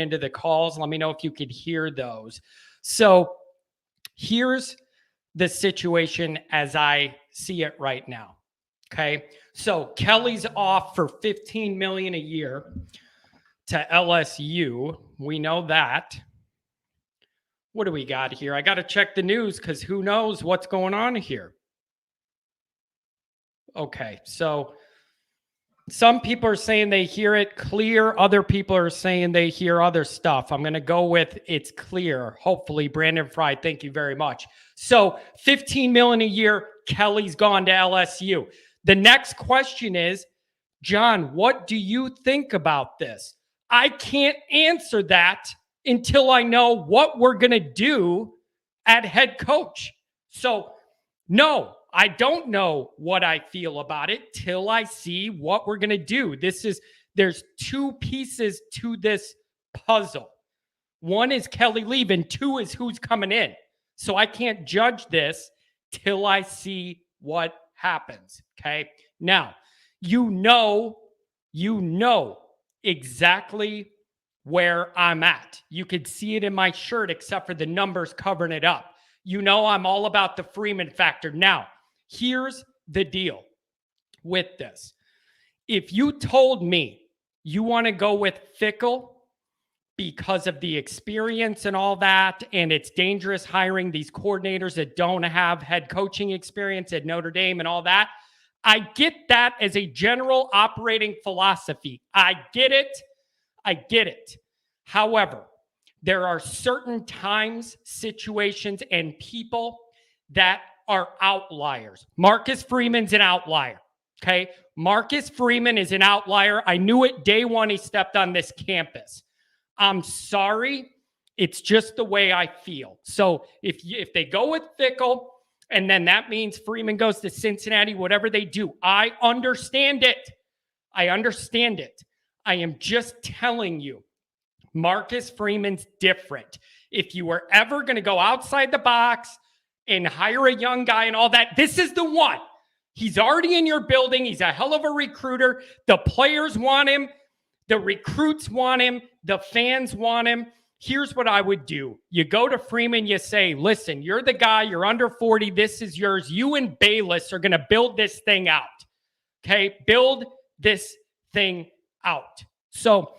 into the calls. Let me know if you could hear those. So here's the situation as I see it right now. Okay. So Kelly's off for $15 million a year to LSU. We know that. What do we got here? I got to check the news because who knows what's going on here. Okay. So some people are saying they hear it clear. Other people are saying they hear other stuff. I'm going to go with it's clear. Hopefully, Brandon Fry, thank you very much. So $15 million a year, Kelly's gone to LSU. The next question is, John, what do you think about this? I can't answer that until I know what we're going to do at head coach. So no, I don't know what I feel about it till I see what we're going to do. There's two pieces to this puzzle. One is Kelly leaving, two is who's coming in. So I can't judge this till I see what happens. Okay. Now, you know exactly where I'm at. You could see it in my shirt, except for the numbers covering it up. You know, I'm all about the Freeman factor. Now, here's the deal with this. If you told me you want to go with Fickle because of the experience and all that, and it's dangerous hiring these coordinators that don't have head coaching experience at Notre Dame and all that, I get that as a general operating philosophy. I get it. However, there are certain times, situations, and people that are outliers. Marcus Freeman's an outlier, okay? Marcus Freeman is an outlier. I knew it day one he stepped on this campus. I'm sorry. It's just the way I feel. So if they go with Fickle, and then that means Freeman goes to Cincinnati, whatever they do, I understand it. I am just telling you, Marcus Freeman's different. If you were ever going to go outside the box and hire a young guy and all that, this is the one. He's already in your building. He's a hell of a recruiter. The players want him. The recruits want him. The fans want him. Here's what I would do. You go to Freeman, you say, listen, you're the guy. You're under 40. This is yours. You and Bayless are going to build this thing out. Okay? Build this thing out. So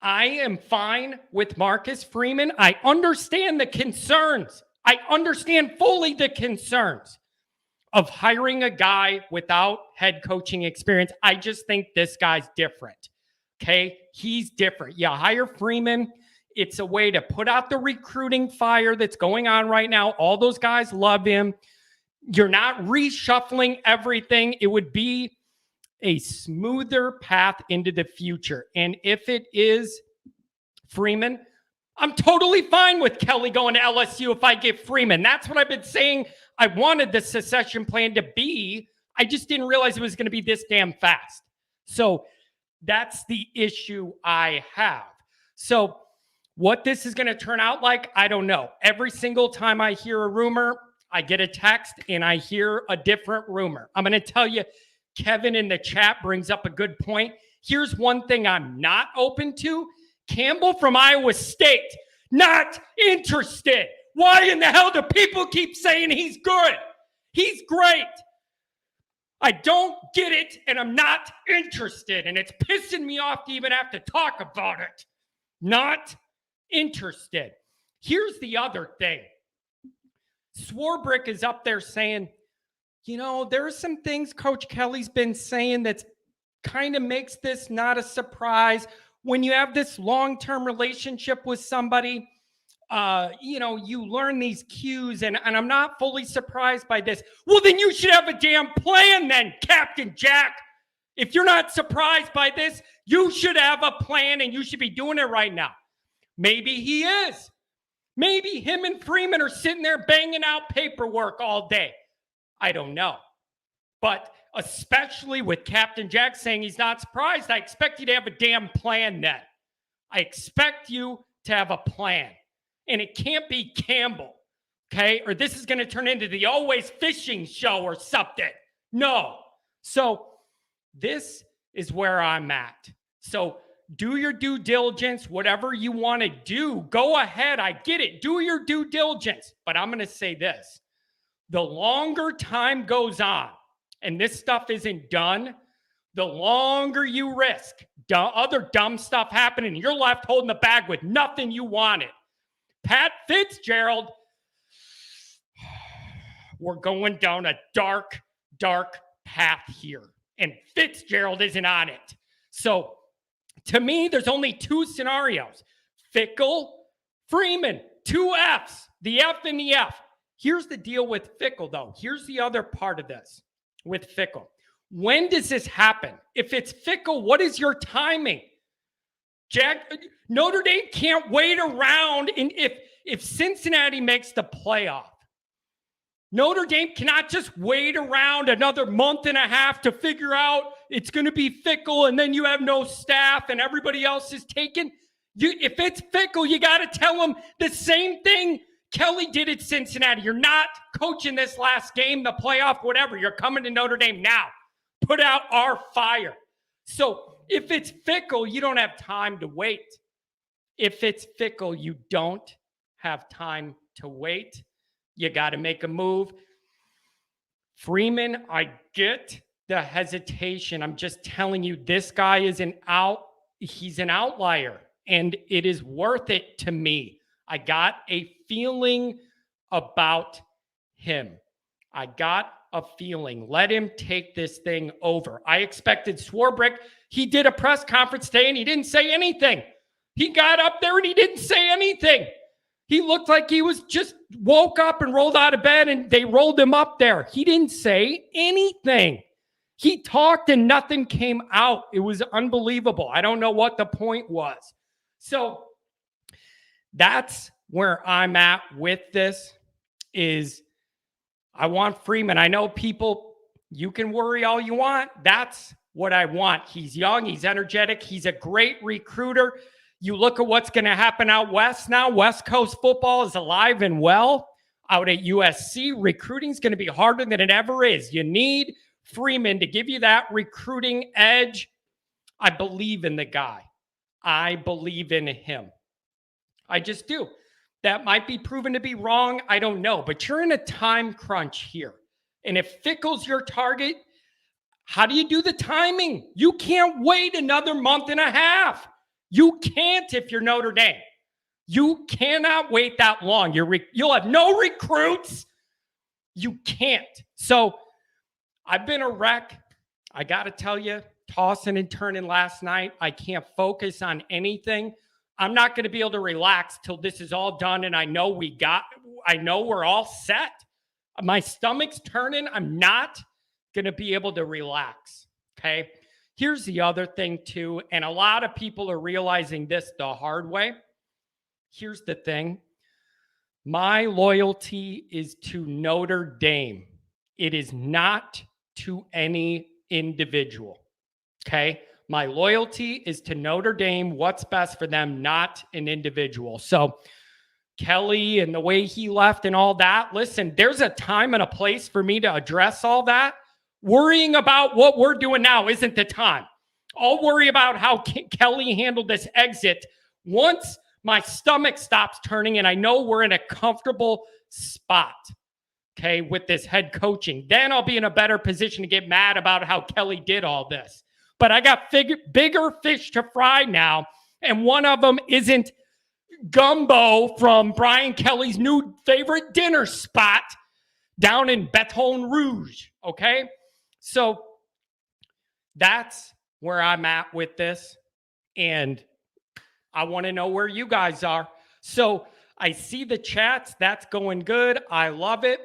I am fine with Marcus Freeman. I understand the concerns. I understand fully the concerns of hiring a guy without head coaching experience. I just think this guy's different. Okay? He's different. You hire Freeman. It's a way to put out the recruiting fire that's going on right now. All those guys love him. You're not reshuffling everything. It would be a smoother path into the future. And if it is Freeman, I'm totally fine with Kelly going to LSU if I get Freeman. That's what I've been saying I wanted the succession plan to be. I just didn't realize it was going to be this damn fast. So that's the issue I have. So what this is going to turn out like, I don't know. Every single time I hear a rumor, I get a text and I hear a different rumor. I'm going to tell you, Kevin in the chat brings up a good point. Here's one thing I'm not open to. Campbell from Iowa State, not interested. Why in the hell do people keep saying he's good? He's great. I don't get it, and I'm not interested, and it's pissing me off to even have to talk about it. Not interested. Here's the other thing. Swarbrick is up there saying, you know, there are some things Coach Kelly's been saying that kind of makes this not a surprise. When you have this long-term relationship with somebody, you learn these cues, and I'm not fully surprised by this. Well, then you should have a damn plan then, Captain Jack. If you're not surprised by this, you should have a plan, and you should be doing it right now. Maybe he is. Maybe him and Freeman are sitting there banging out paperwork all day. I don't know. But especially with Captain Jack saying he's not surprised, I expect you to have a damn plan then. I expect you to have a plan. And it can't be Campbell, okay? Or this is going to turn into the Always Fishing show or something. No. So this is where I'm at. So do your due diligence, whatever you want to do. Go ahead. I get it. Do your due diligence. But I'm going to say this. The longer time goes on and this stuff isn't done, the longer you risk other dumb stuff happening. You're left holding the bag with nothing you wanted. Pat Fitzgerald, we're going down a dark, dark path here. And Fitzgerald isn't on it. So to me, there's only two scenarios. Fickle, Freeman, two Fs, the F and the F. Here's the deal with Fickle, though. Here's the other part of this with Fickle. When does this happen? If it's Fickle, what is your timing? Notre Dame can't wait around. And if Cincinnati makes the playoff, Notre Dame cannot just wait around another month and a half to figure out it's going to be Fickle and then you have no staff and everybody else is taken. If it's Fickle, you got to tell them the same thing Kelly did at Cincinnati. You're not coaching this last game, the playoff, whatever. You're coming to Notre Dame now. Put out our fire. So if it's Fickle, you don't have time to wait. If it's Fickle, you don't have time to wait. You got to make a move. Freeman, I get the hesitation. I'm just telling you, this guy is he's an outlier, and it is worth it to me. I got a feeling about him. I got a feeling. Let him take this thing over. I expected Swarbrick. He did a press conference today, and he didn't say anything. He got up there, and he didn't say anything. He looked like he was just woke up and rolled out of bed and they rolled him up there. He didn't say anything. He talked and nothing came out. It was unbelievable. I don't know what the point was. So that's where I'm at with this is I want Freeman. I know people, you can worry all you want. That's what I want. He's young. He's energetic. He's a great recruiter. You look at what's going to happen out west now. West Coast football is alive and well. Out at USC, recruiting is going to be harder than it ever is. You need Freeman to give you that recruiting edge. I believe in the guy. I believe in him. I just do. That might be proven to be wrong. I don't know. But you're in a time crunch here. And if Fickle's your target, how do you do the timing? You can't wait another month and a half. You can't if you're Notre Dame. You cannot wait that long. You'll have no recruits. You can't. So I've been a wreck. I got to tell you, tossing and turning last night. I can't focus on anything. I'm not going to be able to relax till this is all done. And I know we're all set. My stomach's turning. I'm not going to be able to relax. Okay. Here's the other thing too, and a lot of people are realizing this the hard way. Here's the thing. My loyalty is to Notre Dame. It is not to any individual, okay? My loyalty is to Notre Dame, what's best for them, not an individual. So Kelly and the way he left and all that, listen, there's a time and a place for me to address all that. Worrying about what we're doing now isn't the time. I'll worry about how Kelly handled this exit once my stomach stops turning and I know we're in a comfortable spot, okay, with this head coaching. Then I'll be in a better position to get mad about how Kelly did all this. But I got bigger fish to fry now, and one of them isn't gumbo from Brian Kelly's new favorite dinner spot down in Baton Rouge, okay? So that's where I'm at with this. And I want to know where you guys are. So I see the chats. That's going good. I love it.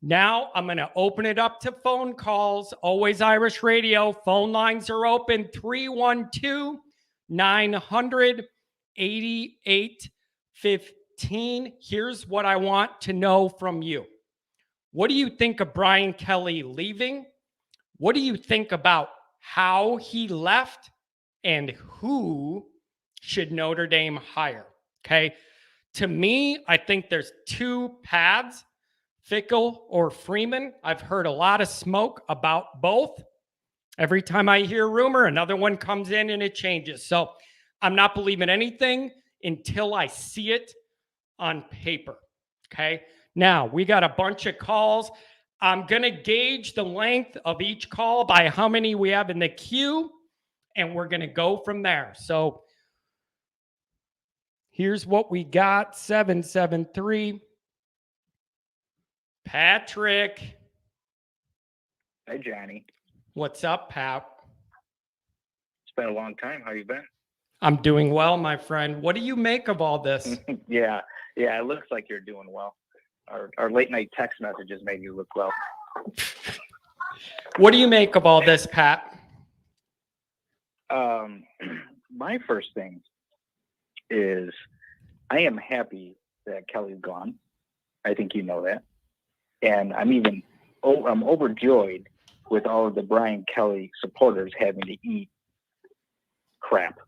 Now I'm going to open it up to phone calls. Always Irish Radio. Phone lines are open. 312-900-8815. Here's what I want to know from you. What do you think of Brian Kelly leaving? What do you think about how he left and who should Notre Dame hire? Okay. To me, I think there's two paths, Fickle or Freeman. I've heard a lot of smoke about both. Every time I hear a rumor, another one comes in and it changes. So I'm not believing anything until I see it on paper. Okay. Now we got a bunch of calls. I'm going to gauge the length of each call by how many we have in the queue, and we're going to go from there. So here's what we got. 773. Patrick. Hi, Johnny. What's up, Pat? It's been a long time. How you been? I'm doing well, my friend. What do you make of all this? Yeah, it looks like you're doing well. Our late night text messages made you look well. What do you make of all this, Pat? My first thing is I am happy that Kelly's gone. I think you know that. And I'm overjoyed with all of the Brian Kelly supporters having to eat crap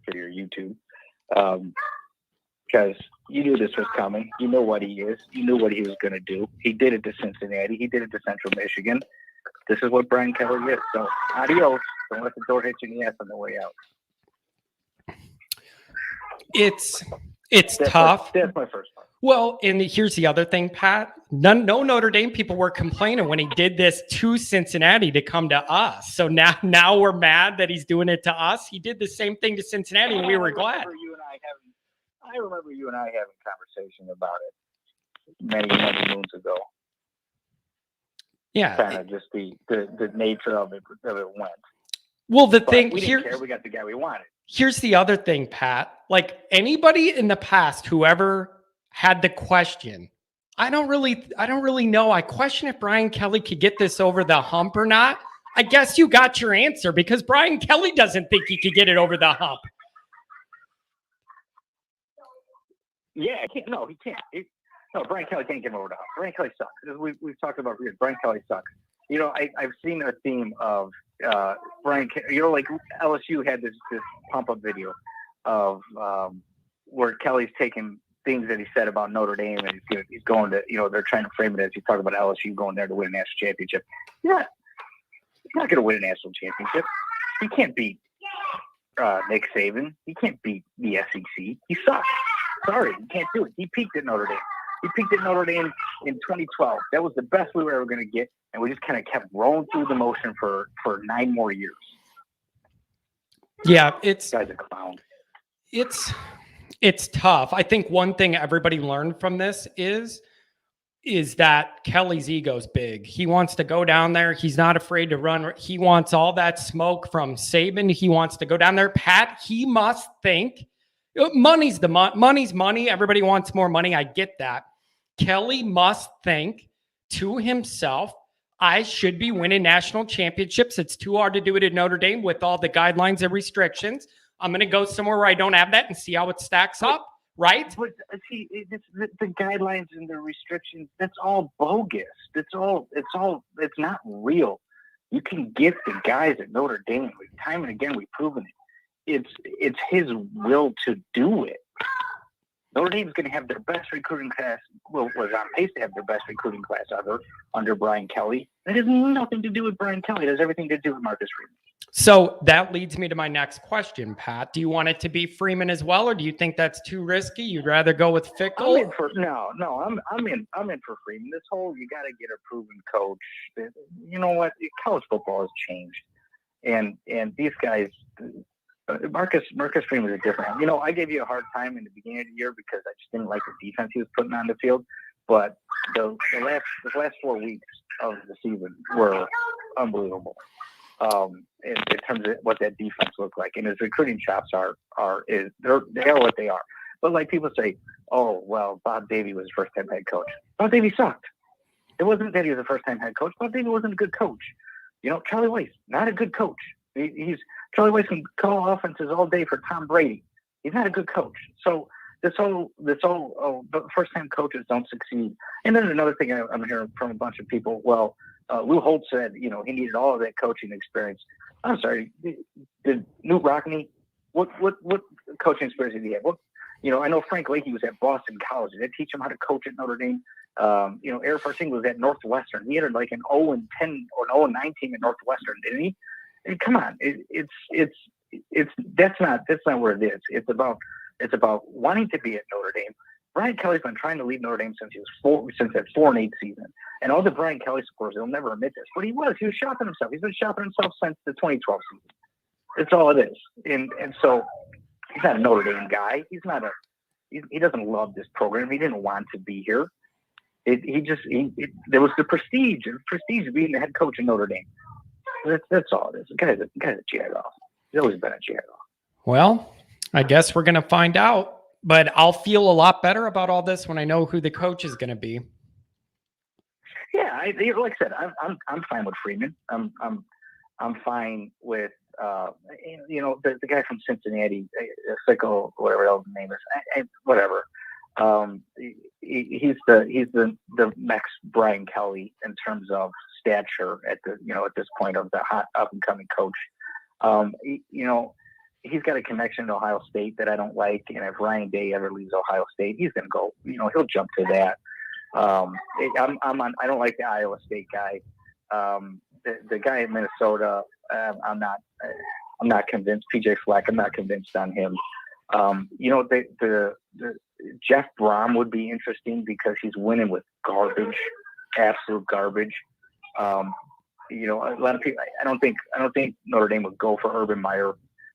for your YouTube. Because you knew this was coming. You know what he is. You knew what he was going to do. He did it to Cincinnati. He did it to Central Michigan. This is what Brian Kelly is. So, adios. Don't let the door hit you in the ass on the way out. It's tough. That's my first part. Well, and here's the other thing, Pat. No Notre Dame people were complaining when he did this to Cincinnati to come to us. So now we're mad that he's doing it to us. He did the same thing to Cincinnati, and we were glad. I remember you and I having a conversation about it many moons ago. Yeah, kind of just the nature of it went. Well, we didn't care. We got the guy we wanted. Here's the other thing, Pat. Like anybody in the past, whoever had the question, I don't really know. I question if Brian Kelly could get this over the hump or not. I guess you got your answer because Brian Kelly doesn't think he could get it over the hump. Yeah, he can't. No, Brian Kelly can't get him over the hump. Brian Kelly sucks. We've talked about it. Brian Kelly sucks. You know, I've seen a theme of Brian. You know, like LSU had this pump up video of where Kelly's taking things that he said about Notre Dame, and he's going to. You know, they're trying to frame it as he's talking about LSU going there to win a national championship. Yeah, he's not going to win a national championship. He can't beat Nick Saban. He can't beat the SEC. He sucks. Sorry, he can't do it. He peaked at Notre Dame. He peaked at Notre Dame in 2012. That was the best we were ever going to get, and we just kind of kept rolling through the motion for 9 more years. Yeah, this guy's a clown. It's tough. I think one thing everybody learned from this is that Kelly's ego's big. He wants to go down there. He's not afraid to run. He wants all that smoke from Saban. He wants to go down there. Pat, he must think money's money. Everybody wants more money. I get that. Kelly must think to himself, I should be winning national championships. It's too hard to do it at Notre Dame with all the guidelines and restrictions. I'm going to go somewhere where I don't have that and see how it stacks up, right? But see, the guidelines and the restrictions, that's all bogus. It's not real. You can get the guys at Notre Dame. Time and again, we've proven it. It's his will to do it. Notre Dame's going to have their best recruiting class. Was on pace to have their best recruiting class ever under Brian Kelly. It has nothing to do with Brian Kelly. It has everything to do with Marcus Freeman. So that leads me to my next question, Pat. Do you want it to be Freeman as well, or do you think that's too risky? You'd rather go with Fickle? I'm in for Freeman. This whole you got to get a proven coach. You know what? College football has changed, and these guys. Marcus Freeman is different. You know, I gave you a hard time in the beginning of the year because I just didn't like the defense he was putting on the field. But the last 4 weeks of the season were unbelievable in terms of what that defense looked like. And his recruiting chops they are what they are. But like people say, oh, well, Bob Davie was first-time head coach. Bob Davie sucked. It wasn't that he was a first-time head coach. Bob Davie wasn't a good coach. You know, Charlie Weiss, not a good coach. Charlie Weiss can call offenses all day for Tom Brady. He's not a good coach. So this whole first-time coaches don't succeed. And then another thing I'm hearing from a bunch of people. Well, Lou Holtz said, you know, he needed all of that coaching experience. I'm sorry, did Newt Rockne? What coaching experience did he have? I know Frank Leahy was at Boston College. Did they teach him how to coach at Notre Dame? Eric Farsing was at Northwestern. He had like an 0-10 or an 0-9 team at Northwestern, didn't he? And come on, that's not where it is. It's about wanting to be at Notre Dame. Brian Kelly's been trying to lead Notre Dame since that 4-8 season. And all the Brian Kelly supporters, they'll never admit this, but he was shopping himself. He's been shopping himself since the 2012 season. That's all it is. And so he's not a Notre Dame guy. He doesn't love this program. He didn't want to be here. There was the prestige of being the head coach of Notre Dame. That's all it is. The guy's a jagoff. He's always been a jagoff. Well, I guess we're going to find out. But I'll feel a lot better about all this when I know who the coach is going to be. Yeah, like I said, I'm fine with Freeman. I'm fine with the guy from Cincinnati, Fickle, whatever else the name is, whatever. He's the next Brian Kelly in terms of stature at this point of the hot up and coming coach. He's got a connection to Ohio State that I don't like, and if Ryan Day ever leaves Ohio State, he's going to go. He'll jump to that. I don't like the Iowa State guy. The guy at Minnesota, I'm not convinced. PJ Fleck, I'm not convinced on him. The Jeff Brom would be interesting because he's winning with garbage, absolute garbage. A lot of people. I don't think Notre Dame would go for Urban Meyer.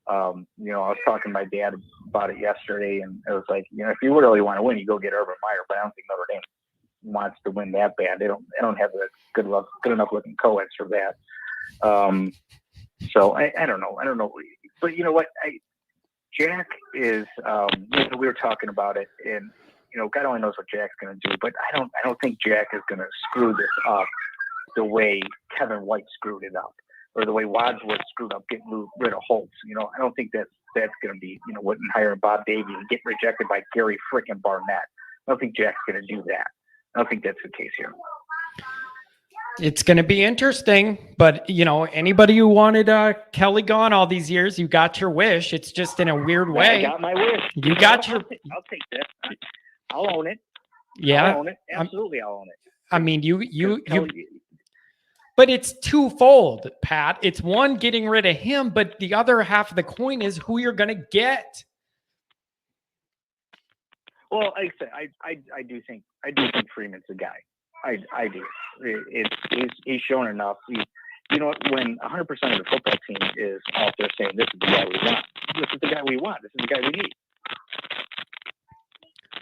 I was talking to my dad about it yesterday, and it was like, if you really want to win, you go get Urban Meyer. But I don't think Notre Dame wants to win that bad. They don't have the good enough looking co-eds for that. So I don't know. But you know what? Jack is. We were talking about it, and God only knows what Jack's going to do. But I don't think Jack is going to screw this up the way Kevin White screwed it up, or the way Wadsworth screwed up getting rid of Holtz. I don't think that's going to be, what, and hiring Bob Davie and get rejected by Gary frickin' Barnett. I don't think Jack's going to do that. I don't think that's the case here. It's going to be interesting, but anybody who wanted Kelly gone all these years, you got your wish. It's just in a weird way. I got my wish. You got your. I'll take that. I'll own it. Yeah, I'll own it. Absolutely, I'll own it. I mean, you. But it's twofold, Pat. It's one, getting rid of him, but the other half of the coin is who you're going to get. Well, like I said, I do think Freeman's the guy. I do. He's shown enough. When 100% of the football team is out there saying this is the guy we want, this is the guy we want, this is the guy we need.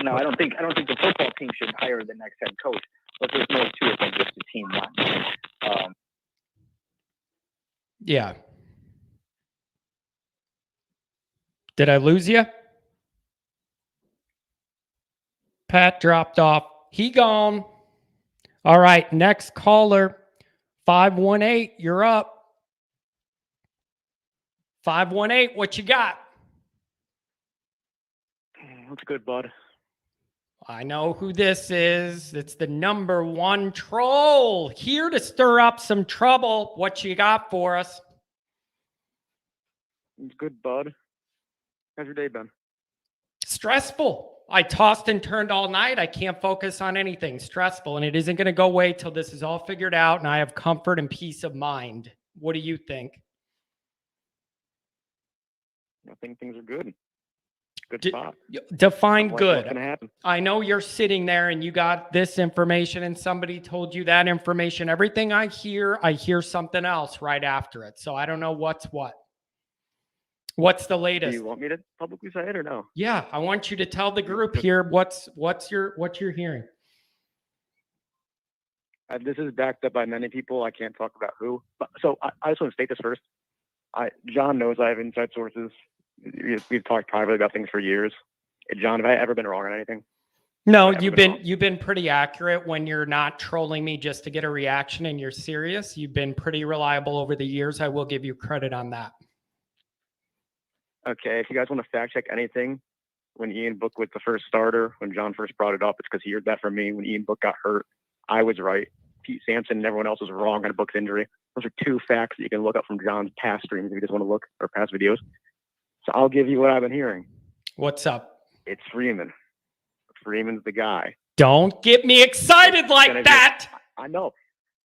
No, I don't think the football team should hire the next head coach, but there's more to it than just the team wants. Yeah. Did I lose you? Pat dropped off. He gone. All right, next caller, 518, you're up. 518, what you got? What's good, bud? I know who this is. It's the number one troll, here to stir up some trouble. What you got for us? It's good, bud. How's your day been? Stressful. I tossed and turned all night. I can't focus on anything. Stressful, and it isn't going to go away till this is all figured out and I have comfort and peace of mind. What do you think? I think things are good. Good spot. Define good. What's going to happen? I know you're sitting there and you got this information and somebody told you that information. Everything I hear something else right after it. So I don't know what's what. What's the latest? Do you want me to publicly say it or no? Yeah, I want you to tell the group here what you're hearing. This is backed up by many people. I can't talk about who. So I just want to state this first. John knows I have inside sources. We've talked privately about things for years. John, have I ever been wrong on anything? No, you've been pretty accurate when you're not trolling me just to get a reaction and you're serious. You've been pretty reliable over the years. I will give you credit on that. Okay, if you guys want to fact check anything, when Ian Book was the first starter, when John first brought it up, it's because he heard that from me. When Ian Book got hurt, I was right. Pete Sampson and everyone else was wrong on Book's injury. Those are two facts that you can look up from John's past streams if you just want to look, or past videos. So I'll give you what I've been hearing. What's up? It's Freeman. Freeman's the guy. Don't get me excited like that. I know.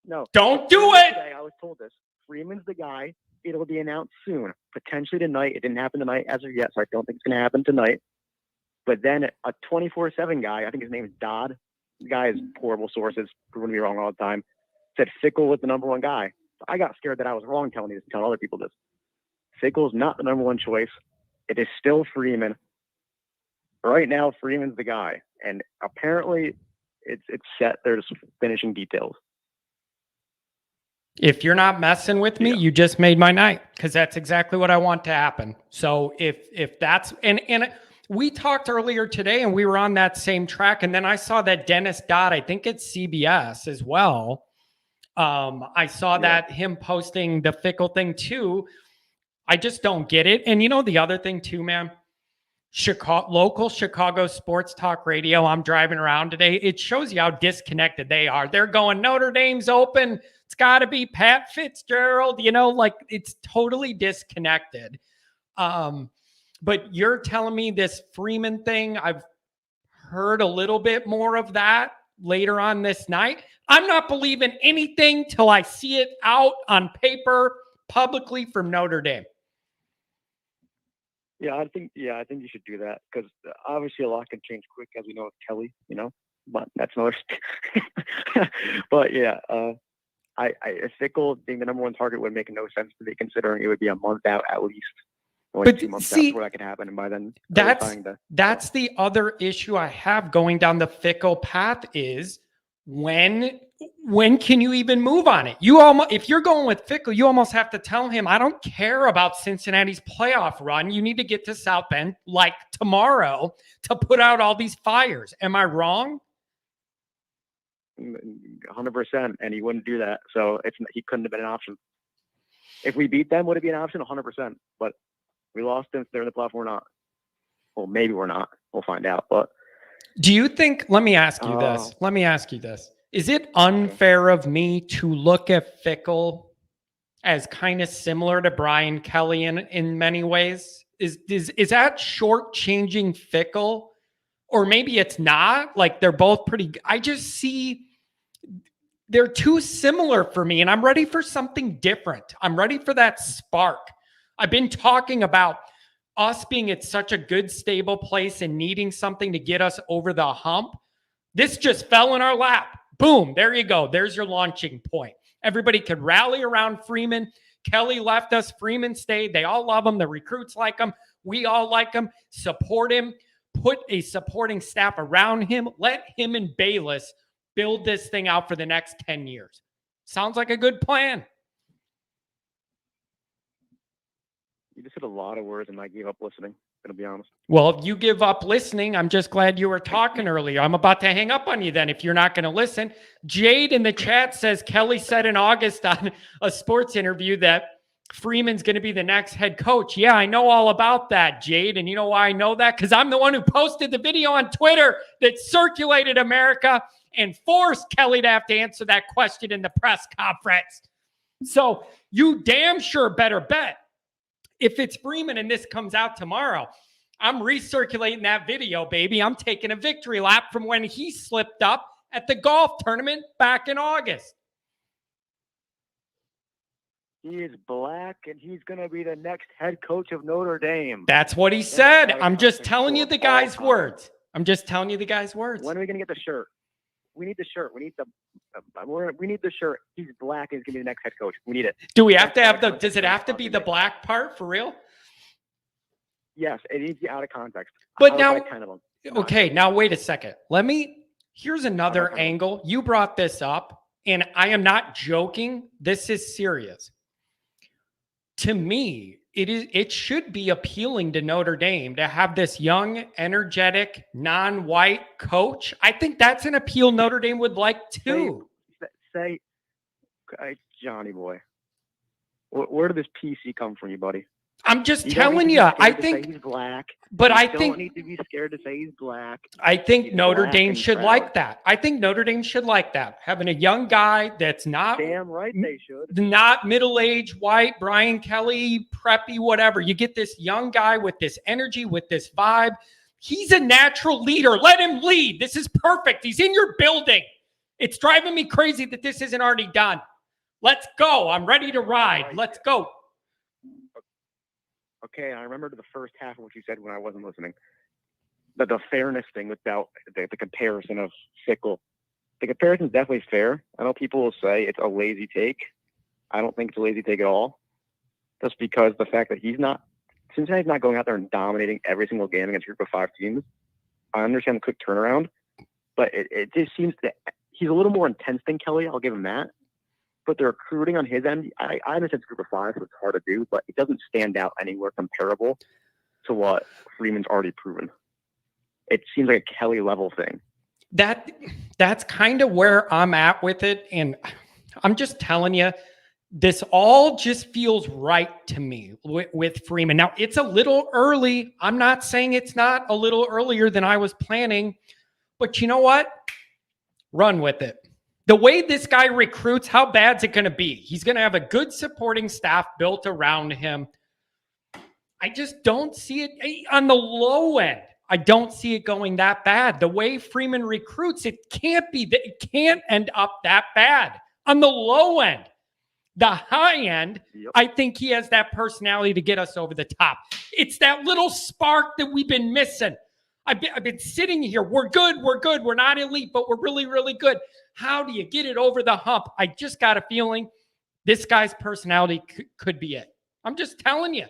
No. Don't do it. Today, I was told this. Freeman's the guy. it'll be announced soon, potentially tonight. It didn't happen tonight as of yet, so I don't think it's going to happen tonight. But then a 24/7 guy, I think his name is Dodd. The guy has horrible sources, proving me wrong all the time. Said Fickle was the number one guy. I got scared that I was wrong telling other people this. Fickle's not the number one choice. It is still Freeman. Right now, Freeman's the guy, and apparently, it's set. There's finishing details. If you're not messing with me, you just made my night, because that's exactly what I want to happen. So if that's and we talked earlier today, and we were on that same track, and then I saw that Dennis Dodd, I think it's CBS as well. I saw that him posting the Fickle thing too. I just don't get it. And the other thing too, man, local Chicago sports talk radio. I'm driving around today. It shows you how disconnected they are. They're going, Notre Dame's open. It's got to be Pat Fitzgerald. Like it's totally disconnected. But you're telling me this Freeman thing, I've heard a little bit more of that later on this night. I'm not believing anything till I see it out on paper publicly from Notre Dame. Yeah, I think you should do that, because obviously a lot can change quick, as we know with Kelly, but that's another. But yeah, Fickle being the number one target would make no sense to me, considering it would be a month out at least. But 2 months out before that could happen, and by then that's the other issue I have going down the Fickle path is when can you even move on it? If you're going with Fickle, you almost have to tell him, I don't care about Cincinnati's playoff run. You need to get to South Bend like tomorrow to put out all these fires. Am I wrong? 100%, and he wouldn't do that. So he couldn't have been an option. If we beat them, would it be an option? 100%. But we lost them. They're in the playoff. We're not. Well, maybe we're not. We'll find out. But do you think? Let me ask you this. Is it unfair of me to look at Fickle as kind of similar to Brian Kelly in many ways? Is that shortchanging Fickle? Or maybe it's not. Like they're both pretty. I just see they're too similar for me, and I'm ready for something different. I'm ready for that spark. I've been talking about us being at such a good, stable place and needing something to get us over the hump. This just fell in our lap. Boom, there you go. There's your launching point. Everybody could rally around Freeman. Kelly left us. Freeman stayed. They all love him. The recruits like him. We all like him. Support him. Put a supporting staff around him. Let him and Bayless build this thing out for the next 10 years. Sounds like a good plan. You just said a lot of words, and I gave up listening, to be honest. Well, if you give up listening, I'm just glad you were talking earlier. I'm about to hang up on you then if you're not going to listen. Jade in the chat says Kelly said in August on a sports interview that Freeman's going to be the next head coach. Yeah, I know all about that, Jade. And you know why I know that? Because I'm the one who posted the video on Twitter that circulated America and forced Kelly to have to answer that question in the press conference. So you damn sure better bet. If it's Freeman and this comes out tomorrow, I'm recirculating that video, baby. I'm taking a victory lap from when he slipped up at the golf tournament back in August. He is black, and he's going to be the next head coach of Notre Dame. That's what he said. I'm just telling you the guy's words. I'm just telling you the guy's words. When are we going to get the shirt? We need the shirt. We need the shirt. He's black, and he's going to be the next head coach. We need it. Do we have to have does it have to be the black part for real? Yes, it needs to be out of context. But now, okay, now wait a second. Here's another angle. You brought this up, and I am not joking. This is serious. To me, it should be appealing to Notre Dame to have this young, energetic, non-white coach. I think that's an appeal Notre Dame would like too. Say, Johnny boy, where did this PC come from, you buddy? I'm just telling you. I think he's black. But I don't need to be scared to say he's black. I think Notre Dame should like that. I think Notre Dame should like that. Having a young guy that's not damn right they should. Not middle-aged, white, Brian Kelly, preppy, whatever. You get this young guy with this energy, with this vibe. He's a natural leader. Let him lead. This is perfect. He's in your building. It's driving me crazy that this isn't already done. Let's go. I'm ready to ride. Let's go. Okay, I remember the first half of what you said when I wasn't listening. The fairness thing without the comparison of Fickle. The comparison is definitely fair. I know people will say it's a lazy take. I don't think it's a lazy take at all. Just because the fact that Cincinnati's not going out there and dominating every single game against a group of 5 teams. I understand the quick turnaround, but it just seems that he's a little more intense than Kelly. I'll give him that. But the recruiting on his end, I understand it's a group of 5, so it's hard to do, but it doesn't stand out anywhere comparable to what Freeman's already proven. It seems like a Kelly level thing. That's kind of where I'm at with it. And I'm just telling you, this all just feels right to me with Freeman. Now, it's a little early. I'm not saying it's not a little earlier than I was planning, but you know what? Run with it. The way this guy recruits, how bad's it going to be? He's going to have a good supporting staff built around him. I just don't see it on the low end. I don't see it going that bad. The way Freeman recruits, it can't end up that bad on the low end. The high end, yep. I think he has that personality to get us over the top. It's that little spark that we've been missing. I've been sitting here. We're good. We're not elite, but we're really, really good. How do you get it over the hump? I just got a feeling this guy's personality could be it. I'm just telling you.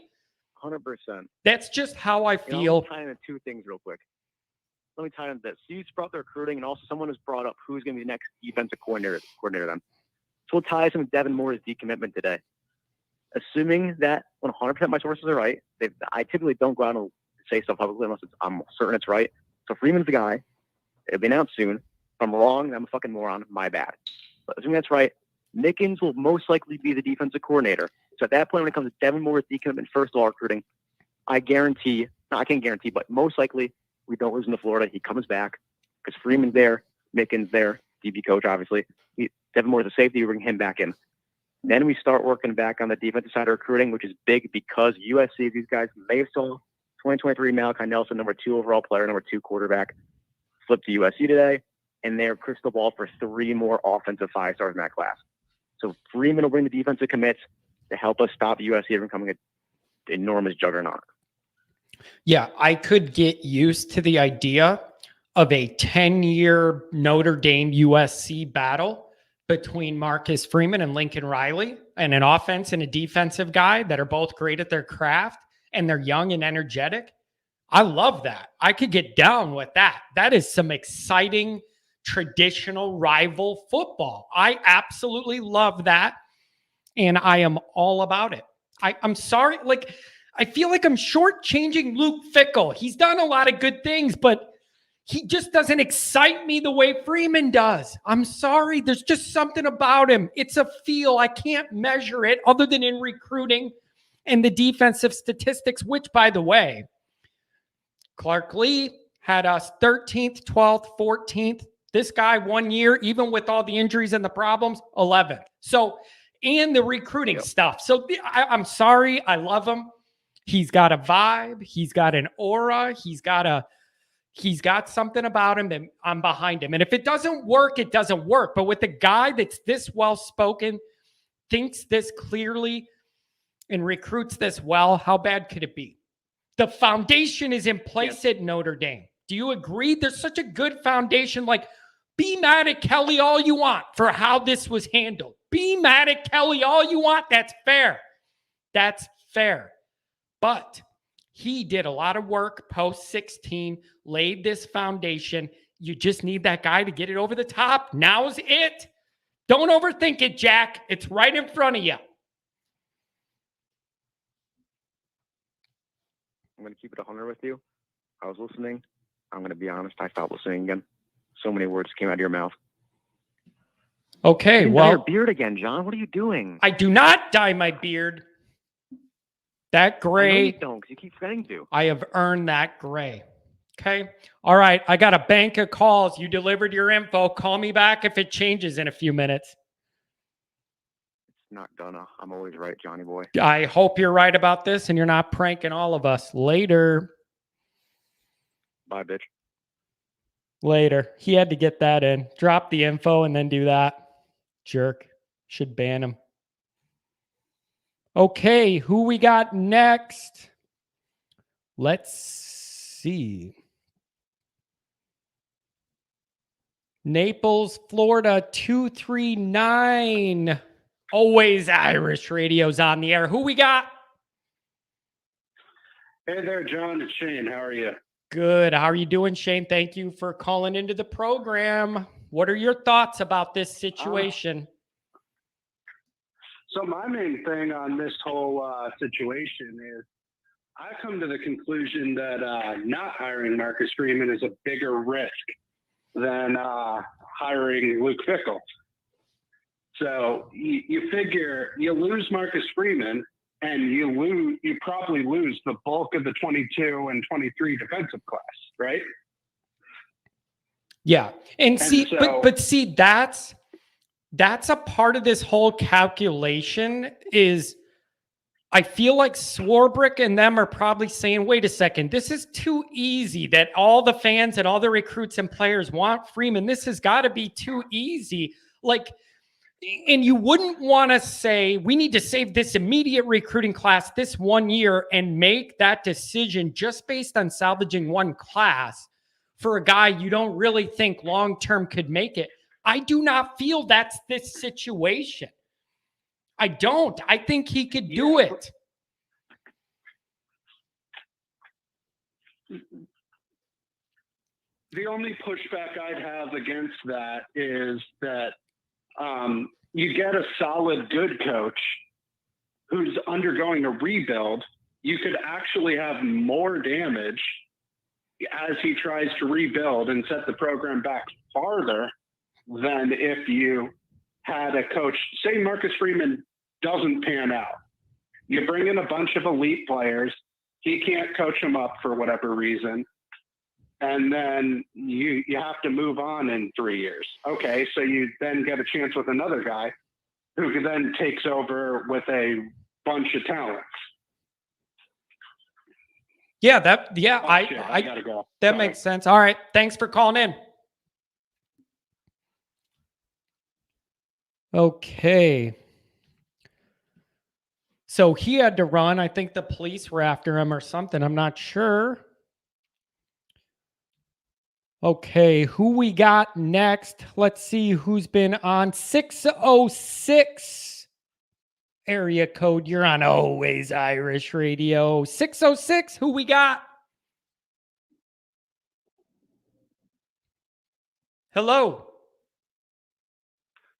100%. That's just how I feel. Let me tie into 2 things real quick. Let me tie into this. So you brought the recruiting, and also someone has brought up who's going to be the next defensive coordinator then. So we'll tie some Devin Moore's decommitment today. Assuming that 100% my sources are right, I typically don't go out and say stuff publicly unless I'm certain it's right. So Freeman's the guy. It'll be announced soon. If I'm wrong, I'm a fucking moron. My bad. But assuming that's right, Mickens will most likely be the defensive coordinator. So at that point, when it comes to Devin Moore's decommitment, first of all, recruiting, I can't guarantee, but most likely we don't lose him to Florida. He comes back because Freeman's there, Mickens there, DB coach, obviously. Devin Moore's a safety, we bring him back in. Then we start working back on the defensive side of recruiting, which is big because USC, these guys may have saw 2023 Malachi Nelson, number 2 overall player, number 2 quarterback, flipped to USC today, and they're crystal ball for 3 more offensive 5-stars in that class. So Freeman will bring the defensive commits to help us stop USC from becoming an enormous juggernaut. Yeah, I could get used to the idea of a 10-year Notre Dame USC battle between Marcus Freeman and Lincoln Riley, and an offense and a defensive guy that are both great at their craft and they're young and energetic. I love that. I could get down with that. That is some exciting traditional rival football. I absolutely love that. And I am all about it. I'm sorry. I feel like I'm shortchanging Luke Fickell. He's done a lot of good things, but he just doesn't excite me the way Freeman does. I'm sorry. There's just something about him. It's a feel. I can't measure it other than in recruiting and the defensive statistics, which, by the way, Clark Lee had us 13th, 12th, 14th. This guy 1 year, even with all the injuries and the problems, 11th. So, and the recruiting stuff. So I'm sorry. I love him. He's got a vibe. He's got an aura. He's got something about him that I'm behind him. And if it doesn't work, it doesn't work. But with a guy that's this well-spoken, thinks this clearly, and recruits this well, how bad could it be? The foundation is in place at Notre Dame. Do you agree? There's such a good foundation. Be mad at Kelly all you want for how this was handled. Be mad at Kelly all you want. That's fair. That's fair. But he did a lot of work post-16, laid this foundation. You just need that guy to get it over the top. Now's it. Don't overthink it, Jack. It's right in front of you. I'm going to keep it 100 with you. I was listening. I'm going to be honest. I stopped listening again. So many words came out of your mouth. Okay, you well. Dye your beard again, John. What are you doing? I do not dye my beard. That gray. I know you don't, because you keep forgetting to. I have earned that gray. Okay. All right. I got a bank of calls. You delivered your info. Call me back if it changes in a few minutes. It's not gonna. I'm always right, Johnny boy. I hope you're right about this and you're not pranking all of us. Later. Bye, bitch. Later. He had to get that in. Drop the info and then do that. Jerk. Should ban him. Okay, who we got next? Let's see. Naples, Florida, 239. Always Irish Radio's on the air. Who we got? Hey there, John. It's Shane. How are you? Good. How are you doing, Shane? Thank you for calling into the program. What are your thoughts about this situation? So my main thing on this whole situation is I come to the conclusion that not hiring Marcus Freeman is a bigger risk than hiring Luke Fickell. So you figure you lose Marcus Freeman and you probably lose the bulk of the 22 and 23 defensive class, right? Yeah. And see, so, but see, that's a part of this whole calculation is I feel like Swarbrick and them are probably saying, wait a second, this is too easy that all the fans and all the recruits and players want Freeman. This has got to be too easy. Like, and you wouldn't want to say, we need to save this immediate recruiting class this 1 year and make that decision just based on salvaging one class for a guy you don't really think long-term could make it. I do not feel that's this situation. I don't. I think he could do it. The only pushback I'd have against that is that you get a solid, good coach who's undergoing a rebuild. You could actually have more damage as he tries to rebuild and set the program back farther than if you had a coach. Say Marcus Freeman doesn't pan out. You bring in a bunch of elite players. He can't coach them up for whatever reason. And then you have to move on in 3 years. Okay, so you then get a chance with another guy who then takes over with a bunch of talents. Yeah, I gotta go. That makes sense. All right, thanks for calling in. Okay. So he had to run. I think the police were after him or something. I'm not sure. Okay, who we got next? Let's see who's been on 606 area code. You're on Always Irish Radio. 606, who we got? Hello.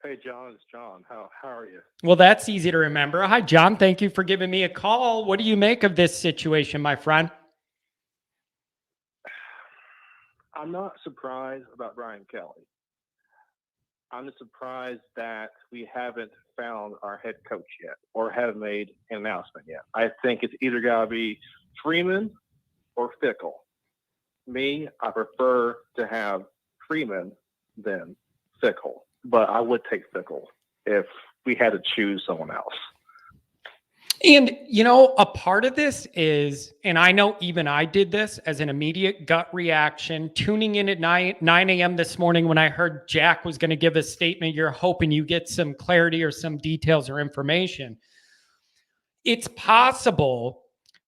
Hey, John, it's John. How are you? Well, that's easy to remember. Hi, John. Thank you for giving me a call. What do you make of this situation, my friend? I'm not surprised about Brian Kelly. I'm just surprised that we haven't found our head coach yet or haven't made an announcement yet. I think it's either got to be Freeman or Fickell. Me, I prefer to have Freeman than Fickell, but I would take Fickell if we had to choose someone else. And, you know, a part of this is, and I know even I did this as an immediate gut reaction, tuning in at 9 a.m. this morning when I heard Jack was going to give a statement. You're hoping you get some clarity or some details or information. It's possible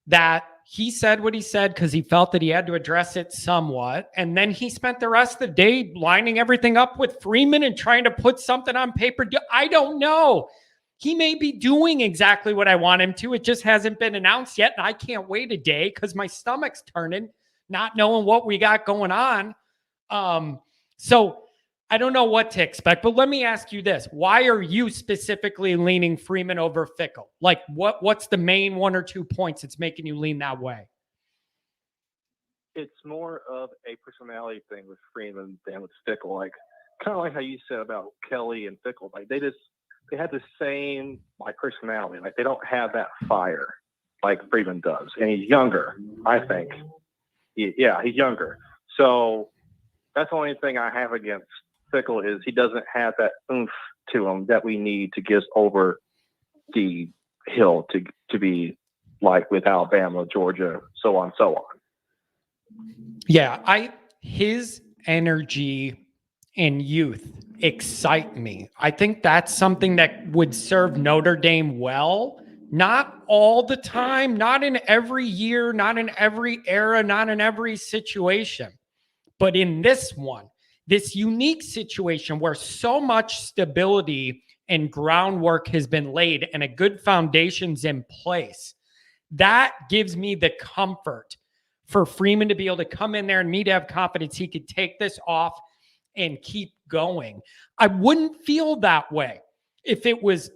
that he said what he said because he felt that he had to address it somewhat. And then he spent the rest of the day lining everything up with Freeman and trying to put something on paper. I don't know. He may be doing exactly what I want him to. It just hasn't been announced yet. And I can't wait a day because my stomach's turning, not knowing what we got going on. So I don't know what to expect. But let me ask you this. Why are you specifically leaning Freeman over Fickell? Like, what's the main 1 or 2 points that's making you lean that way? It's more of a personality thing with Freeman than with Fickell. Like, kind of like how you said about Kelly and Fickell. Like, they have the same like personality. Like they don't have that fire like Freeman does, and he's younger. I think, he's younger. So that's the only thing I have against Fickell is he doesn't have that oomph to him that we need to get us over the hill to be like with Alabama, Georgia, so on, so on. Yeah, his energy and youth excite me. I think that's something that would serve Notre Dame well Not all the time, not in every year, not in every era, not in every situation. But in this one, this unique situation where so much stability and groundwork has been laid and a good foundation's in place, that gives me the comfort for Freeman to be able to come in there and me to have confidence he could take this off and keep going. I wouldn't feel that way if it was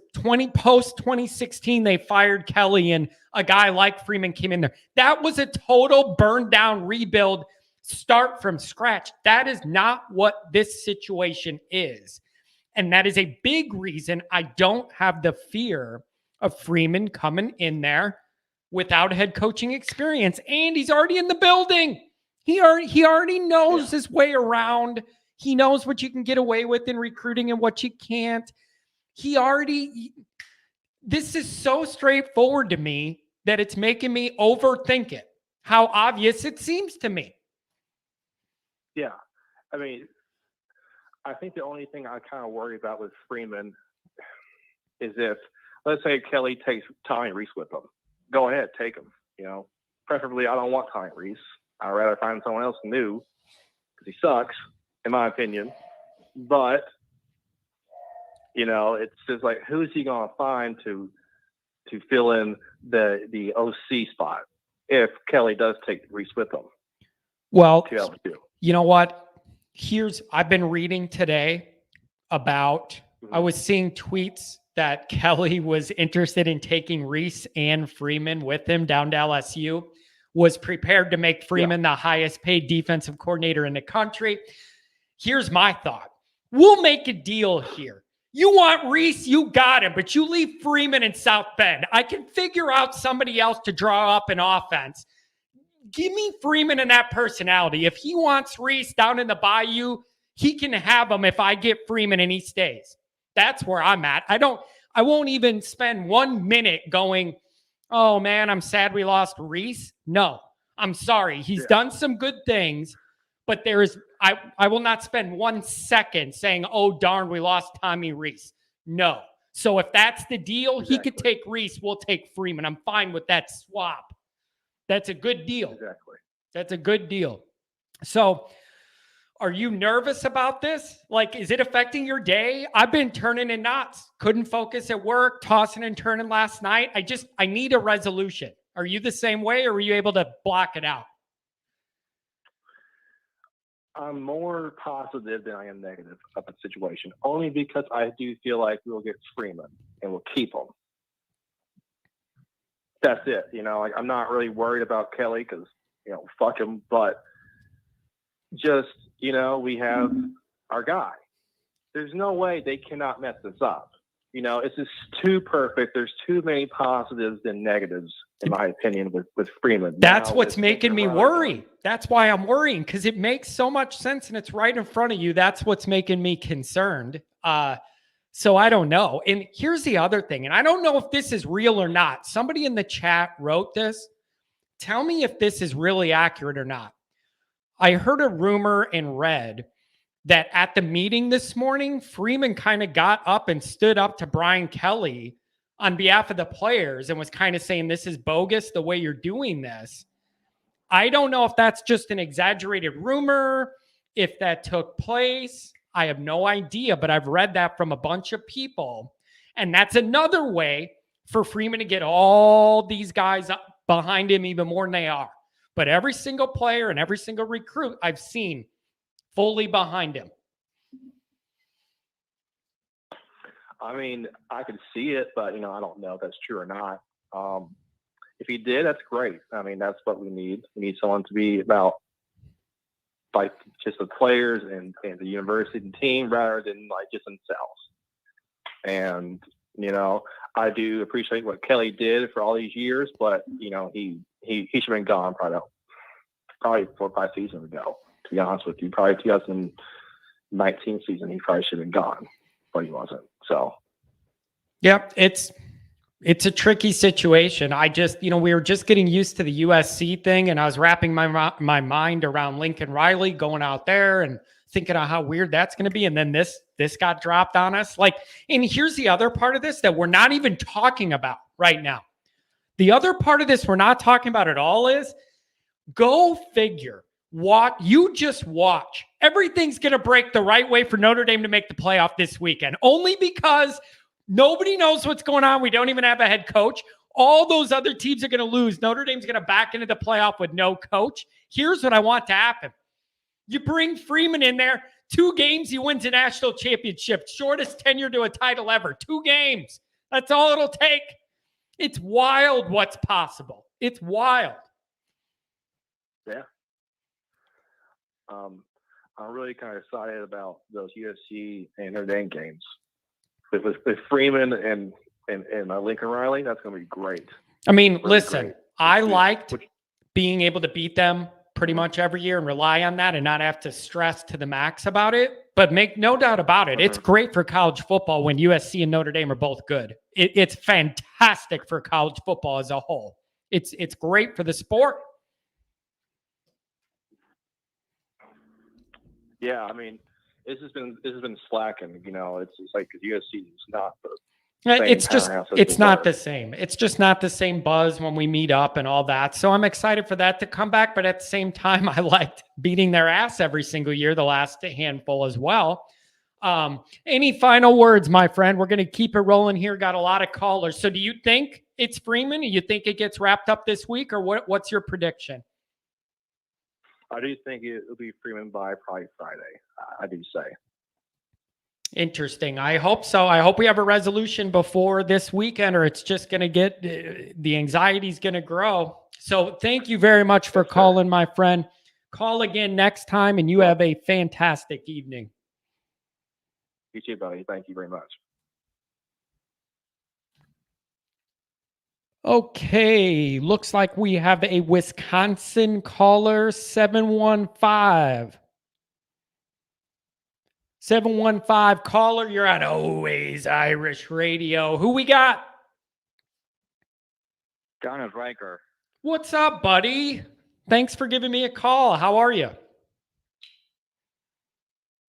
post 2016, they fired Kelly and a guy like Freeman came in there. That was a total burn down rebuild, start from scratch. That is not what this situation is. And that is a big reason I don't have the fear of Freeman coming in there without head coaching experience. And he's already in the building. He already knows his way around. He knows what you can get away with in recruiting and what you can't. This is so straightforward to me that it's making me overthink it. How obvious it seems to me. Yeah. I mean, I think the only thing I kind of worry about with Freeman is if, let's say Kelly takes Tommy Reese with him. Go ahead, take him. You know, preferably I don't want Tommy Reese. I'd rather find someone else new because he sucks, in my opinion. But, you know, it's just like, who's he going to find to fill in the OC spot if Kelly does take Reese with him? Well, to LSU? You know what? I've been reading today about, I was seeing tweets that Kelly was interested in taking Reese and Freeman with him down to LSU, was prepared to make Freeman the highest paid defensive coordinator in the country. Here's my thought. We'll make a deal here. You want Reese, you got him, but you leave Freeman in South Bend. I can figure out somebody else to draw up an offense. Give me Freeman and that personality. If he wants Reese down in the bayou, he can have him if I get Freeman and he stays. That's where I'm at. I won't even spend 1 minute going, oh man, I'm sad we lost Reese. No, I'm sorry. He's done some good things, but I will not spend 1 second saying, oh darn, we lost Tommy Reese. No. So if that's the deal, he could take Reese. We'll take Freeman. I'm fine with that swap. That's a good deal. Exactly. That's a good deal. So are you nervous about this? Like, is it affecting your day? I've been turning in knots. Couldn't focus at work, tossing and turning last night. I need a resolution. Are you the same way, or were you able to block it out? I'm more positive than I am negative about the situation, only because I do feel like we'll get Freeman and we'll keep him. That's it. You know, like, I'm not really worried about Kelly because, you know, fuck him, but just, you know, we have our guy. There's no way they cannot mess this up. You know, it's just too perfect. There's too many positives than negatives, in my opinion, with Freeman. That's what's making me worry. That's why I'm worrying, because it makes so much sense and it's right in front of you. That's what's making me concerned. So I don't know. And here's the other thing, and I don't know if this is real or not. Somebody in the chat wrote this. Tell me if this is really accurate or not. I heard a rumor and read that at the meeting this morning, Freeman kind of got up and stood up to Brian Kelly on behalf of the players and was kind of saying, this is bogus the way you're doing this. I don't know if that's just an exaggerated rumor, if that took place. I have no idea, but I've read that from a bunch of people. And that's another way for Freeman to get all these guys up behind him even more than they are. But every single player and every single recruit I've seen fully behind him. I mean, I could see it, but, you know, I don't know if that's true or not. If he did, that's great. I mean, that's what we need. We need someone to be about like just the players and the university and team rather than like just themselves. And, you know, I do appreciate what Kelly did for all these years, but, you know, he should have been gone probably 4 or 5 seasons ago, to be honest with you. Probably 2019 season, he probably should have been gone, but he wasn't. So, yeah, it's a tricky situation. We were just getting used to the USC thing, and I was wrapping my mind around Lincoln Riley going out there and thinking of how weird that's going to be. And then this got dropped on us. Like, and here's the other part of this that we're not even talking about right now. The other part of this we're not talking about at all is, go figure. You just watch. Everything's going to break the right way for Notre Dame to make the playoff this weekend, only because nobody knows what's going on. We don't even have a head coach. All those other teams are going to lose. Notre Dame's going to back into the playoff with no coach. Here's what I want to happen. You bring Freeman in there, 2 games, he wins a national championship. Shortest tenure to a title ever. 2 games. That's all it'll take. It's wild what's possible. It's wild. Yeah. I'm really kind of excited about those USC and Notre Dame games. With Freeman and Lincoln Riley, that's going to be great. I mean, Really listen, great. I liked being able to beat them pretty much every year and rely on that and not have to stress to the max about it. But make no doubt about it, it's great for college football when USC and Notre Dame are both good. It's fantastic for college football as a whole. It's great for the sport. Yeah, I mean, this has been slacking. You know, it's like USC is not the It's not the same. It's just not the same buzz when we meet up and all that. So I'm excited for that to come back. But at the same time, I liked beating their ass every single year, the last handful as well. Any final words, my friend? We're going to keep it rolling here. Got a lot of callers. So do you think it's Freeman? Do you think it gets wrapped up this week, or what's your prediction? I do think it'll be Freeman by probably Friday. I do say. Interesting. I hope so. I hope we have a resolution before this weekend, or it's just going to get, the anxiety is going to grow. So thank you very much for calling, my friend. Call again next time, and you have a fantastic evening. You too, buddy. Thank you very much. Okay. Looks like we have a Wisconsin caller, 715. 715 caller, you're on Always Irish Radio. Who we got? John is Riker. What's up, buddy? Thanks for giving me a call. How are you?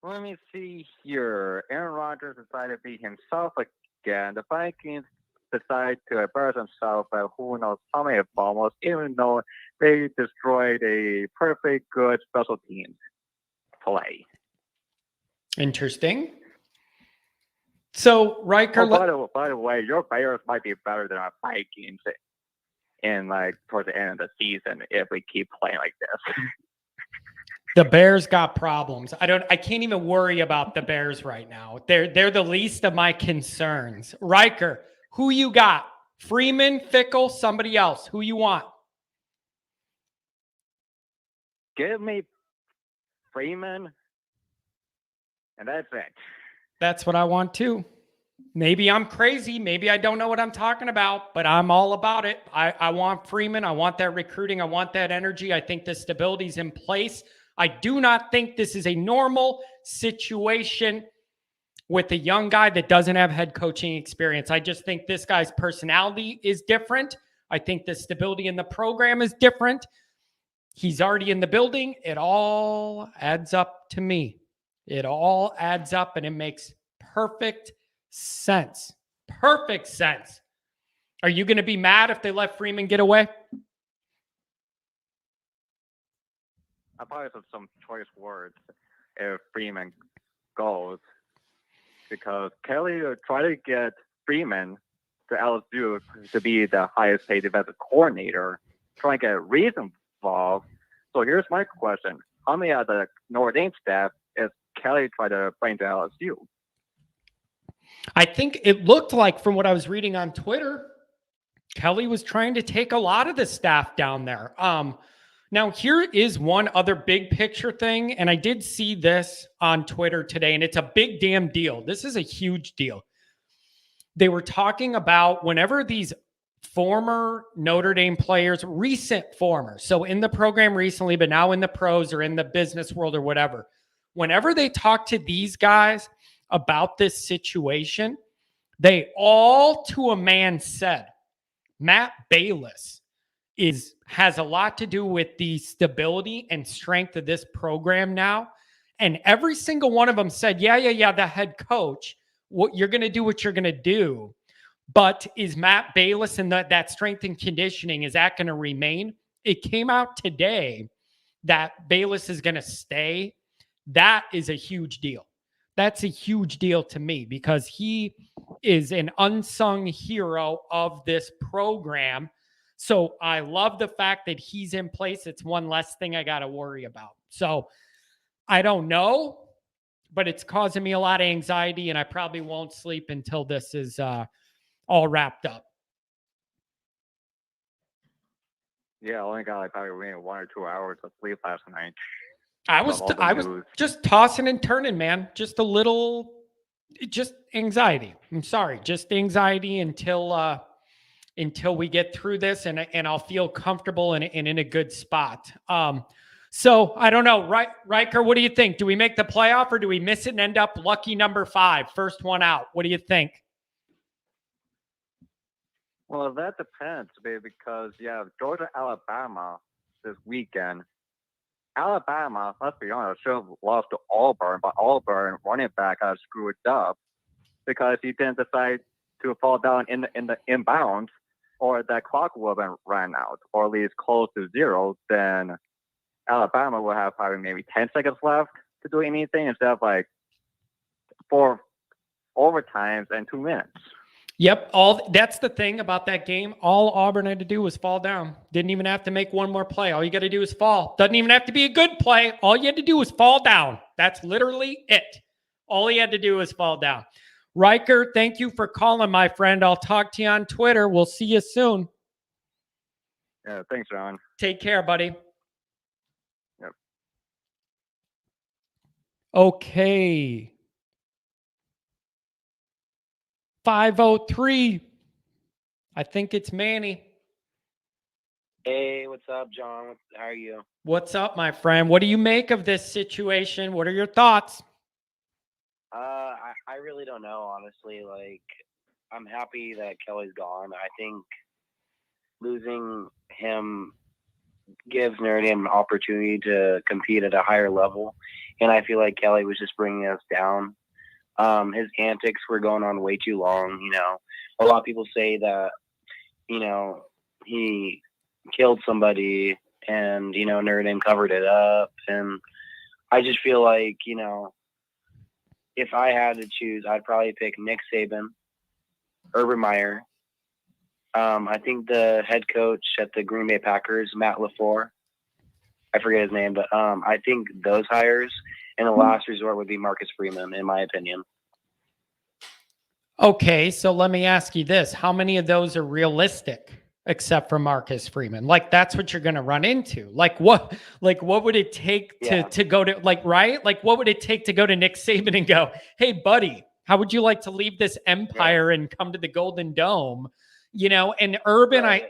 Let me see here. Aaron Rodgers decided to beat himself again. The Vikings decided to embarrass themselves by who knows how many fumbles, even though they destroyed a perfect good special teams play. Interesting. So, Riker... by the way, your Bears might be better than our Vikings in towards the end of the season if we keep playing like this. The Bears got problems. I can't even worry about the Bears right now. They're the least of my concerns. Riker, who you got? Freeman, Fickle, somebody else? Who you want? Give me Freeman, and that's it. That's what I want too. Maybe I'm crazy. Maybe I don't know what I'm talking about, but I'm all about it. I want Freeman. I want that recruiting. I want that energy. I think the stability's in place. I do not think this is a normal situation with a young guy that doesn't have head coaching experience. I just think this guy's personality is different. I think the stability in the program is different. He's already in the building. It all adds up to me. It all adds up, and it makes perfect sense. Perfect sense. Are you going to be mad if they let Freeman get away? I probably have some choice words if Freeman goes, because Kelly tried to get Freeman to LSU to be the highest paid defensive coordinator, trying to get Reed involved. So here's my question. How many of the Notre Dame staff is Kelly trying to bring to LSU? I think it looked like, from what I was reading on Twitter, Kelly was trying to take a lot of the staff down there. Now, here is one other big picture thing, and I did see this on Twitter today, and it's a big damn deal. This is a huge deal. They were talking about whenever these former Notre Dame players, recent former, so in the program recently, but now in the pros or in the business world or whatever, whenever they talk to these guys about this situation, they all to a man said, Matt Balis has a lot to do with the stability and strength of this program now. And every single one of them said, yeah, the head coach, what you're going to do, what you're going to do. But is Matt Balis and that strength and conditioning, is that going to remain? It came out today that Balis is going to stay. That is a huge deal. That's a huge deal to me because he is an unsung hero of this program. So I love the fact that he's in place. It's one less thing I got to worry about. So I don't know, but it's causing me a lot of anxiety, and I probably won't sleep until this is all wrapped up. Yeah, I only got like probably 1 or 2 hours of sleep last night. I was just tossing and turning, man. Just a little, just anxiety. I'm sorry, just anxiety until we get through this and I'll feel comfortable and in a good spot. So I don't know, Riker, what do you think? Do we make the playoff or do we miss it and end up lucky number 5, first one out? What do you think? Well, that depends, babe, because you have Georgia, Alabama this weekend. Alabama, let's be honest, should have lost to Auburn, but Auburn running back got screwed up because he didn't decide to fall down in the inbounds, or that clock would have been ran out, or at least close to 0. Then Alabama will have probably maybe 10 seconds left to do anything instead of like 4 overtimes and 2 minutes. Yep. That's the thing about that game. All Auburn had to do was fall down. Didn't even have to make one more play. All you got to do is fall. Doesn't even have to be a good play. All you had to do was fall down. That's literally it. All he had to do was fall down. Riker, thank you for calling, my friend. I'll talk to you on Twitter. We'll see you soon. Yeah, thanks, John. Take care, buddy. Yep. Okay. 503. I think it's Manny. Hey, what's up, John? How are you? What's up, my friend? What do you make of this situation? What are your thoughts? I really don't know, honestly. Like, I'm happy that Kelly's gone. I think losing him gives Notre Dame an opportunity to compete at a higher level, and I feel like Kelly was just bringing us down. His antics were going on way too long. You know, a lot of people say that, you know, he killed somebody and, you know, Notre Dame covered it up. And I just feel like, you know, if I had to choose, I'd probably pick Nick Saban, Urban Meyer. I think the head coach at the Green Bay Packers, Matt LaFleur, I forget his name, but I think those hires in the last resort would be Marcus Freeman, in my opinion. Okay, so let me ask you this. How many of those are realistic except for Marcus Freeman? Like, that's what you're going to run into. Like what would it take to go to, like, right? Like, what would it take to go to Nick Saban and go, hey, buddy, how would you like to leave this empire and come to the Golden Dome? You know, and Urban,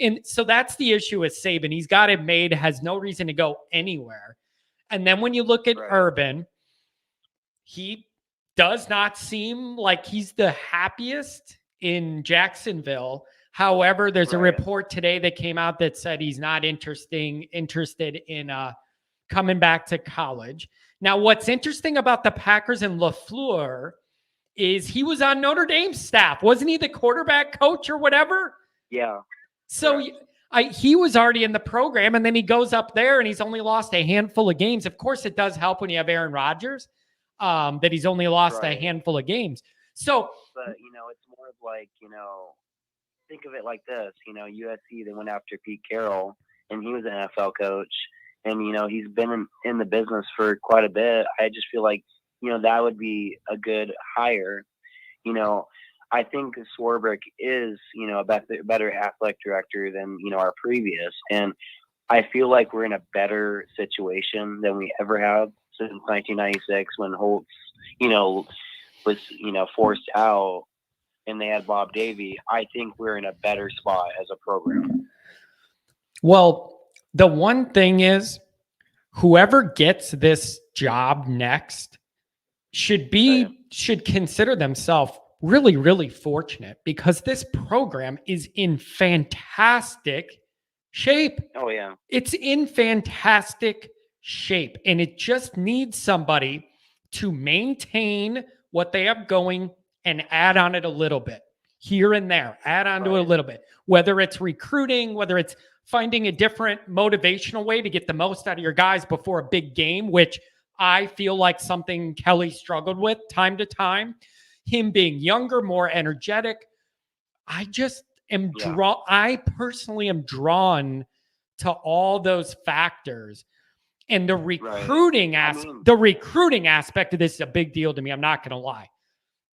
and so that's the issue with Saban. He's got it made, has no reason to go anywhere. And then when you look at Urban, he does not seem like he's the happiest in Jacksonville. However, there's a report today that came out that said he's not interested in coming back to college. Now, what's interesting about the Packers and LaFleur is he was on Notre Dame's staff. Wasn't he the quarterback coach or whatever? Yeah. So he was already in the program, and then he goes up there and he's only lost a handful of games. Of course, it does help when you have Aaron Rodgers, that he's only lost a handful of games. So, but, you know, it's more of like, you know, think of it like this, you know, USC, they went after Pete Carroll, and he was an NFL coach, and, you know, he's been in the business for quite a bit. I just feel like, you know, that would be a good hire. You know, I think Swarbrick is, you know, a better athletic director than, you know, our previous. And I feel like we're in a better situation than we ever have since 1996 when Holtz, you know, was, you know, forced out and they had Bob Davie. I think we're in a better spot as a program. Well, the one thing is, whoever gets this job next should consider themselves really, really fortunate, because this program is in fantastic shape. Oh, yeah. It's in fantastic shape. And it just needs somebody to maintain what they have going and add on it a little bit here and there, add on to it a little bit, whether it's recruiting, whether it's finding a different motivational way to get the most out of your guys before a big game, which I feel like something Kelly struggled with time to time. Him being younger, more energetic. I just am I personally am drawn to all those factors. And the recruiting the recruiting aspect of this is a big deal to me. I'm not going to lie.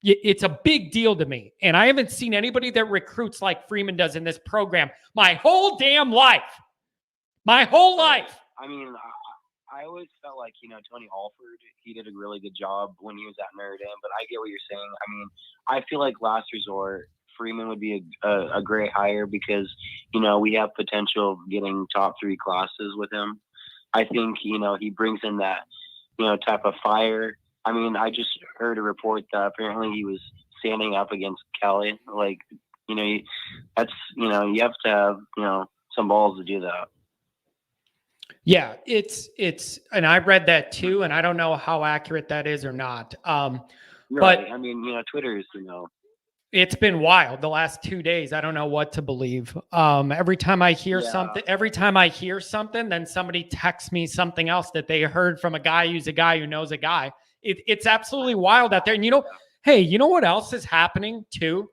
It's a big deal to me. And I haven't seen anybody that recruits like Freeman does in this program my whole damn life. My whole life. I mean, I always felt like, Tony Alford, he did a really good job when he was at Notre Dame, but I get what you're saying. I mean, I feel like last resort, Freeman would be a great hire because, we have potential of getting top 3 classes with him. I think, he brings in that, type of fire. I mean, I just heard a report that apparently he was standing up against Kelly. Like, you have to have, some balls to do that. Yeah, it's, and I read that too, and I don't know how accurate that is or not. But I mean, Twitter is, it's been wild the last 2 days. I don't know what to believe. Every time I hear something, then somebody texts me something else that they heard from a guy who's a guy who knows a guy. It's absolutely wild out there. And hey, you know what else is happening too?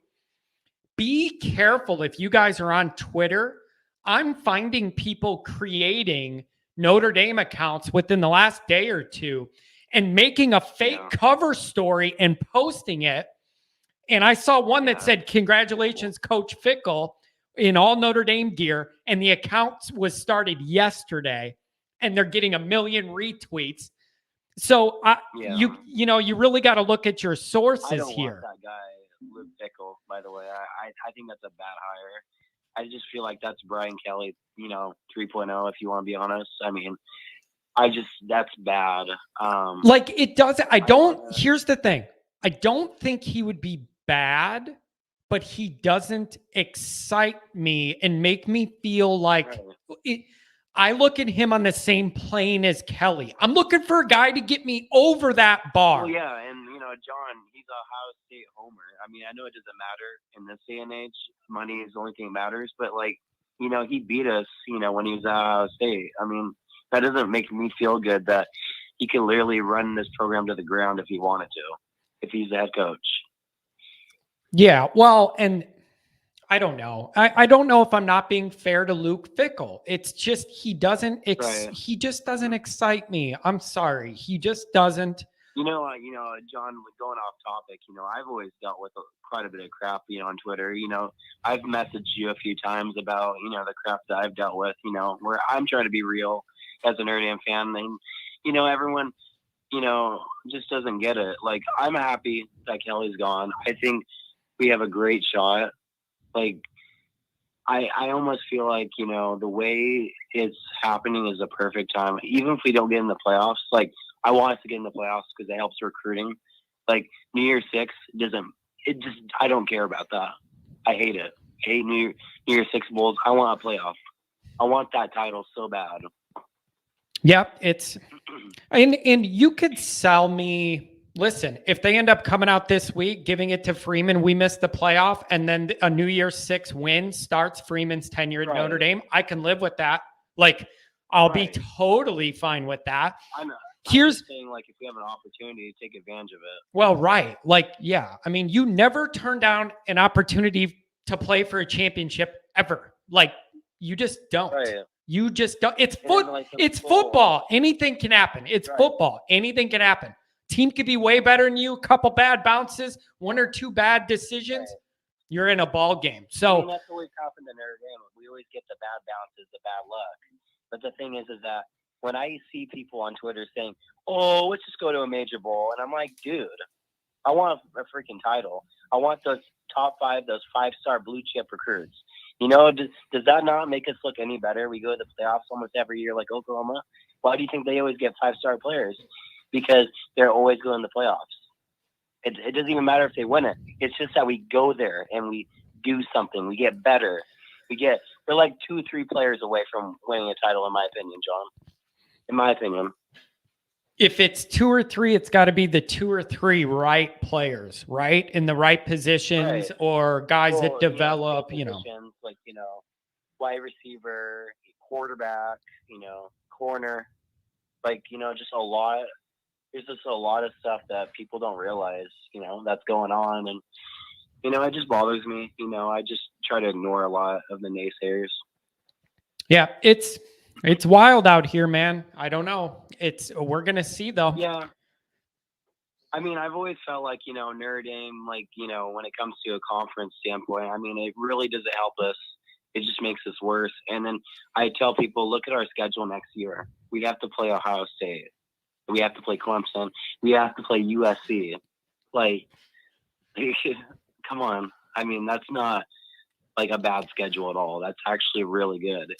Be careful if you guys are on Twitter. I'm finding people creating Notre Dame accounts within the last day or two and making a fake cover story and posting it. And I saw one that said, "Congratulations, Coach Fickle," in all Notre Dame gear. And the account was started yesterday and they're getting 1 million retweets. So you really got to look at your sources I don't here. want that guy, Luke Fickle, by the way. I think that's a bad hire. I just feel like that's Brian Kelly, 3.0, if you want to be honest. I mean, that's bad. Here's the thing. I don't think he would be bad, but he doesn't excite me and make me feel like I look at him on the same plane as Kelly. I'm looking for a guy to get me over that bar. Well, yeah, and John, he's a Ohio State homer. I mean, I know it doesn't matter in this day and age. Money is the only thing that matters, but he beat us, when he was at Ohio State. I mean, that doesn't make me feel good that he can literally run this program to the ground if he wanted to, if he's the head coach. Yeah, well, and I don't know. I don't know if I'm not being fair to Luke Fickle. It's just he just doesn't excite me. I'm sorry. He just doesn't. John, going off topic, I've always dealt with quite a bit of crap, on Twitter. I've messaged you a few times about, the crap that I've dealt with, where I'm trying to be real as a Notre Dame fan. And, everyone, just doesn't get it. Like, I'm happy that Kelly's gone. I think we have a great shot. Like, I almost feel like, the way it's happening is the perfect time. Even if we don't get in the playoffs, like, I want us to get in the playoffs because it helps recruiting. Like, New Year's 6 I don't care about that. I hate it. I hate New Year's 6 bowls. I want a playoff. I want that title so bad. Yep. And you could sell me, listen, if they end up coming out this week, giving it to Freeman, we missed the playoff, and then a New Year's 6 win starts Freeman's tenure at Notre Dame. I can live with that. Like, I'll be totally fine with that. I'm saying, like, if we have an opportunity to take advantage of it. Well, right. Like, yeah. I mean, you never turn down an opportunity to play for a championship ever. Like, you just don't. Right. You just don't. It's football. Anything can happen. It's football. Anything can happen. Team could be way better than you. A couple bad bounces, 1 or 2 bad decisions. Right. You're in a ball game. So that's always happened in Notre Dame. We always get the bad bounces, the bad luck. But the thing is that when I see people on Twitter saying, "Oh, let's just go to a major bowl," and I'm like, dude, I want a freaking title. I want those top 5, those 5-star blue chip recruits. Does that not make us look any better? We go to the playoffs almost every year like Oklahoma. Why do you think they always get 5-star players? Because they're always going to the playoffs. It doesn't even matter if they win it. It's just that we go there and we do something. We get better. We're like 2-3 players away from winning a title, in my opinion, John. in my opinion. If it's 2 or 3, it's got to be the 2 or 3 right players, right? In the right positions, Right. or guys that Well, develop, skill positions, like, wide receiver, quarterback, corner, like, just a lot. There's just a lot of stuff that people don't realize, that's going on. And, it just bothers me. I just try to ignore a lot of the naysayers. Yeah, it's wild out here, man. I don't know. We're going to see though. Yeah. I mean, I've always felt like, Notre Dame, like, when it comes to a conference standpoint, I mean, it really doesn't help us. It just makes us worse. And then I tell people, look at our schedule next year. We have to play Ohio State. We have to play Clemson. We have to play USC. Like, come on. I mean, that's not like a bad schedule at all. That's actually really good.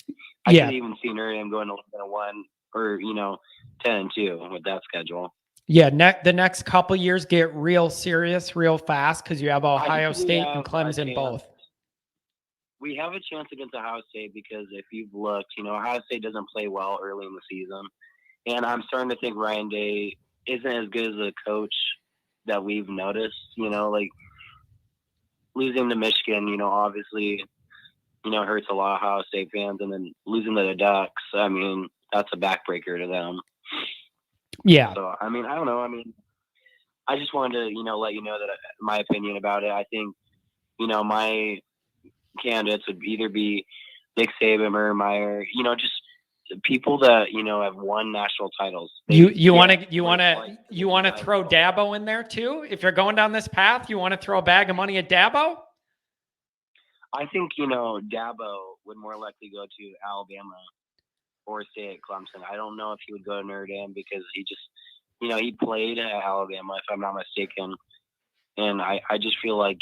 I could even see Notre Dame going 11-1 or 10-2 with that schedule. Yeah, the next couple years get real serious, real fast, because you have Ohio State and Clemson both. We have a chance against Ohio State because if you've looked, Ohio State doesn't play well early in the season, and I'm starting to think Ryan Day isn't as good as a coach that we've noticed. Like losing to Michigan, obviously, hurts a lot of Ohio State fans, and then losing to the Ducks, I mean, that's a backbreaker to them. Yeah. So, I mean, I don't know. I mean, I just wanted to, let you know that my opinion about it. I think, my candidates would either be Nick Saban or Meyer, just people that, have won national titles. You want to throw Dabo in there too? If you're going down this path, you want to throw a bag of money at Dabo? I think, Dabo would more likely go to Alabama or stay at Clemson. I don't know if he would go to Notre Dame because he just, he played at Alabama, if I'm not mistaken. And I just feel like,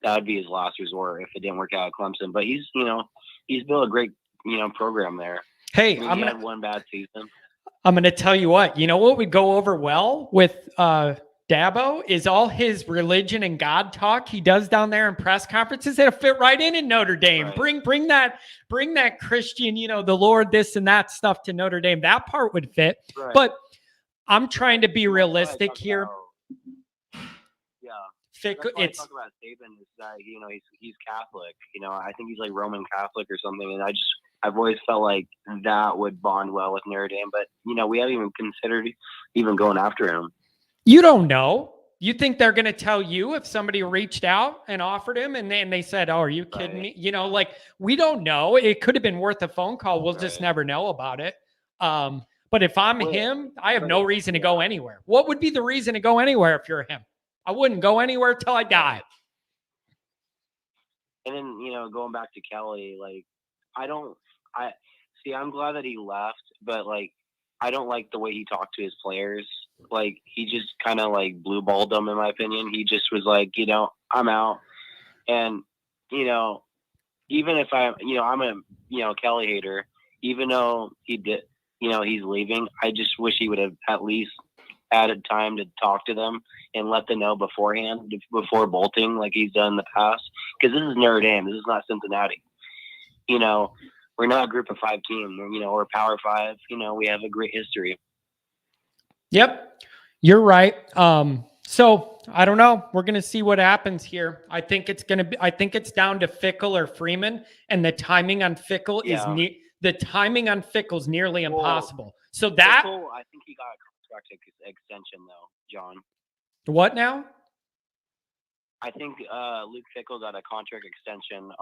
that would be his last resort if it didn't work out at Clemson. But he's built a great, program there. Hey, he had one bad season. I'm going to tell you what would go over well with Dabo is all his religion and God talk he does down there in press conferences. It'll fit right in Notre Dame. Right. Bring that Christian, the Lord, this and that stuff to Notre Dame. That part would fit. Right. But I'm trying to be realistic here. It's talk about Saban is that he's Catholic. I think he's like Roman Catholic or something, and I've always felt like that would bond well with Notre Dame. But we haven't even considered even going after him. You don't know. You think they're going to tell you if somebody reached out and offered him and then they said, "Oh, are you kidding me?" Like we don't know. It could have been worth a phone call. We'll just never know about it. But if I'm him, I have no reason to go anywhere. What would be the reason to go anywhere if you're him? I wouldn't go anywhere till I die. And then, going back to Kelly, like, I'm glad that he left, but like, I don't like the way he talked to his players. Like, he just kind of like blue balled them, in my opinion. He just was like, I'm out. And, even if I'm a, Kelly hater, even though he did, he's leaving, I just wish he would have at least added time to talk to them and let them know beforehand, before bolting like he's done in the past. Because this is Notre Dame. This is not Cincinnati. We're not a group of 5 team. We're Power 5. We have a great history. Yep, you're right. So I don't know. We're gonna see what happens here. I think it's down to Fickell or Freeman, and the timing on Fickell is nearly impossible. So that Fickell, I think he got a contract extension though, John. What now? I think Luke Fickell got a contract extension.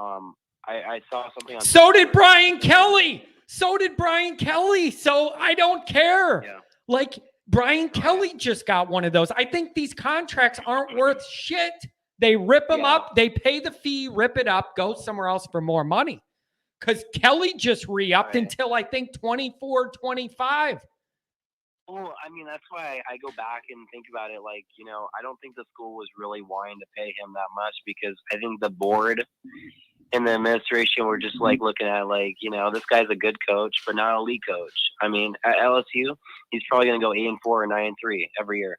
I saw something on. So did Brian Kelly. So I don't care. Yeah. Like Brian Kelly just got one of those. I think these contracts aren't worth shit. They rip them up. They pay the fee, rip it up, go somewhere else for more money. Because Kelly just re-upped until I think 24, 25. Well, I mean, that's why I go back and think about it. Like, I don't think the school was really wanting to pay him that much because I think the board and the administration were just like looking at like, this guy's a good coach, but not a elite coach. I mean, at LSU, he's probably going to go 8-4 or 9-3 every year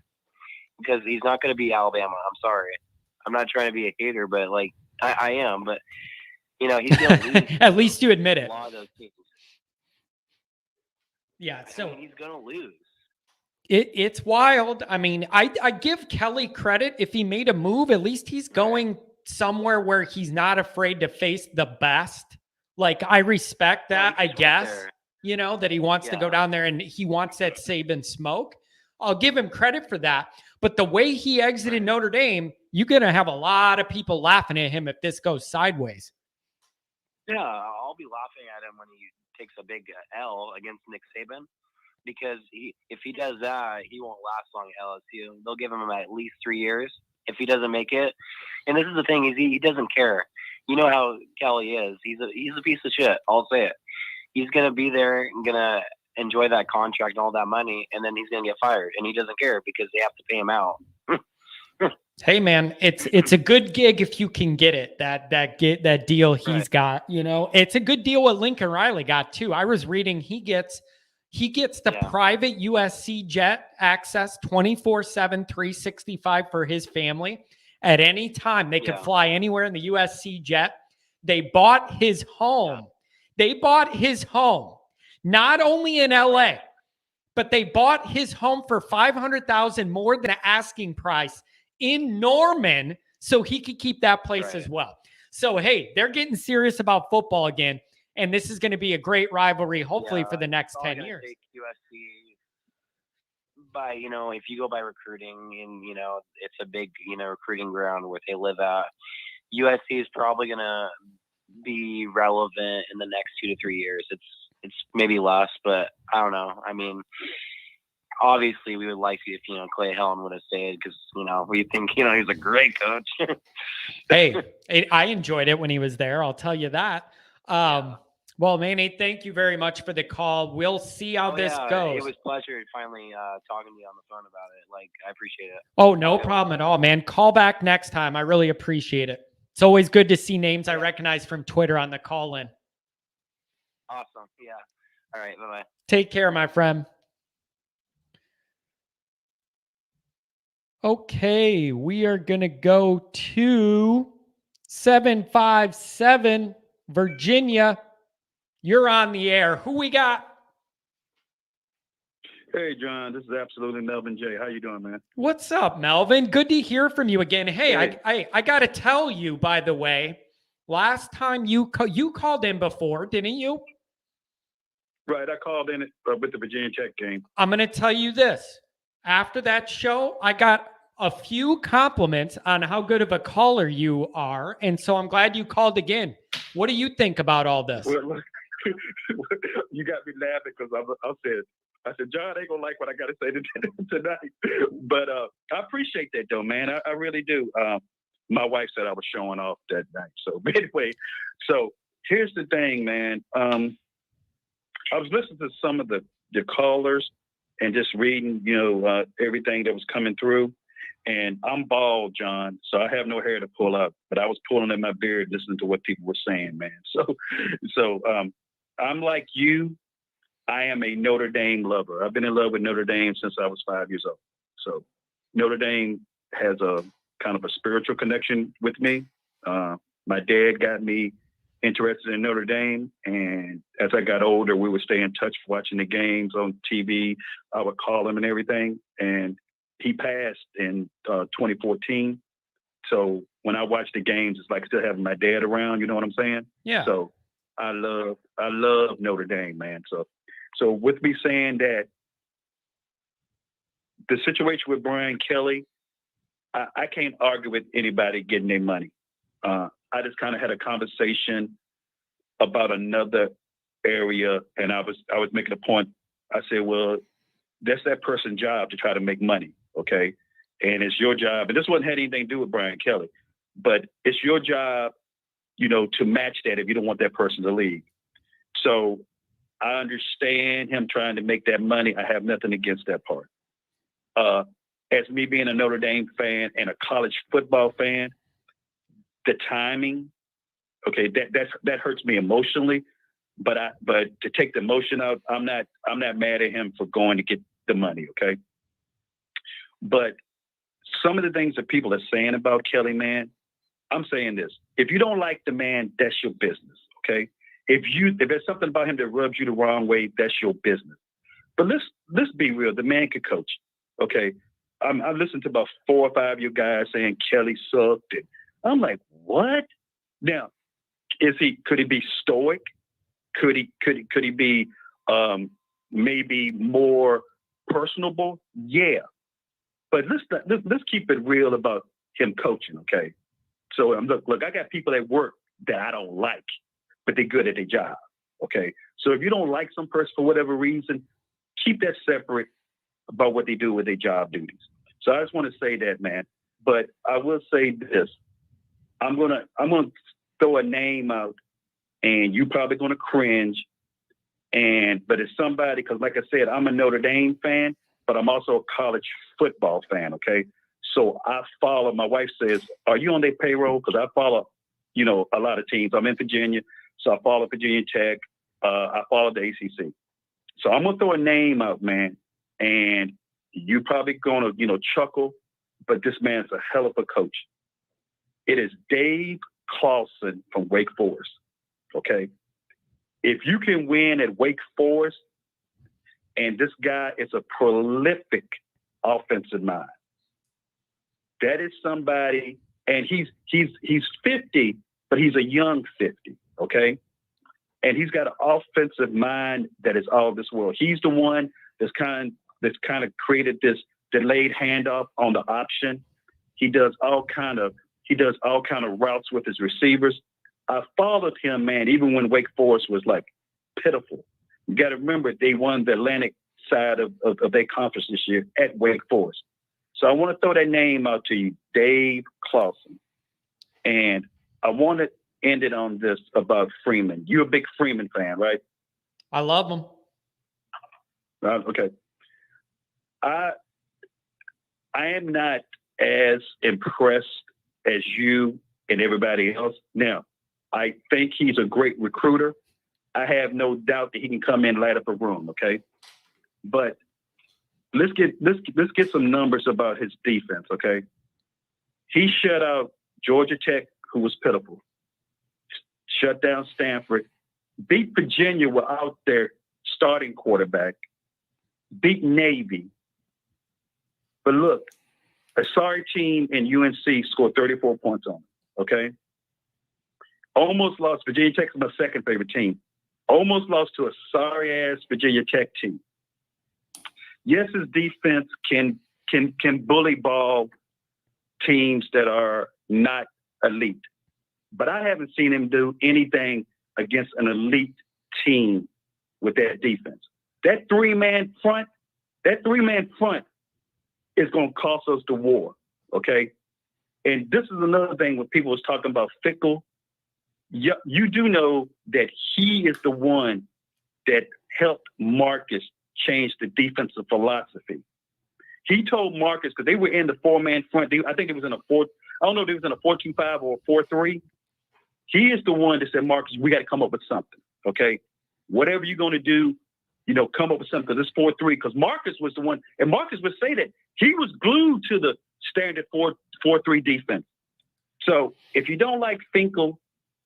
because he's not going to be Alabama. I'm sorry. I'm not trying to be a hater, but like I am. But he's going to lose. At least you admit it. A lot of those teams. Yeah. So he's going to lose. It's wild. I mean, I give Kelly credit. If he made a move, at least he's going somewhere where he's not afraid to face the best. Like, I respect that, I guess, that he wants to go down there and he wants that Saban smoke. I'll give him credit for that. But the way he exited Notre Dame, you're going to have a lot of people laughing at him if this goes sideways. Yeah, I'll be laughing at him when he takes a big L against Nick Saban. Because if he does that, he won't last long at LSU. They'll give him at least 3 years if he doesn't make it. And this is the thing: is he doesn't care. You know how Kelly is. He's a piece of shit. I'll say it. He's gonna be there and gonna enjoy that contract and all that money, and then he's gonna get fired, and he doesn't care because they have to pay him out. Hey man, it's a good gig if you can get it. That deal he's got. It's a good deal what Lincoln Riley got too. I was reading he gets the private USC jet access 24/7, 365 for his family. At any time, they could fly anywhere in the USC jet. They bought his home. They bought his home, not only in LA, but they bought his home for $500,000 more than the asking price in Norman, so he could keep that place as well. So hey, they're getting serious about football again. And this is going to be a great rivalry, hopefully, for the next 10 years. Take USC by, if you go by recruiting and, it's a big, recruiting ground where they live at, USC is probably going to be relevant in the next 2 to 3 years. It's maybe less, but I don't know. I mean, obviously we would like it if, Clay Helton would have stayed because, we think, he's a great coach. Hey, I enjoyed it when he was there. I'll tell you that. Well, Manny, thank you very much for the call. We'll see how this goes. It was a pleasure finally talking to you on the phone about it. Like, I appreciate it. Oh, no problem at all, man. Call back next time. I really appreciate it. It's always good to see names I recognize from Twitter on the call in. Awesome. Yeah. All right. Bye-bye. Take care, my friend. Okay, we are going to go to 757 Virginia. You're on the air. Who we got? Hey, John. This is absolutely Melvin J. How you doing, man? What's up, Melvin? Good to hear from you again. Hey. I got to tell you, by the way, last time you called in before, didn't you? Right. I called in with the Virginia Tech game. I'm going to tell you this. After that show, I got a few compliments on how good of a caller you are. And so I'm glad you called again. What do you think about all this? Well, you got me laughing because I said, John ain't gonna like what I got to say tonight. But I appreciate that though, man. I really do. My wife said I was showing off that night. So anyway, so here's the thing, man. I was listening to some of the callers and just reading, everything that was coming through. And I'm bald, John, so I have no hair to pull up. But I was pulling in my beard listening to what people were saying, man. So I'm like you. I am a Notre Dame lover. I've been in love with Notre Dame since I was 5 years old. So Notre Dame has a kind of a spiritual connection with me. My dad got me interested in Notre Dame. And as I got older, we would stay in touch watching the games on TV. I would call him and everything. And he passed in 2014. So when I watch the games, it's like still having my dad around. You know what I'm saying? Yeah. So I love Notre Dame, man. So with me saying that, the situation with Brian Kelly, I can't argue with anybody getting their money. I just kind of had a conversation about another area, and I was making a point. I said, well, that's that person's job to try to make money, okay? And it's your job. And this wasn't had anything to do with Brian Kelly, but it's your job, to match that if you don't want that person to leave. So I understand him trying to make that money. I have nothing against that part. As me being a Notre Dame fan and a college football fan, the timing, okay, that hurts me emotionally. But to take the emotion out, I'm not mad at him for going to get the money, okay? But some of the things that people are saying about Kelly, man, I'm saying this. If you don't like the man, that's your business, okay? If there's something about him that rubs you the wrong way, that's your business. But let's be real. The man can coach. Okay. I listened to about 4 or 5 of you guys saying Kelly sucked. And I'm like, what? Now, could he be stoic? Could he be maybe more personable? Yeah. But let's keep it real about him coaching, okay? So look, I got people at work that I don't like, but they're good at their job, okay? So if you don't like some person for whatever reason, keep that separate about what they do with their job duties. So I just want to say that, man. But I will say this: I'm gonna throw a name out, and you probably gonna cringe. But it's somebody, because like I said, I'm a Notre Dame fan, but I'm also a college football fan. Okay, so I follow. My wife says, "Are you on their payroll?" Because I follow, a lot of teams. I'm in Virginia, so I follow Virginia Tech. I follow the ACC. So I'm gonna throw a name out, man, and you probably gonna, chuckle, but this man's a hell of a coach. It is Dave Clawson from Wake Forest. Okay, if you can win at Wake Forest, and this guy is a prolific offensive mind, that is somebody, and he's 50, but he's a young 50. Okay. And he's got an offensive mind that is all this world. He's the one that's kind of created this delayed handoff on the option. He does all kind of routes with his receivers. I followed him, man, even when Wake Forest was like pitiful. You got to remember, they won the Atlantic side of their conference this year at Wake Forest. So I want to throw that name out to you, Dave Clawson. And I want to end it on this about Freeman. You're a big Freeman fan, right? I love him. Okay. I am not as impressed as you and everybody else. Now, I think he's a great recruiter. I have no doubt that he can come in and light up a room, okay? But let's get some numbers about his defense, okay? He shut out Georgia Tech, who was pitiful. Shut down Stanford, beat Virginia without their starting quarterback, beat Navy. But look, a sorry team in UNC scored 34 points on him, okay? Almost lost. Virginia Tech is my second favorite team. Almost lost to a sorry-ass Virginia Tech team. Yes, his defense can bully ball teams that are not elite. But I haven't seen him do anything against an elite team with that defense. That three-man front is going to cost us the war, okay? And this is another thing when people was talking about Fickle. You do know that he is the one that helped Marcus change the defensive philosophy. He told Marcus, because they were in the 4-man front. I think it was in a 4. I don't know if it was in a 4-2-5 or a 4-3. He is the one that said, Marcus, we got to come up with something, okay? Whatever you're going to do, come up with something, because it's 4-3. Because Marcus was the one, and Marcus would say that he was glued to the standard 4-3 defense. So if you don't like Finkel,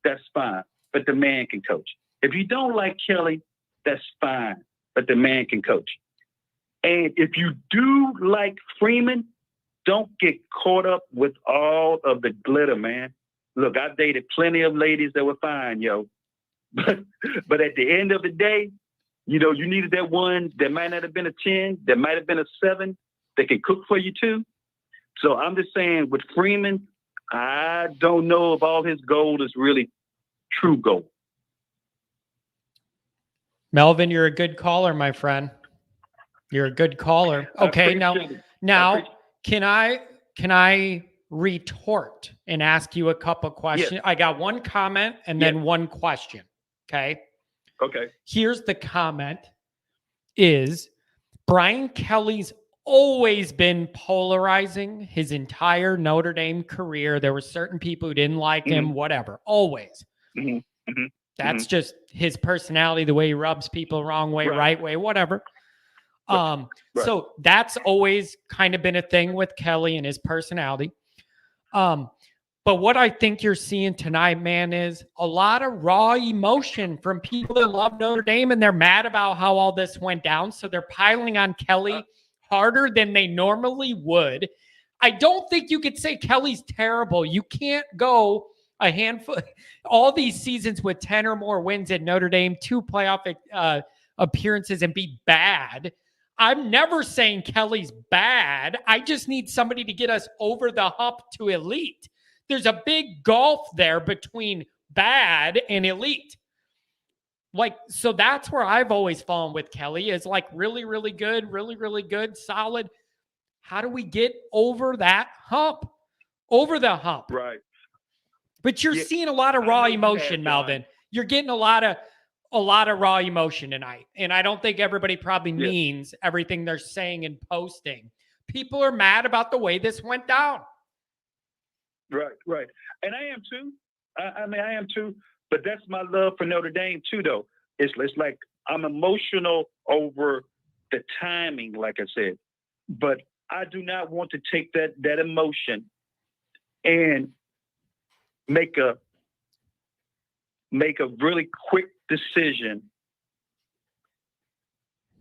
that's fine, but the man can coach. If you don't like Kelly, that's fine, but the man can coach. And if you do like Freeman, don't get caught up with all of the glitter, man. Look, I've dated plenty of ladies that were fine, yo. But at the end of the day, you needed that one that might not have been a 10, that might have been a 7, that can cook for you too. So I'm just saying, with Freeman, I don't know if all his gold is really true gold. Melvin, you're a good caller, my friend. You're a good caller. Okay, now can I retort and ask you a couple questions? Yes. I got one comment and then one question. Okay. Here's the comment: is Brian Kelly's always been polarizing his entire Notre Dame career. There were certain people who didn't like him, whatever, always. That's just his personality, the way he rubs people wrong way, right way, whatever. So that's always kind of been a thing with Kelly and his personality. But what I think you're seeing tonight, man, is a lot of raw emotion from people that love Notre Dame, and they're mad about how all this went down. So they're piling on Kelly harder than they normally would. I don't think you could say Kelly's terrible. You can't go a handful, all these seasons with 10 or more wins at Notre Dame, 2 playoff appearances, and be bad. I'm never saying Kelly's bad. I just need somebody to get us over the hump to elite. There's a big gulf there between bad and elite. Like, so that's where I've always fallen with Kelly, is like really, really good, really, really good, solid. How do we get over that hump? Over the hump. Right. But you're Yeah, seeing a lot of I raw know you emotion, have, Melvin. You're getting a lot of raw emotion tonight. And I don't think everybody probably Yeah. means everything they're saying and posting. People are mad about the way this went down. Right. And I am too. I mean, I am too. But that's my love for Notre Dame too, though. It's like I'm emotional over the timing, like I said. But I do not want to take that emotion and make a really quick decision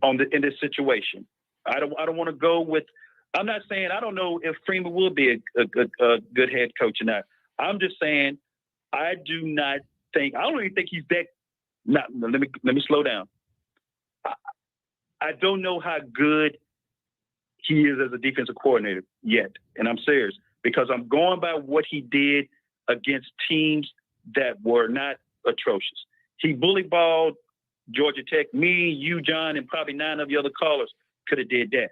in this situation. I don't want to go with. I'm not saying I don't know if Freeman will be a good head coach or not. I'm just saying I do not think. I don't even think he's that. Not. Let me slow down. I don't know how good he is as a defensive coordinator yet, and I'm serious because I'm going by what he did against teams that were not atrocious. He bully balled Georgia Tech. Me, you, John, and probably 9 of the other callers could have did that.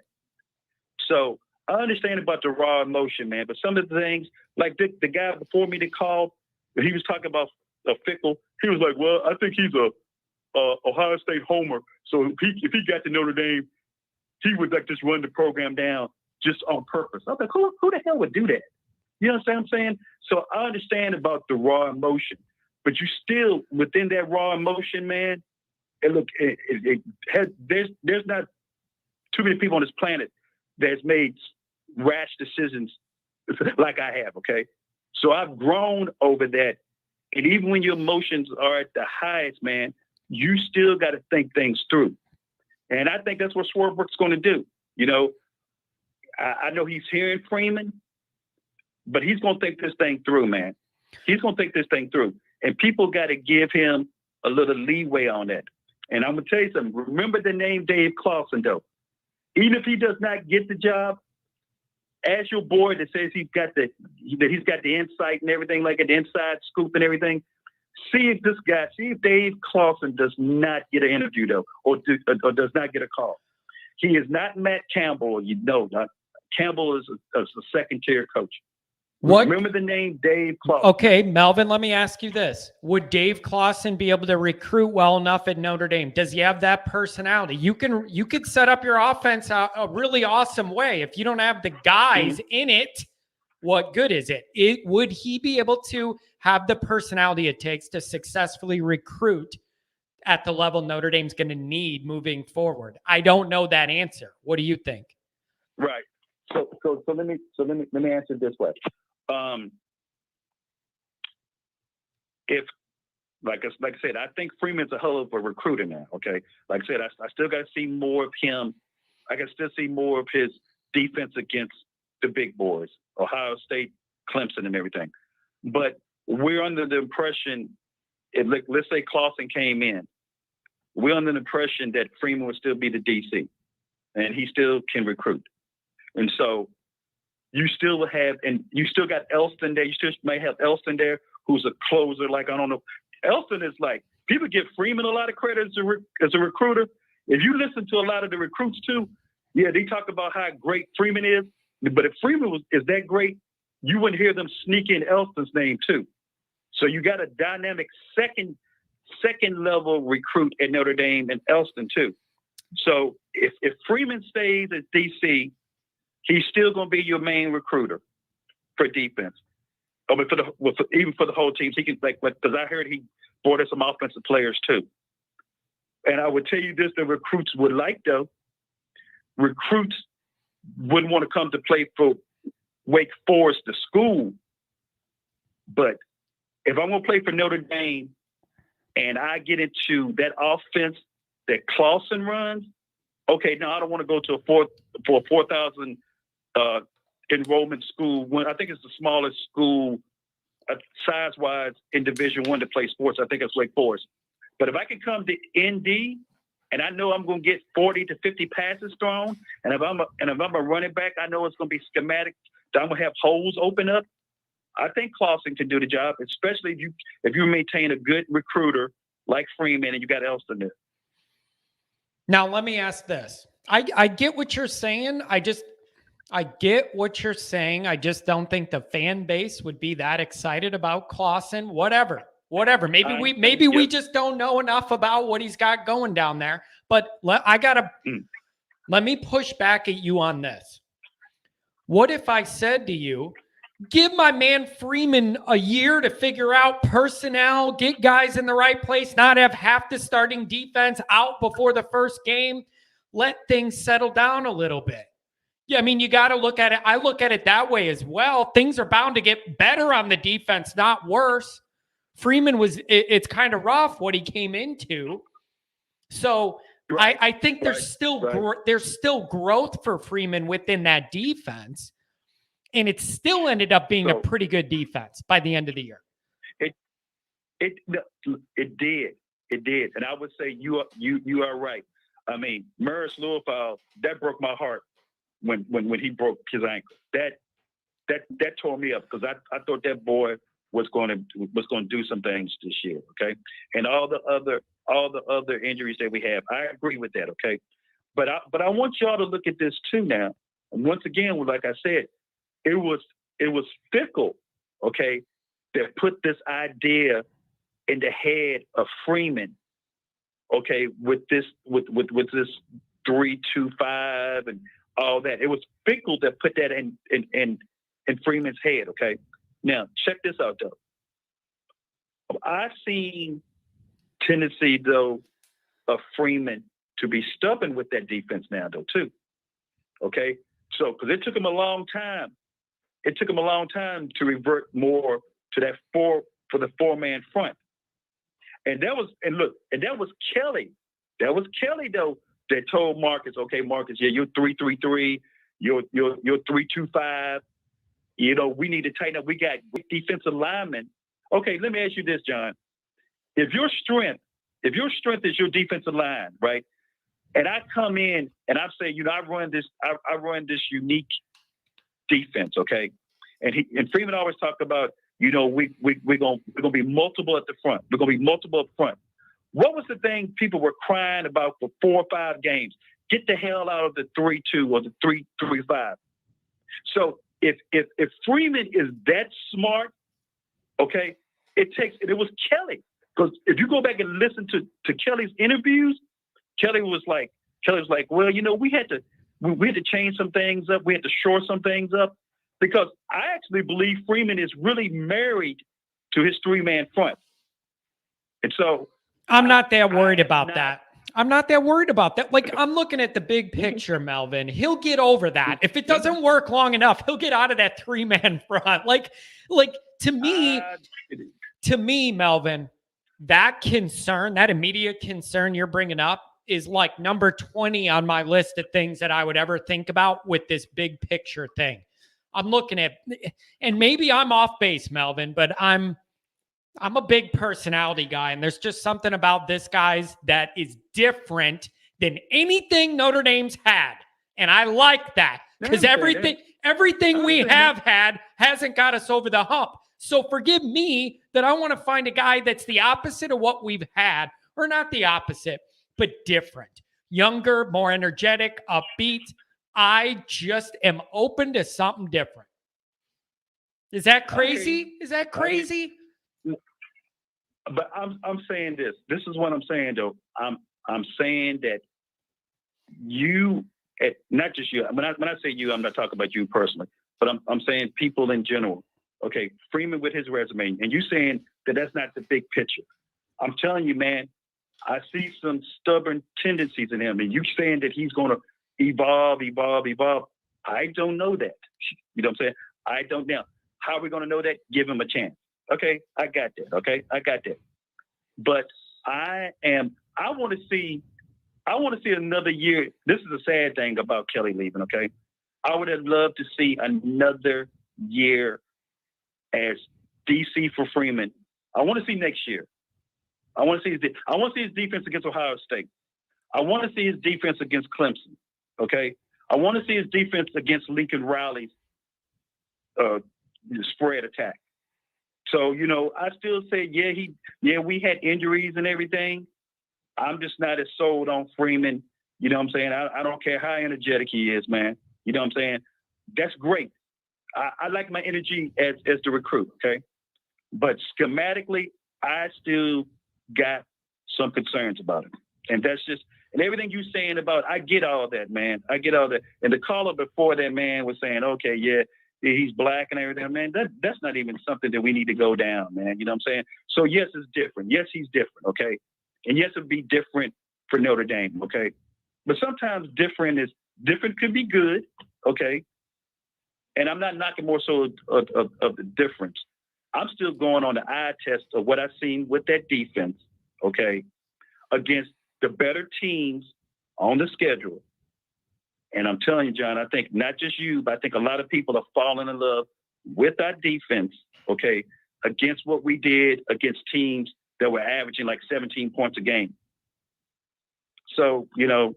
So I understand about the raw emotion, man. But some of the things, like the guy before me that called, he was talking about Fickle. He was like, "Well, I think he's a Ohio State homer. So if he got to Notre Dame, he would like just run the program down just on purpose." I was like, "Who the hell would do that?" You know what I'm saying? So I understand about the raw emotion, but you still within that raw emotion, man. And look, there's not too many people on this planet that's made rash decisions like I have, okay? So I've grown over that. And even when your emotions are at the highest, man, you still got to think things through. And I think that's what Swarbrick's going to do. You know, I know he's hearing Freeman, but he's going to think this thing through, man. He's going to think this thing through. And people got to give him a little leeway on that. And I'm going to tell you something. Remember the name Dave Clawson, though. Even if he does not get the job, ask your boy that says he's got the insight and everything, like an inside scoop and everything. See if Dave Clawson does not get an interview, though, or does not get a call. He is not Matt Campbell. You know, Campbell is a second-tier coach. What? Remember the name Dave Clawson. Okay, Melvin, let me ask you this. Would Dave Clawson be able to recruit well enough at Notre Dame? Does he have that personality? You could set up your offense a really awesome way. If you don't have the guys in it, what good is it? Would he be able to have the personality it takes to successfully recruit at the level Notre Dame's going to need moving forward? I don't know that answer. What do you think? Right. So let me answer it this way. If like I said, I think Freeman's a hell of a recruiter now. Okay, like I said, I still got to see more of him. I can still see more of his defense against the big boys, Ohio State, Clemson, and everything. But we're under the impression, let's say Clawson came in, we're under the impression that Freeman would still be the DC, and he still can recruit. And so you still got Elston there. You still may have Elston there, who's a closer. Like, I don't know. Elston is like, people give Freeman a lot of credit as a recruiter. If you listen to a lot of the recruits too, yeah, they talk about how great Freeman is. But if Freeman is that great, you wouldn't hear them sneak in Elston's name too. So you got a dynamic second level recruit at Notre Dame and Elston too. So if Freeman stays at DC, he's still going to be your main recruiter for defense. I mean, even for the whole team, he can because I heard he brought in some offensive players too. And I would tell you this: the recruits would like, though. Recruits wouldn't want to come to play for Wake Forest, the school, But if I'm going to play for Notre Dame and I get into that offense that Clawson runs, okay, now I don't want to go to a 4,000 enrollment school. When I think it's the smallest school size-wise in Division I to play sports. I think it's Wake Forest. But if I can come to ND and I know I'm going to get 40 to 50 passes thrown, and if I'm a running back, I know it's going to be schematic. I'm going to have holes open up. I think Clawson can do the job, especially if you maintain a good recruiter like Freeman and you got Elston there. Now, let me ask this. I get what you're saying. I get what you're saying. I just don't think the fan base would be that excited about Clawson. Whatever. Maybe we just don't know enough about what he's got going down there. But let me push back at you on this. What if I said to you, give my man Freeman a year to figure out personnel, get guys in the right place, not have half the starting defense out before the first game, let things settle down a little bit. Yeah, I mean, you got to look at it. I look at it that way as well. Things are bound to get better on the defense, not worse. Freeman it's kind of rough what he came into. So right. I think there's still growth for Freeman within that defense. And it still ended up being a pretty good defense by the end of the year. It did. And I would say you are right. I mean, Murris Louisville, that broke my heart when he broke his ankle. That tore me up because I thought that boy was going to do some things this year. Okay, and all the other injuries that we have, I agree with that. Okay, but I want y'all to look at this too now. And once again, like I said, it was Fickle, okay, that put this idea in the head of Freeman, okay, with this 3-2-5 and all that. It was Fickle that put that in Freeman's head, okay. Now check this out though. I've seen tendency though of Freeman to be stubborn with that defense now though too, okay. So because it took him a long time. It took him a long time to revert more to that four-man front. And that was Kelly. That was Kelly though that told Marcus, okay, Marcus, yeah, you're 3-3-3, you're 3-2-5. You know, we need to tighten up. We got defensive linemen. Okay, let me ask you this, John. If your strength is your defensive line, right? And I come in and I say, you know, I run this unique defense, okay? And Freeman always talked about, you know, we're gonna be multiple at the front. We're gonna be multiple up front. What was the thing people were crying about for 4 or 5 games? Get the hell out of the 3-2 or the 3-3-5. So if Freeman is that smart, okay, it was Kelly. Because if you go back and listen to Kelly's interviews, Kelly was like, well, you know, we had to change some things up. We had to shore some things up because I actually believe Freeman is really married to his 3-man front. And so I'm not that worried about that. I'm not that worried about that. Like, I'm looking at the big picture, Melvin. He'll get over that. If it doesn't work long enough, he'll get out of that 3-man front. Like to me, Melvin, that concern, that immediate concern you're bringing up is like number 20 on my list of things that I would ever think about with this big picture thing. I'm looking at, and maybe I'm off base, Melvin, but I'm a big personality guy, and there's just something about this guy's that is different than anything Notre Dame's had. And I like that because everything we have had hasn't got us over the hump. So forgive me that I want to find a guy that's the opposite of what we've had, or not the opposite, but different, younger, more energetic, upbeat. I just am open to something different. Is that crazy? Is that crazy? But I'm saying this. This is what I'm saying though. I'm saying that you, not just you. When I say you, I'm not talking about you personally, but I'm saying people in general. Okay, Freeman with his resume, and you saying that that's not the big picture. I'm telling you, man, I see some stubborn tendencies in him, and you saying that he's going to evolve. I don't know that. You know what I'm saying? I don't know. How are we going to know that? Give him a chance. Okay, I got that. Okay, I got that. But I want to see another year. This is a sad thing about Kelly leaving. Okay, I would have loved to see another year as DC for Freeman. I want to see next year. I want to see his defense against Ohio State. I want to see his defense against Clemson. Okay, I want to see his defense against Lincoln Riley's spread attack. So, you know, I still say, we had injuries and everything. I'm just not as sold on Freeman. You know what I'm saying? I don't care how energetic he is, man. You know what I'm saying? That's great. I like my energy as the recruit, okay? But schematically, I still got some concerns about him. And that's just, and everything you're saying about, I get all that, man. I get all that. And the caller before that, man, was saying, okay, yeah, he's black and everything, man. That's not even something that we need to go down, man. You know what I'm saying? So yes, it's different. Yes, he's different, okay? And yes, it'd be different for Notre Dame, okay? But sometimes different can be good, okay? And I'm not knocking more so of the difference. I'm still going on the eye test of what I've seen with that defense, okay, against the better teams on the schedule. And I'm telling you, John, I think not just you, but I think a lot of people are falling in love with our defense, okay, against what we did against teams that were averaging like 17 points a game. So, you know,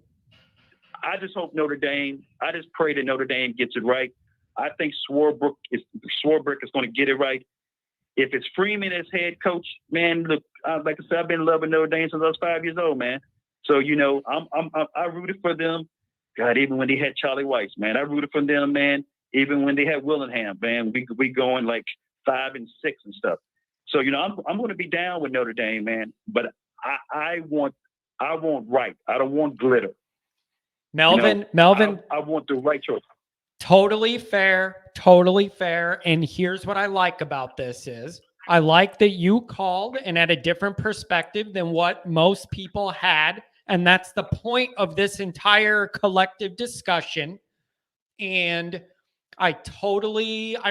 I just hope I just pray that Notre Dame gets it right. I think Swarbrick is going to get it right. If it's Freeman as head coach, man, look, like I said, I've been loving Notre Dame since I was 5 years old, man. So, you know, I rooted for them. God, even when they had Charlie Weiss, man, I rooted for them, man. Even when they had Willingham, man, we going like 5 and 6 and stuff. So, you know, I'm going to be down with Notre Dame, man. But I want right. I don't want glitter. Melvin, you know, I want the right choice. Totally fair. Totally fair. And here's what I like about this is I like that you called and had a different perspective than what most people had. And that's the point of this entire collective discussion. And I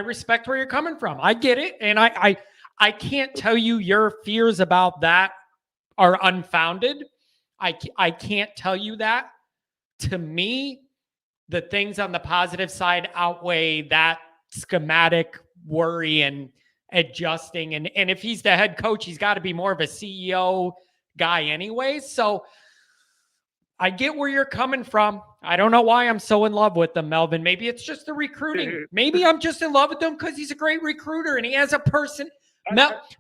respect where you're coming from. I get it. And I can't tell you your fears about that are unfounded. I can't tell you that. To me, the things on the positive side outweigh that schematic worry and adjusting. And if he's the head coach, he's got to be more of a CEO guy anyway. So I get where you're coming from. I don't know why I'm so in love with them, Melvin. Maybe it's just the recruiting. Maybe I'm just in love with him because he's a great recruiter and he has a person.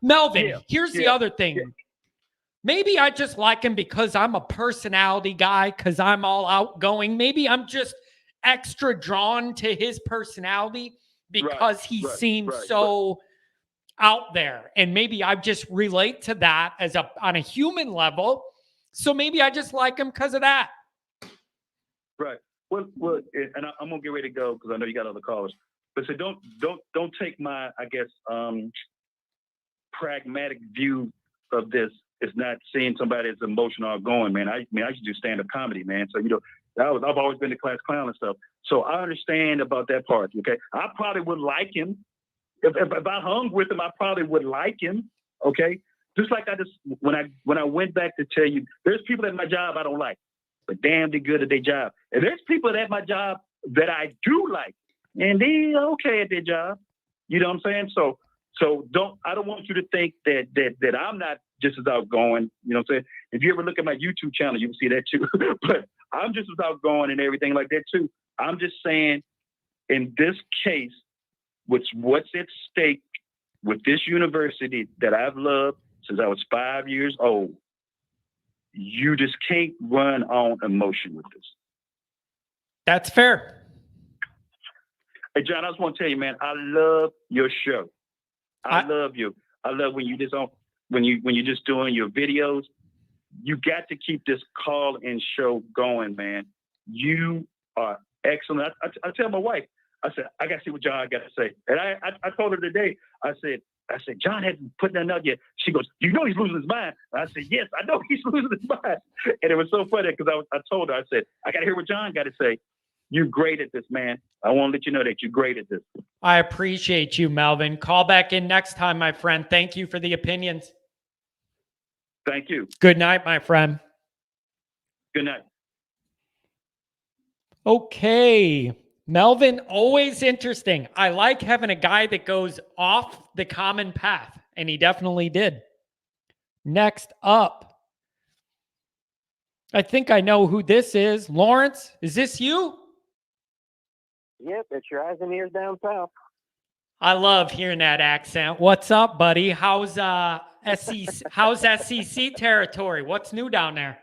Melvin, here's the other thing. Maybe I just like him because I'm a personality guy, because I'm all outgoing. Maybe I'm just extra drawn to his personality because he seems so out there. And maybe I just relate to that on a human level. So maybe I just like him because of that. Right. Well, and I'm gonna get ready to go because I know you got other callers. But so don't take my, I guess, pragmatic view of this. It's not seeing somebody that's emotional or going, man. I used to do stand-up comedy, man. So, you know, I've always been the class clown and stuff. So I understand about that part, okay? I probably would like him. If I hung with him, I probably would like him, okay? Just like when I went back to tell you, there's people at my job I don't like, but damn, they're good at their job. And there's people at my job that I do like, and they're okay at their job. You know what I'm saying? So I don't want you to think that I'm not just as outgoing. You know what I'm saying? If you ever look at my YouTube channel, you can see that too. But I'm just as outgoing and everything like that too. I'm just saying, in this case, what's at stake with this university that I've loved since I was 5 years old, you just can't run on emotion with this. That's fair. Hey, John, I just want to tell you, man, I love your show. I love you. I love when you're just doing your videos. You got to keep this call and show going, man. You are excellent. I tell my wife, I said, I got to see what John got to say. And I told her today, I said, John hasn't put nothing out yet. She goes, you know he's losing his mind. I said, yes, I know he's losing his mind. And it was so funny because I told her, I said, I got to hear what John got to say. You're great at this, man. I want to let you know that you're great at this. I appreciate you, Melvin. Call back in next time, my friend. Thank you for the opinions. Thank you. Good night, my friend. Good night. Okay. Melvin, always interesting. I like having a guy that goes off the common path, and he definitely did. Next up, I think I know who this is. Lawrence, is this you? Yep, it's your eyes and ears down south. I love hearing that accent. What's up, buddy? How's SEC territory? What's new down there?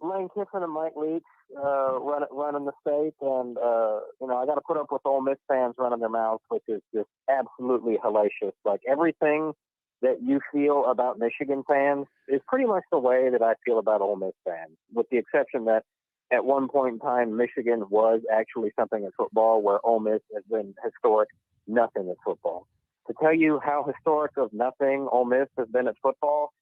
Lane Kiffin and Mike Leach running the state, and I got to put up with Ole Miss fans running their mouths, which is just absolutely hellacious. Like, everything that you feel about Michigan fans is pretty much the way that I feel about Ole Miss fans, with the exception that at one point in time, Michigan was actually something in football, where Ole Miss has been historic nothing in football. To tell you how historic of nothing Ole Miss has been at football,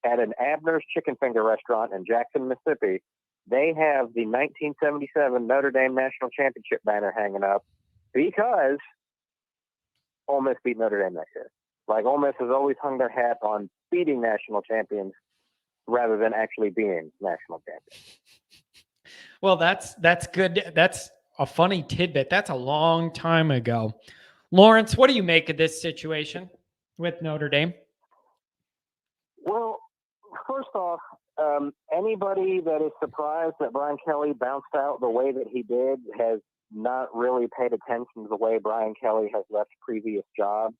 at an Abner's Chicken Finger restaurant in Jackson, Mississippi, they have the 1977 Notre Dame National Championship banner hanging up because Ole Miss beat Notre Dame that year. Like, Ole Miss has always hung their hat on beating national champions rather than actually being national champions. Well, that's good. That's a funny tidbit. That's a long time ago. Lawrence, what do you make of this situation with Notre Dame? Well, first off, anybody that is surprised that Brian Kelly bounced out the way that he did has not really paid attention to the way Brian Kelly has left previous jobs.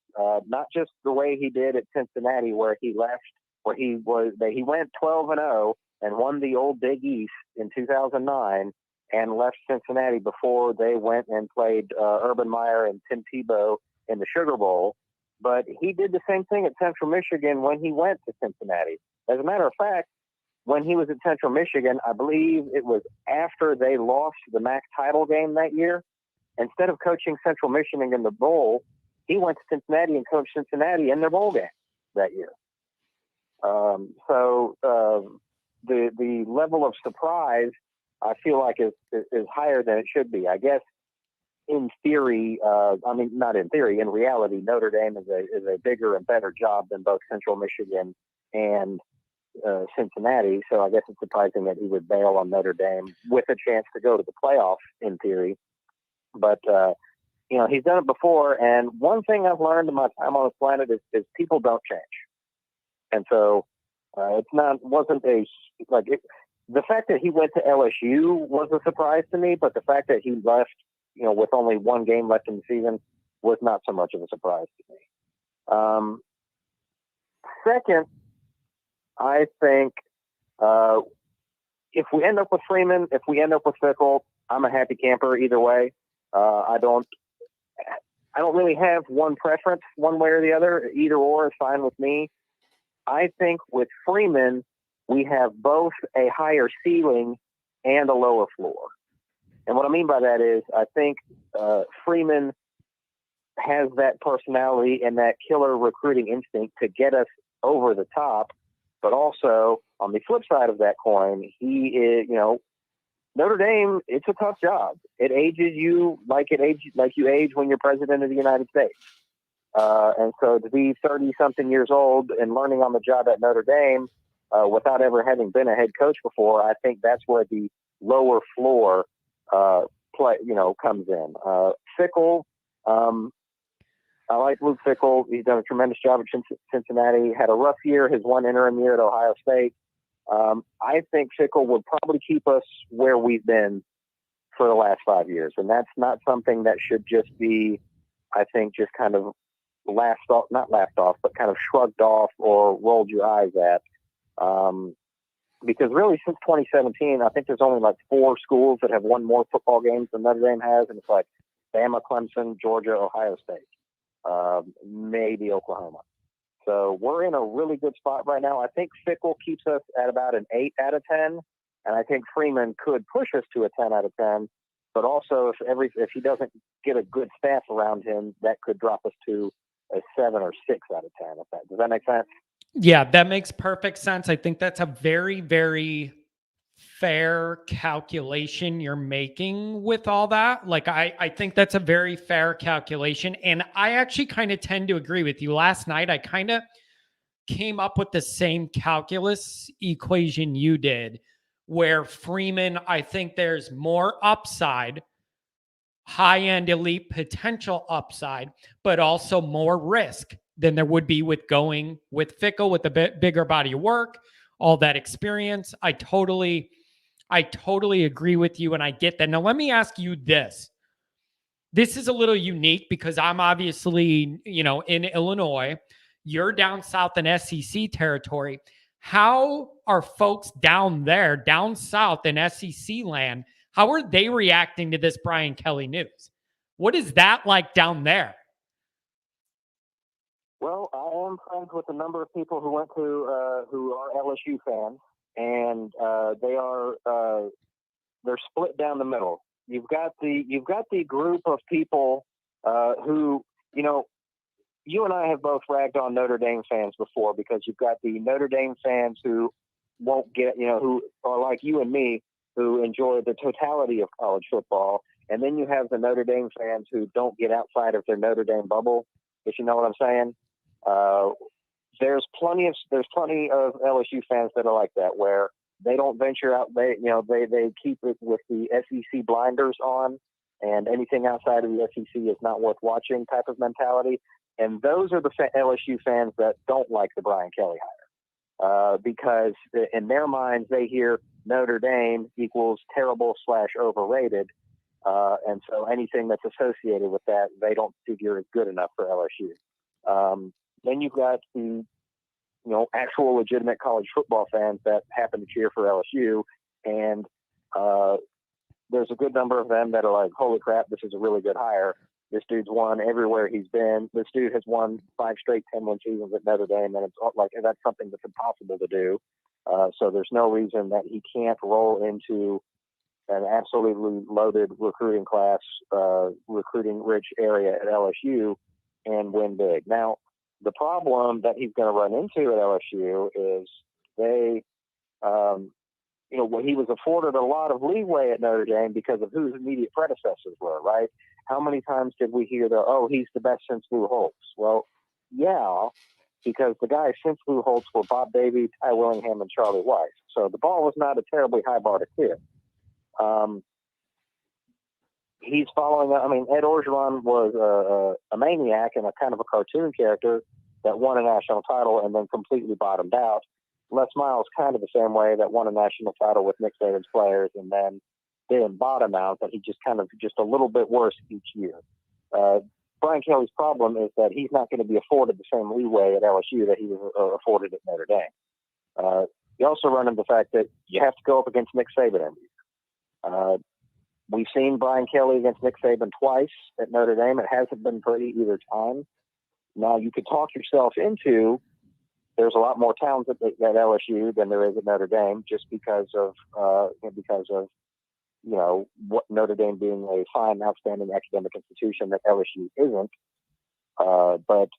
Not just the way he did at Cincinnati, where he left, where he went 12-0 and won the old Big East in 2009 and left Cincinnati before they went and played Urban Meyer and Tim Tebow in the Sugar Bowl. But he did the same thing at Central Michigan when he went to Cincinnati. As a matter of fact, when he was at Central Michigan, I believe it was after they lost the MAC title game that year. Instead of coaching Central Michigan in the bowl, he went to Cincinnati and coached Cincinnati in their bowl game that year. The level of surprise, I feel like, is higher than it should be. I guess in theory, not in theory, in reality, Notre Dame is a bigger and better job than both Central Michigan and Cincinnati. So I guess it's surprising that he would bail on Notre Dame with a chance to go to the playoffs in theory. But, he's done it before. And one thing I've learned in my time on this planet is people don't change. And so the fact that he went to LSU was a surprise to me, but the fact that he left, with only one game left in the season was not so much of a surprise to me. Second, I think if we end up with Freeman, if we end up with Fickle, I'm a happy camper either way. I don't really have one preference one way or the other. Either or is fine with me. I think with Freeman, we have both a higher ceiling and a lower floor. And what I mean by that is I think Freeman has that personality and that killer recruiting instinct to get us over the top. But also, on the flip side of that coin, he is, Notre Dame, it's a tough job. It ages you like you age when you're president of the United States. And so to be 30-something years old and learning on the job at Notre Dame without ever having been a head coach before, I think that's where the lower floor comes in. Fickle, I like Luke Fickle. He's done a tremendous job at Cincinnati. Had a rough year, his one interim year at Ohio State. I think Fickle would probably keep us where we've been for the last 5 years. And that's not something that should just be, I think, just kind of not laughed off, but kind of shrugged off or rolled your eyes at. Because really, since 2017, I think there's only like 4 schools that have won more football games than Notre Dame has. And it's like Bama, Clemson, Georgia, Ohio State, maybe Oklahoma. So we're in a really good spot right now. I think Fickle keeps us at about an 8 out of 10. And I think Freeman could push us to a 10 out of 10. But also, if he doesn't get a good staff around him, that could drop us to a 7 or 6 out of 10. Does that make sense? Yeah, that makes perfect sense. I think that's a very, very fair calculation you're making with all that. Like, I think that's a very fair calculation. And I actually kind of tend to agree with you. Last night, I kind of came up with the same calculus equation you did, where Freeman, I think there's more upside, high-end elite potential upside, but also more risk than there would be with going with Fickle with a bit bigger body of work, all that experience. I totally agree with you, and I get that. Now, let me ask you this. This is a little unique because I'm obviously, in Illinois. You're down south in SEC territory. How are folks down there, down south in SEC land, how are they reacting to this Brian Kelly news? What is that like down there? Well, I am friends with a number of people who went to who are LSU fans, and they're split down the middle. You've got the group of people who, you and I have both ragged on Notre Dame fans before, because you've got the Notre Dame fans who won't get, who are like you and me, who enjoy the totality of college football. And then you have the Notre Dame fans who don't get outside of their Notre Dame bubble, if you know what I'm saying. There's plenty of LSU fans that are like that, where they don't venture out. They keep it with the SEC blinders on, and anything outside of the SEC is not worth watching type of mentality. And those are the LSU fans that don't like the Brian Kelly hire, because in their minds they hear Notre Dame equals terrible / overrated, and so anything that's associated with that they don't figure is good enough for LSU. Then you've got the actual legitimate college football fans that happen to cheer for LSU, and there's a good number of them that are like, holy crap, this is a really good hire. This dude's won everywhere he's been. This dude has won 5 straight 10-win seasons at Notre Dame, and it's like that's something that's impossible to do. So there's no reason that he can't roll into an absolutely loaded recruiting class, recruiting-rich area at LSU and win big. Now, the problem that he's going to run into at LSU is he was afforded a lot of leeway at Notre Dame because of who his immediate predecessors were, right? How many times did we hear he's the best since Lou Holtz? Well, yeah, because the guys since Lou Holtz were Bob Davie, Ty Willingham, and Charlie Weiss. So the ball was not a terribly high bar to clear. He's following. Ed Orgeron was a maniac and a kind of a cartoon character that won a national title and then completely bottomed out. Les Miles kind of the same way, that won a national title with Nick Saban's players and then didn't bottom out, but he just a little bit worse each year. Brian Kelly's problem is that he's not going to be afforded the same leeway at LSU that he was afforded at Notre Dame. You also run into the fact that you have to go up against Nick Saban every year. We've seen Brian Kelly against Nick Saban twice at Notre Dame. It hasn't been pretty either time. Now, you could talk yourself into there's a lot more talent at LSU than there is at Notre Dame, just because of what Notre Dame being a fine, outstanding academic institution that LSU isn't. But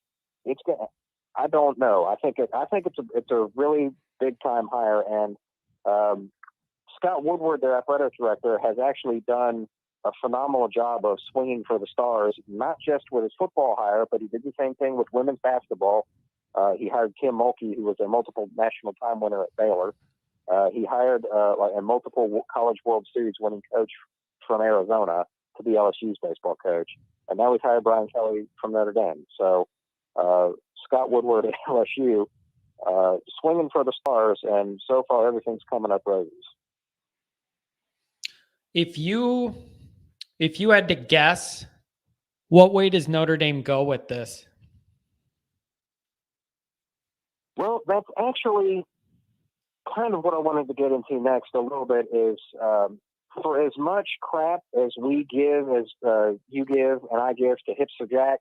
it's gonna. I don't know. I think it's a really big time hire, and Scott Woodward, their athletic director, has actually done a phenomenal job of swinging for the stars, not just with his football hire, but he did the same thing with women's basketball. He hired Kim Mulkey, who was a multiple national time winner at Baylor. He hired a multiple College World Series winning coach from Arizona to be LSU's baseball coach. And now he's hired Brian Kelly from Notre Dame. So Scott Woodward at LSU swinging for the stars, and so far everything's coming up roses. If you had to guess, what way does Notre Dame go with this? Well, that's actually kind of what I wanted to get into next a little bit is for as much crap as we give, as you give and I give to Hipster Jack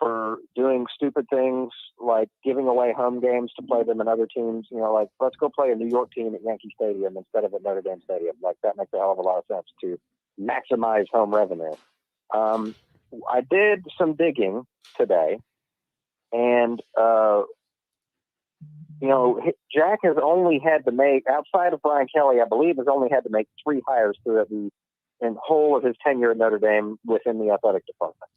for doing stupid things like giving away home games to play them in other teams, like let's go play a New York team at Yankee Stadium instead of at Notre Dame Stadium. Like that makes a hell of a lot of sense to maximize home revenue. I did some digging today, and Jack has only had to make, outside of Brian Kelly, I believe, has only had to make 3 hires throughout the whole of his tenure at Notre Dame within the athletic department.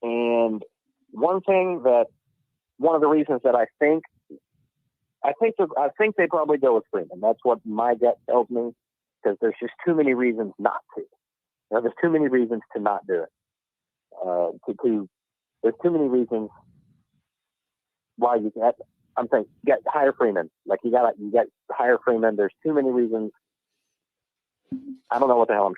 And one of the reasons that I think they probably go with Freeman. That's what my gut tells me, because there's just too many reasons not to. There's too many reasons to not do it. There's too many reasons why you got. I'm saying, hire Freeman. Like you got to hire Freeman. There's too many reasons. I don't know what the hell I'm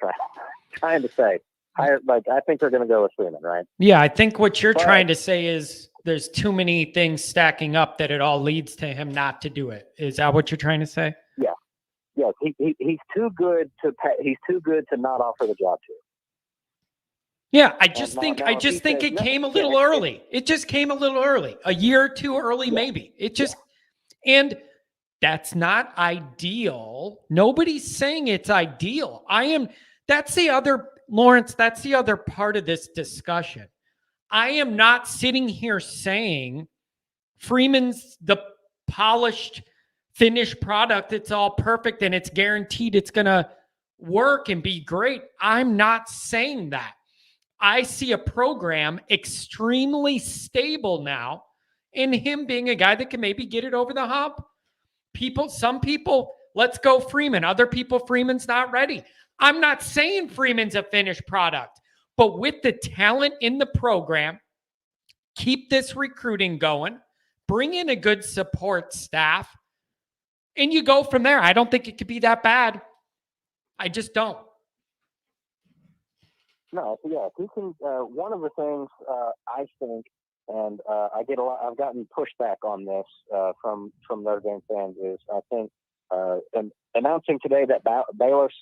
trying to say. I think they're going to go with Freeman, right? Yeah, I think what you're trying to say is there's too many things stacking up that it all leads to him not to do it. Is that what you're trying to say? Yeah. Yes, he's too good to not offer the job to. Yeah, I just think it came a little early. It just came a little early. A year or two early, maybe. And that's not ideal. Nobody's saying it's ideal. That's the other, Lawrence, that's the other part of this discussion. I am not sitting here saying Freeman's the polished, finished product. It's all perfect and it's guaranteed it's going to work and be great. I'm not saying that. I see a program extremely stable now, and him being a guy that can maybe get it over the hump. Some people, let's go Freeman. Other people, Freeman's not ready. I'm not saying Freeman's a finished product, but with the talent in the program, keep this recruiting going, bring in a good support staff, and you go from there. I don't think it could be that bad. I just don't. No, yeah, he can. One of the things I think, and I've gotten pushback on this from Notre Dame fans, is I think and announcing today that Bayless,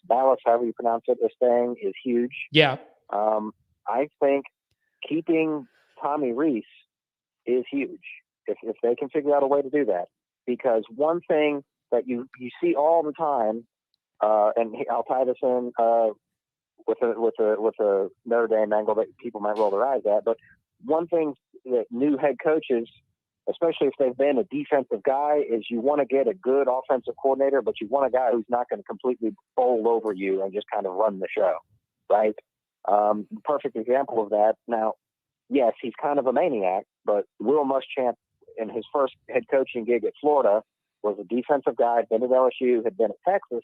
however you pronounce it, is staying is huge. Yeah. I think keeping Tommy Rees is huge if they can figure out a way to do that, because one thing that you see all the time, and I'll tie this in. With a Notre Dame angle that people might roll their eyes at. But one thing that new head coaches, especially if they've been a defensive guy, is you want to get a good offensive coordinator, but you want a guy who's not going to completely bowl over you and just kind of run the show, right? Perfect example of that. Now, yes, he's kind of a maniac, but Will Muschamp, in his first head coaching gig at Florida, was a defensive guy, been at LSU, had been at Texas,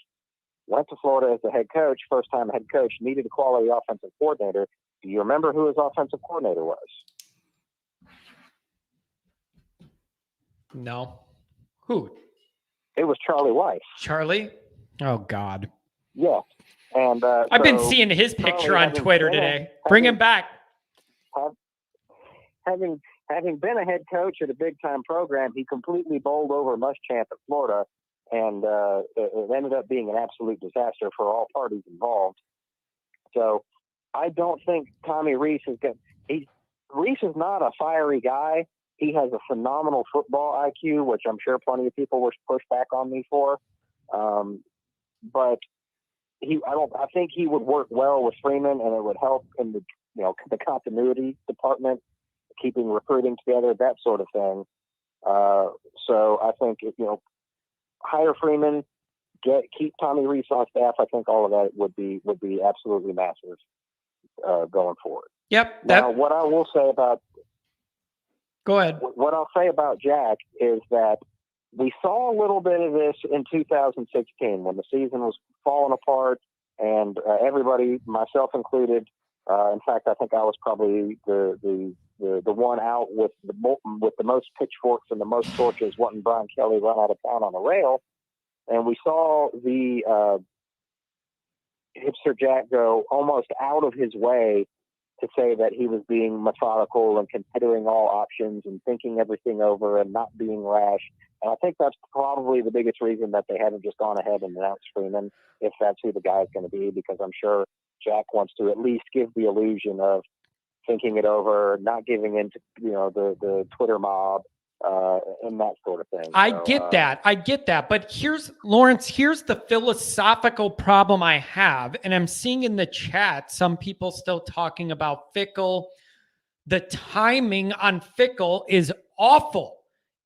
went to Florida as the head coach, first-time head coach, needed a quality offensive coordinator. Do you remember who his offensive coordinator was? No. Who? It was Charlie Weiss. Charlie? Oh, God. Yeah. And I've been seeing his picture on Twitter today. Bring him back. Having been a head coach at a big-time program, he completely bowled over Muschamp at Florida, and it ended up being an absolute disaster for all parties involved. So I don't think Tommy Rees is good. Rees is not a fiery guy. He has a phenomenal football IQ, which I'm sure plenty of people will push back on me for. But I think he would work well with Freeman, and it would help in the continuity department, keeping recruiting together, that sort of thing. So I think hire Freeman, keep Tommy Rees on staff. I think all of that would be absolutely massive going forward. Yep. Now, what I will say about Go ahead. What I'll say about Jack is that we saw a little bit of this in 2016 when the season was falling apart, and everybody, myself included. In fact, I think I was probably the one out with the most pitchforks and the most torches, wanting Brian Kelly run out of town on a rail. And we saw the hipster Jack go almost out of his way to say that he was being methodical and considering all options and thinking everything over and not being rash. And I think that's probably the biggest reason that they haven't just gone ahead and announced Freeman, if that's who the guy is going to be, because I'm sure Jack wants to at least give the illusion of thinking it over, not giving in to the Twitter mob and that sort of thing. I get that. But here's the philosophical problem I have, and I'm seeing in the chat some people still talking about Fickell. The timing on Fickell is awful.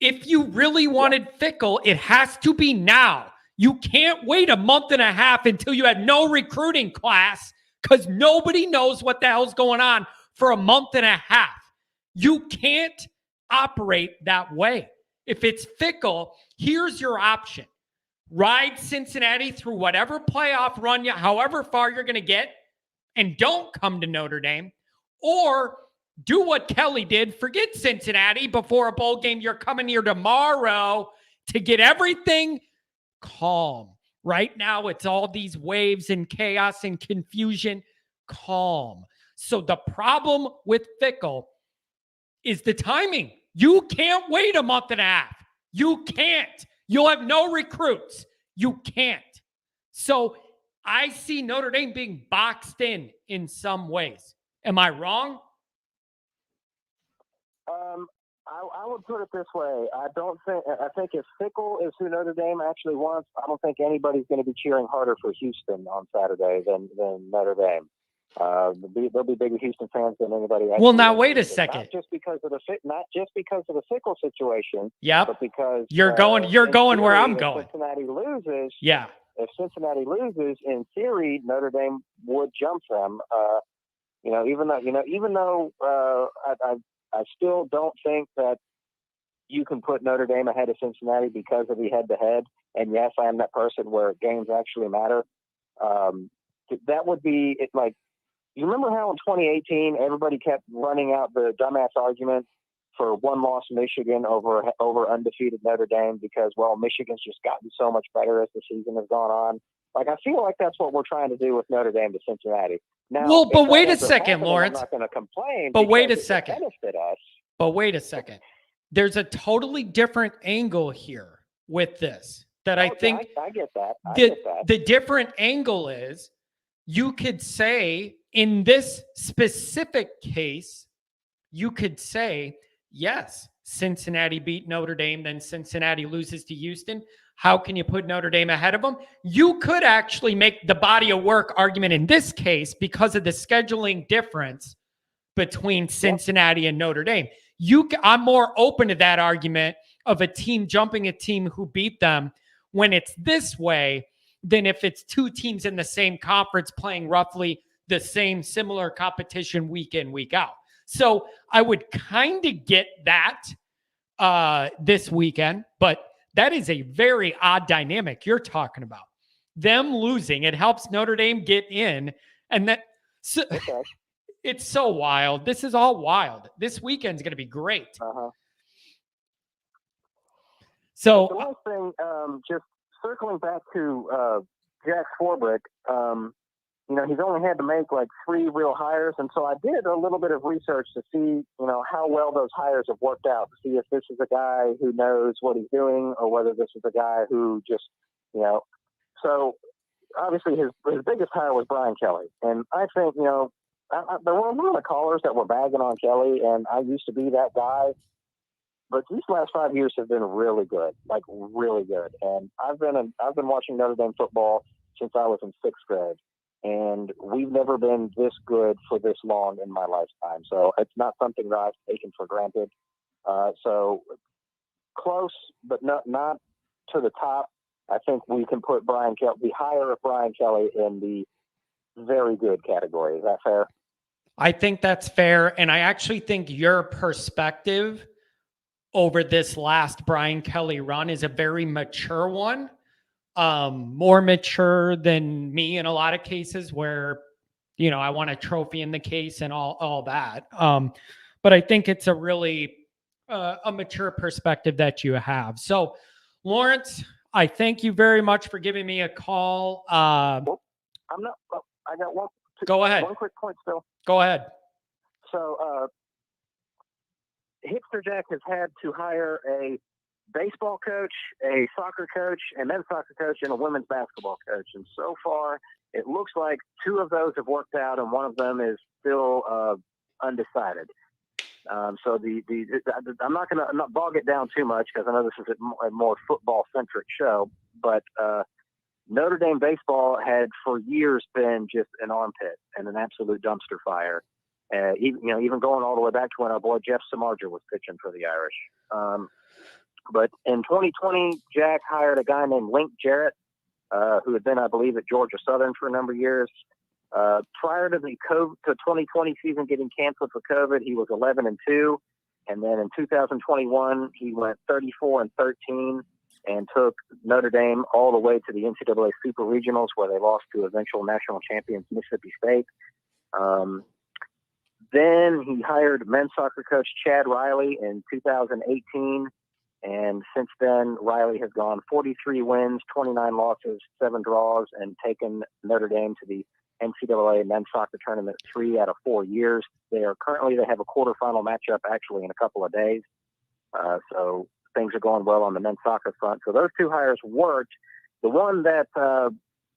If you really wanted Fickle, it has to be now. You can't wait a month and a half until you have no recruiting class because nobody knows what the hell's going on for a month and a half. You can't operate that way. If it's Fickle, here's your option. Ride Cincinnati through whatever playoff run, however far you're going to get, and don't come to Notre Dame. Or do what Kelly did. Forget Cincinnati before a bowl game. You're coming here tomorrow to get everything calm. Right now, it's all these waves and chaos and confusion. Calm. So the problem with Fickle is the timing. You can't wait a month and a half. You can't. You'll have no recruits. You can't. So I see Notre Dame being boxed in some ways. Am I wrong? I would put it this way. I think if Fickle is who Notre Dame actually wants, I don't think anybody's going to be cheering harder for Houston on Saturday than Notre Dame. There'll be bigger Houston fans than anybody. Well, now wait a second. Not just because of the Fickle situation. Yep. But because you're going where I'm going. Cincinnati loses. Yeah. If Cincinnati loses, in theory, Notre Dame would jump them. Even though I still don't think that you can put Notre Dame ahead of Cincinnati because of the head-to-head. And yes, I am that person where games actually matter. That would be it. Like, you remember how in 2018 everybody kept running out the dumbass argument for one-loss Michigan over undefeated Notre Dame because, well, Michigan's just gotten so much better as the season has gone on. Like, I feel like that's what we're trying to do with Notre Dame to Cincinnati. Now, well, but wait a second, Lawrence. I'm not going to complain. But wait a second. Benefit us. But wait a second. There's a totally different angle here with this that I think. I get that. The different angle is you could say in this specific case, you could say, yes, Cincinnati beat Notre Dame, then Cincinnati loses to Houston. How can you put Notre Dame ahead of them? You could actually make the body of work argument in this case because of the scheduling difference between Cincinnati and Notre Dame. I'm more open to that argument of a team jumping a team who beat them when it's this way than if it's two teams in the same conference playing roughly the same similar competition week in, week out. So I would kind of get that this weekend, but that is a very odd dynamic you're talking about. Them losing, it helps Notre Dame get in, and that it's so wild. This is all wild. This weekend's going to be great. So the last thing, just circling back to Jack Swarbrick, he's only had to make like 3 real hires. And so I did a little bit of research to see, how well those hires have worked out, to see if this is a guy who knows what he's doing or whether this is a guy who just, so obviously his biggest hire was Brian Kelly. And I think, there were a lot of callers that were bagging on Kelly, and I used to be that guy. But these last 5 years have been really good, like really good. And I've been watching Notre Dame football since I was in 6th grade. And we've never been this good for this long in my lifetime. So it's not something that I've taken for granted. So close, but not to the top. I think we can put the hire of Brian Kelly in the very good category. Is that fair? I think that's fair. And I actually think your perspective over this last Brian Kelly run is a very mature one. More mature than me in a lot of cases where, I want a trophy in the case and all that. But I think it's a really a mature perspective that you have. So, Lawrence, I thank you very much for giving me a call. I got one. Go ahead. One quick point still. Go ahead. So, Hipster Jack has had to hire a baseball coach, a soccer coach, a men's soccer coach, and a women's basketball coach. And so far, it looks like 2 of those have worked out, and one of them is still undecided. So I'm not going to bog it down too much because I know this is a more football-centric show, but Notre Dame baseball had for years been just an armpit and an absolute dumpster fire. Even going all the way back to when our boy Jeff Samardzija was pitching for the Irish. But in 2020, Jack hired a guy named Link Jarrett, who had been, I believe, at Georgia Southern for a number of years. Prior to the 2020 season getting canceled for COVID, he was 11-2. And then in 2021, he went 34-13 and took Notre Dame all the way to the NCAA Super Regionals, where they lost to eventual national champions Mississippi State. Then he hired men's soccer coach Chad Riley in 2018. And since then, Riley has gone 43 wins, 29 losses, 7 draws, and taken Notre Dame to the NCAA men's soccer tournament 3 out of 4 years. They have a quarterfinal matchup actually in a couple of days. So things are going well on the men's soccer front. So those 2 hires worked. The one that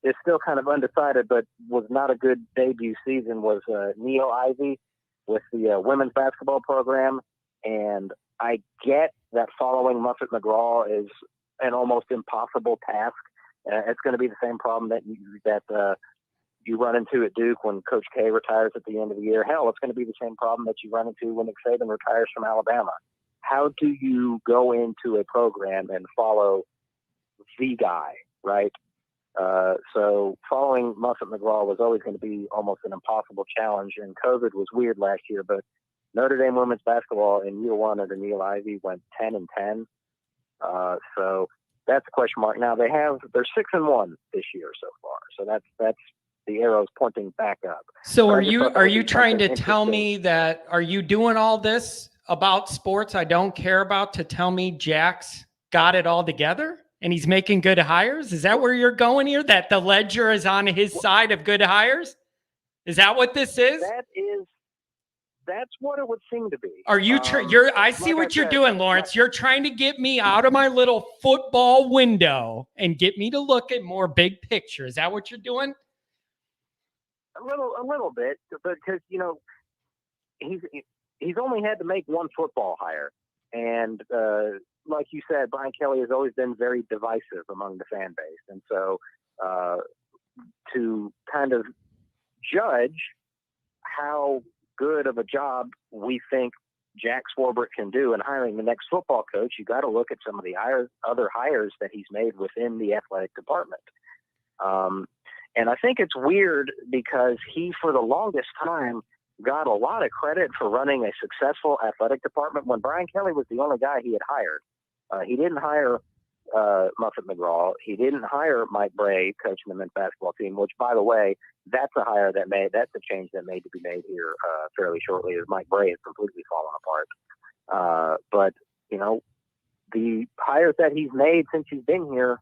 is still kind of undecided, but was not a good debut season, was Neil Ivey with the women's basketball program. And I get that following Muffet McGraw is an almost impossible task. It's going to be the same problem that you run into at Duke when Coach K retires at the end of the year. Hell, it's going to be the same problem that you run into when Nick Saban retires from Alabama. How do you go into a program and follow the guy, right? So following Muffet McGraw was always going to be almost an impossible challenge, and COVID was weird last year, but Notre Dame women's basketball in year 1 under Neil Ivey went 10-10. So that's a question mark. Now they're 6-1 this year so far. So that's the arrows pointing back up. So are you trying to tell me that, are you doing all this about sports I don't care about to tell me Jack's got it all together and he's making good hires? Is that where you're going here? That the ledger is on his side of good hires? Is that what this is? That's what it would seem to be. Are you? I see what you're doing, Lawrence. You're trying to get me out of my little football window and get me to look at more big picture. Is that what you're doing? A little bit, because he's only had to make one football hire, and like you said, Brian Kelly has always been very divisive among the fan base, and so to kind of judge how good of a job we think Jack Swarbrick can do in hiring the next football coach, you got to look at some of the other hires that he's made within the athletic department. And I think it's weird because he, for the longest time, got a lot of credit for running a successful athletic department when Brian Kelly was the only guy he had hired. He didn't hire Muffet McGraw. He didn't hire Mike Bray, coaching the men's basketball team, which, by the way, that's a change that made to be made here fairly shortly, as Mike Bray has completely fallen apart. But, the hires that he's made since he's been here,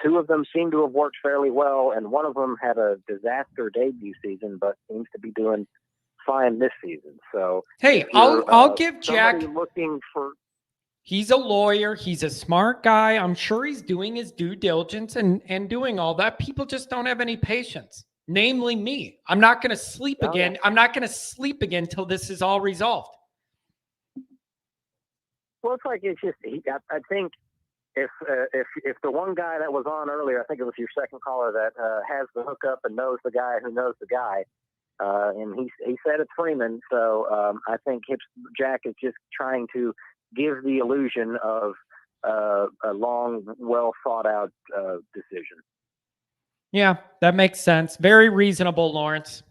2 of them seem to have worked fairly well, and one of them had a disaster debut season, but seems to be doing fine this season. So, hey, I'll give Jack looking for. He's a lawyer. He's a smart guy. I'm sure he's doing his due diligence and doing all that. People just don't have any patience, namely me. I'm not going to sleep again. I'm not going to sleep again until this is all resolved. Well, it's just I think if the one guy that was on earlier, I think it was your second caller, that has the hookup and knows the guy who knows the guy, and he said it's Freeman. So I think Jack is just trying to give the illusion of a long, well thought out decision. Yeah, that makes sense. Very reasonable, Lawrence.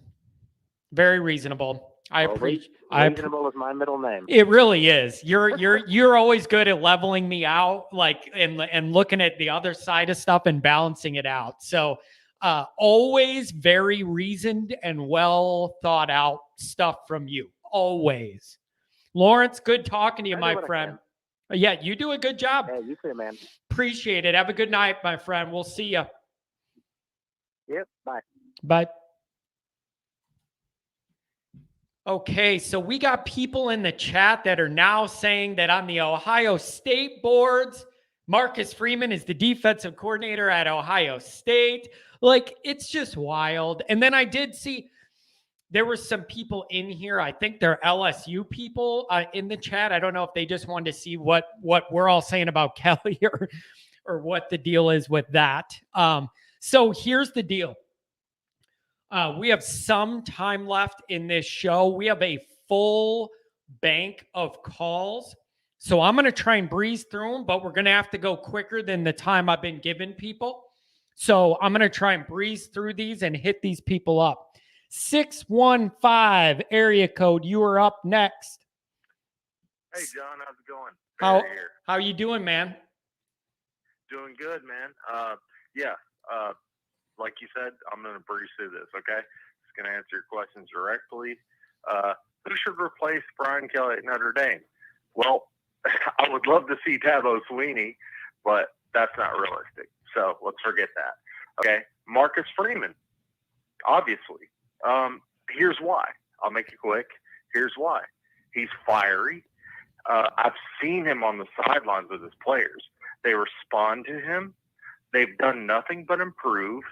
Very reasonable. Reasonable is my middle name. It really is. You're always good at leveling me out, like and looking at the other side of stuff and balancing it out. So always very reasoned and well thought out stuff from you. Always. Lawrence, good talking to you, my friend. Yeah, you do a good job. Yeah, you too, man. Appreciate it. Have a good night, my friend. We'll see you. Yep, bye. Bye. Okay, so we got people in the chat that are now saying that on the Ohio State boards, Marcus Freeman is the defensive coordinator at Ohio State. Like, it's just wild. And then I did see there were some people in here. I think they're LSU people in the chat. I don't know if they just wanted to see what we're all saying about Kelly or what the deal is with that. So here's the deal. We have some time left in this show. We have a full bank of calls So I'm going to try and breeze through them, but we're going to have to go quicker than the time I've been giving people. So I'm going to try and breeze through these and hit these people up. 615 area code. You are up next. Hey, John, how's it going? How Barry here. how you doing, man? Doing good, man. Like you said, I'm going to breeze through this, okay? Just going to answer your questions directly. Who should replace Brian Kelly at Notre Dame? Well, I would love to see Tabo Sweeney, but that's not realistic. So let's forget that. Okay, Marcus Freeman, obviously. Here's why. I'll make it quick. Here's why. He's fiery. I've seen him on the sidelines with his players. They respond to him. They've done nothing but improve.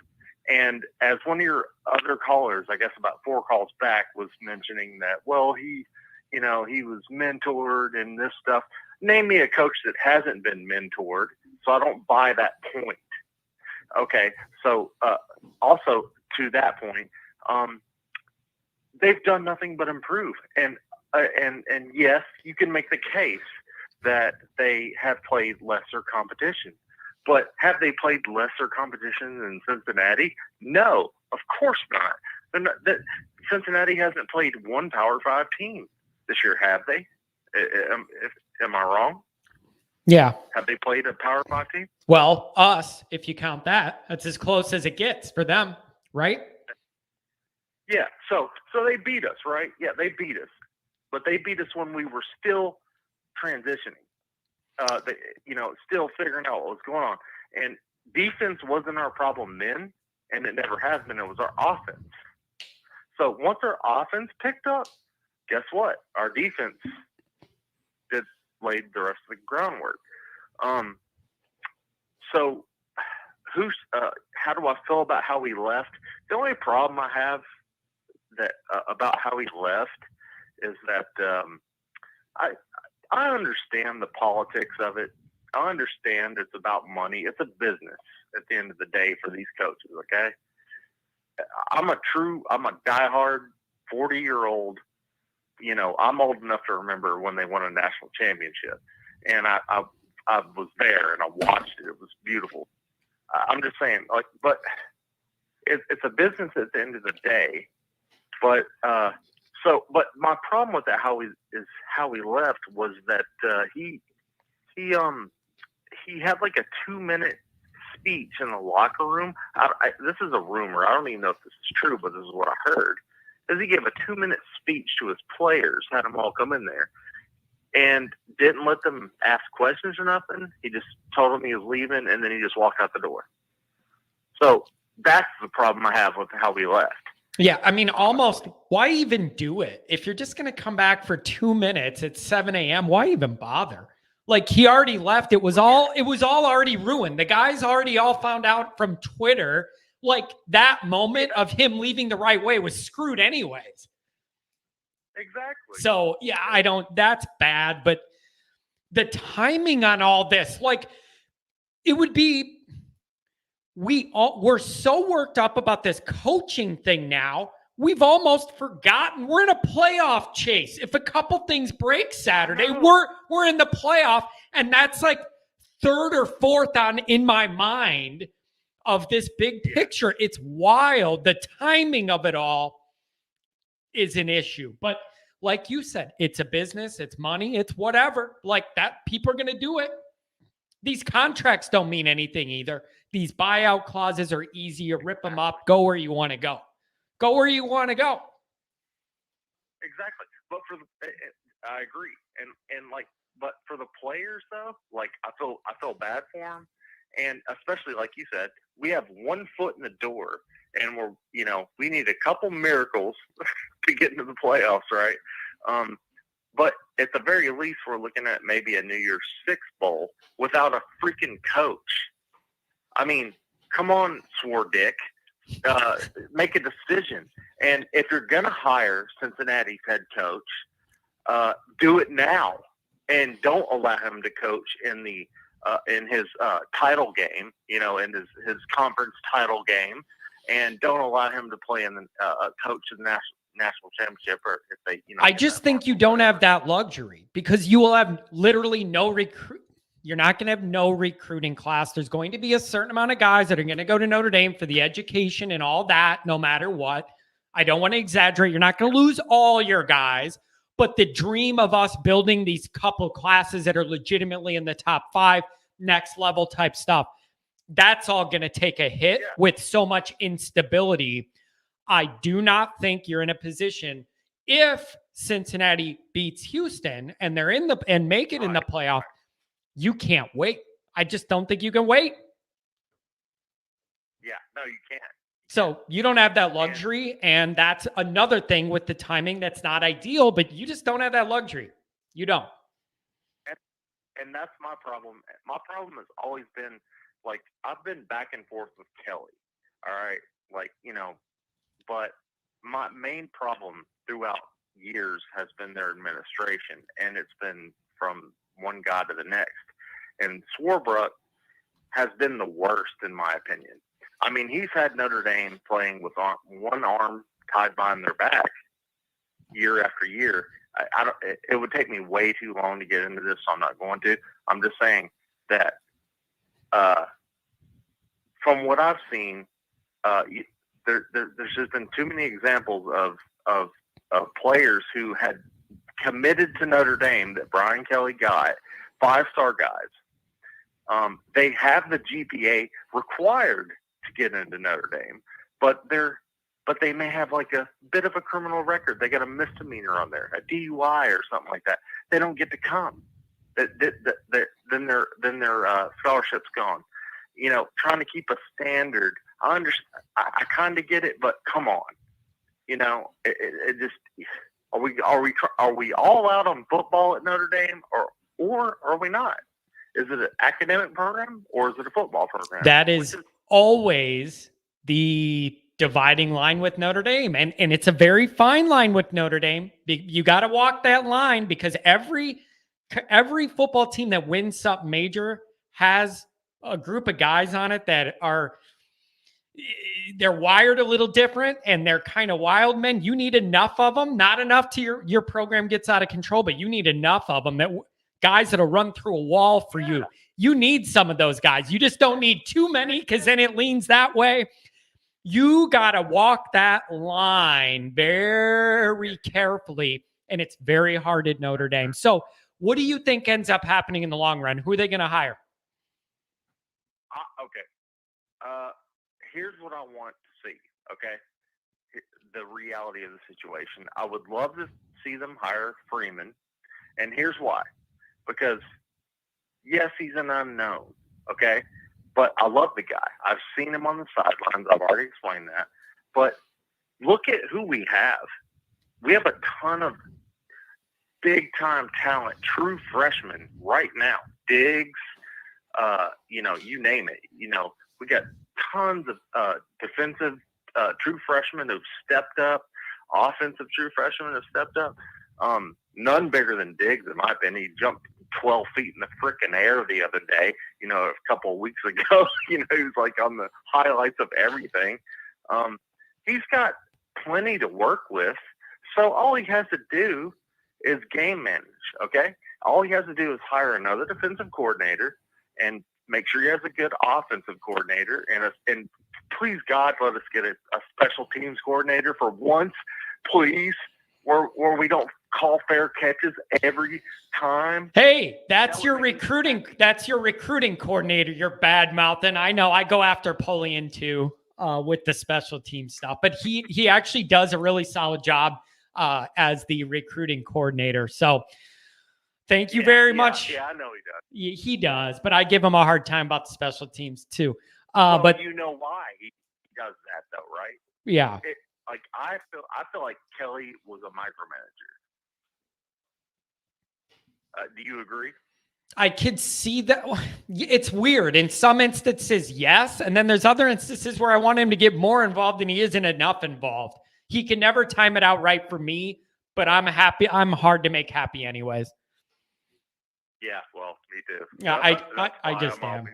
And as one of your other callers, I guess about 4 calls back, was mentioning that, well, he was mentored and this stuff. Name me a coach that hasn't been mentored, so I don't buy that point. Okay, so also to that point, they've done nothing but improve. And yes, you can make the case that they have played lesser competition. But have they played lesser competition than Cincinnati? No, of course not. Cincinnati hasn't played one Power 5 team this year, have they? Am I wrong? Yeah. Have they played a Power 5 team? Well, us, if you count that, that's as close as it gets for them, right? Yeah. So they beat us, right? Yeah, they beat us. But they beat us when we were still transitioning. Still figuring out what was going on. And defense wasn't our problem then, and it never has been. It was our offense. So once our offense picked up, guess what? Our defense laid the rest of the groundwork. So how do I feel about how we left? The only problem I have about how he left is that I understand the politics of it. I understand it's about money. It's a business at the end of the day for these coaches, okay? I'm a diehard 40-year-old. I'm old enough to remember when they won a national championship. And I was there and I watched it. It was beautiful. I'm just saying, but it's a business at the end of the day. But but my problem with that how he left was that he had like a 2-minute speech in the locker room. This is a rumor. I don't even know if this is true, but this is what I heard. Is he gave a 2-minute speech to his players, had them all come in there, and didn't let them ask questions or nothing. He just told them he was leaving, and then he just walked out the door. So that's the problem I have with how we left. Yeah, I mean, almost, why even do it? If you're just going to come back for 2 minutes at 7 a.m., why even bother? Like, he already left. It was all already ruined. The guys already all found out from Twitter. Like, that moment of him leaving the right way was screwed anyways. Exactly. So, yeah, that's bad. But the timing on all this, like, it would be, we're so worked up about this coaching thing now. We've almost forgotten we're in a playoff chase. If a couple things break Saturday, we're in the playoff, and that's like 3rd or 4th in my mind of this big picture. It's wild. The timing of it all is an issue. But like you said, it's a business, it's money, it's whatever. Like that, people are going to do it. These contracts don't mean anything either. These buyout clauses are easy. You rip them up, go where you want to go. Go where you want to go. Exactly. But I agree. But for the players though, like I feel bad for them. And especially like you said, we have 1 foot in the door and we need a couple miracles to get into the playoffs, right? But at the very least, we're looking at maybe a New Year's Six bowl without a freaking coach. I mean, come on, swore dick. Make a decision. And if you're going to hire Cincinnati's head coach, do it now. And don't allow him to coach in his title game, in his conference title game. and don't allow him to play in the coach of the national championship, or if they, I just think you don't have that luxury because you will have literally no recruit. You're not going to have no recruiting class. There's going to be a certain amount of guys that are going to go to Notre Dame for the education and all that, no matter what. I don't want to exaggerate. You're not going to lose all your guys, but the dream of us building these couple classes that are legitimately in the top 5, next level type stuff, that's all going to take a hit with so much instability. I do not think you're in a position, if Cincinnati beats Houston and they're in the and make it in the playoff, you can't wait. I just don't think you can wait. Yeah, no, you can't. So you don't have that luxury, and that's another thing with the timing that's not ideal, but you just don't have that luxury. You don't. And that's my problem. My problem has always been, like, I've been back and forth with Kelly. All right. Like, but my main problem throughout years has been their administration, and it's been from one guy to the next. And Swarbrick has been the worst, in my opinion. I mean, he's had Notre Dame playing with one arm tied behind their back year after year. It would take me way too long to get into this, so I'm not going to. I'm just saying that from what I've seen, there's just been too many examples of players who had committed to Notre Dame that Brian Kelly got, 5-star guys. They have the GPA required to get into Notre Dame, but they may have like a bit of a criminal record. They got a misdemeanor on there, a DUI or something like that. They don't get to come. Then their scholarship's gone. Trying to keep a standard. I understand. I kind of get it, but come on. It just are we all out on football at Notre Dame, or are we not? Is it an academic program or is it a football program? That is always the dividing line with Notre Dame. And it's a very fine line with Notre Dame. You got to walk that line because every football team that wins something major has a group of guys on it that they're wired a little different and they're kind of wild men. You need enough of them, not enough to your program gets out of control, but you need enough of them, that guys that'll run through a wall for you. You need some of those guys. You just don't need too many because then it leans that way. You got to walk that line very carefully, and it's very hard at Notre Dame. So what do you think ends up happening in the long run? Who are they going to hire? Okay. Here's what I want to see, okay? The reality of the situation. I would love to see them hire Freeman, and here's why. Because, yes, he's an unknown, okay? But I love the guy. I've seen him on the sidelines. I've already explained that. But look at who we have. We have a ton of big-time talent, true freshmen right now. Diggs, you name it. We got tons of defensive true freshmen who've stepped up, offensive true freshmen who've stepped up. None bigger than Diggs, in my opinion. He jumped 12 feet in the frickin' air the other day, a couple of weeks ago. He was like on the highlights of everything. He's got plenty to work with. So all he has to do is game manage, okay? All he has to do is hire another defensive coordinator and make sure he has a good offensive coordinator. And please, God, let us get a special teams coordinator for once, please, where we don't call fair catches every time. Hey, that's your recruiting coordinator. You're bad mouthing. I know. I go after Polian too with the special team stuff, but he actually does a really solid job as the recruiting coordinator. So thank you very much. Yeah, I know he does. He does, but I give him a hard time about the special teams too. But you know why he does that though, right? Yeah. I feel like Kelly was a micromanager. Do you agree? I could see that. It's weird. In some instances, yes. And then there's other instances where I want him to get more involved and he isn't enough involved. He can never time it out right for me, but I'm happy. I'm hard to make happy anyways. Yeah, well, me too. Yeah, I just am.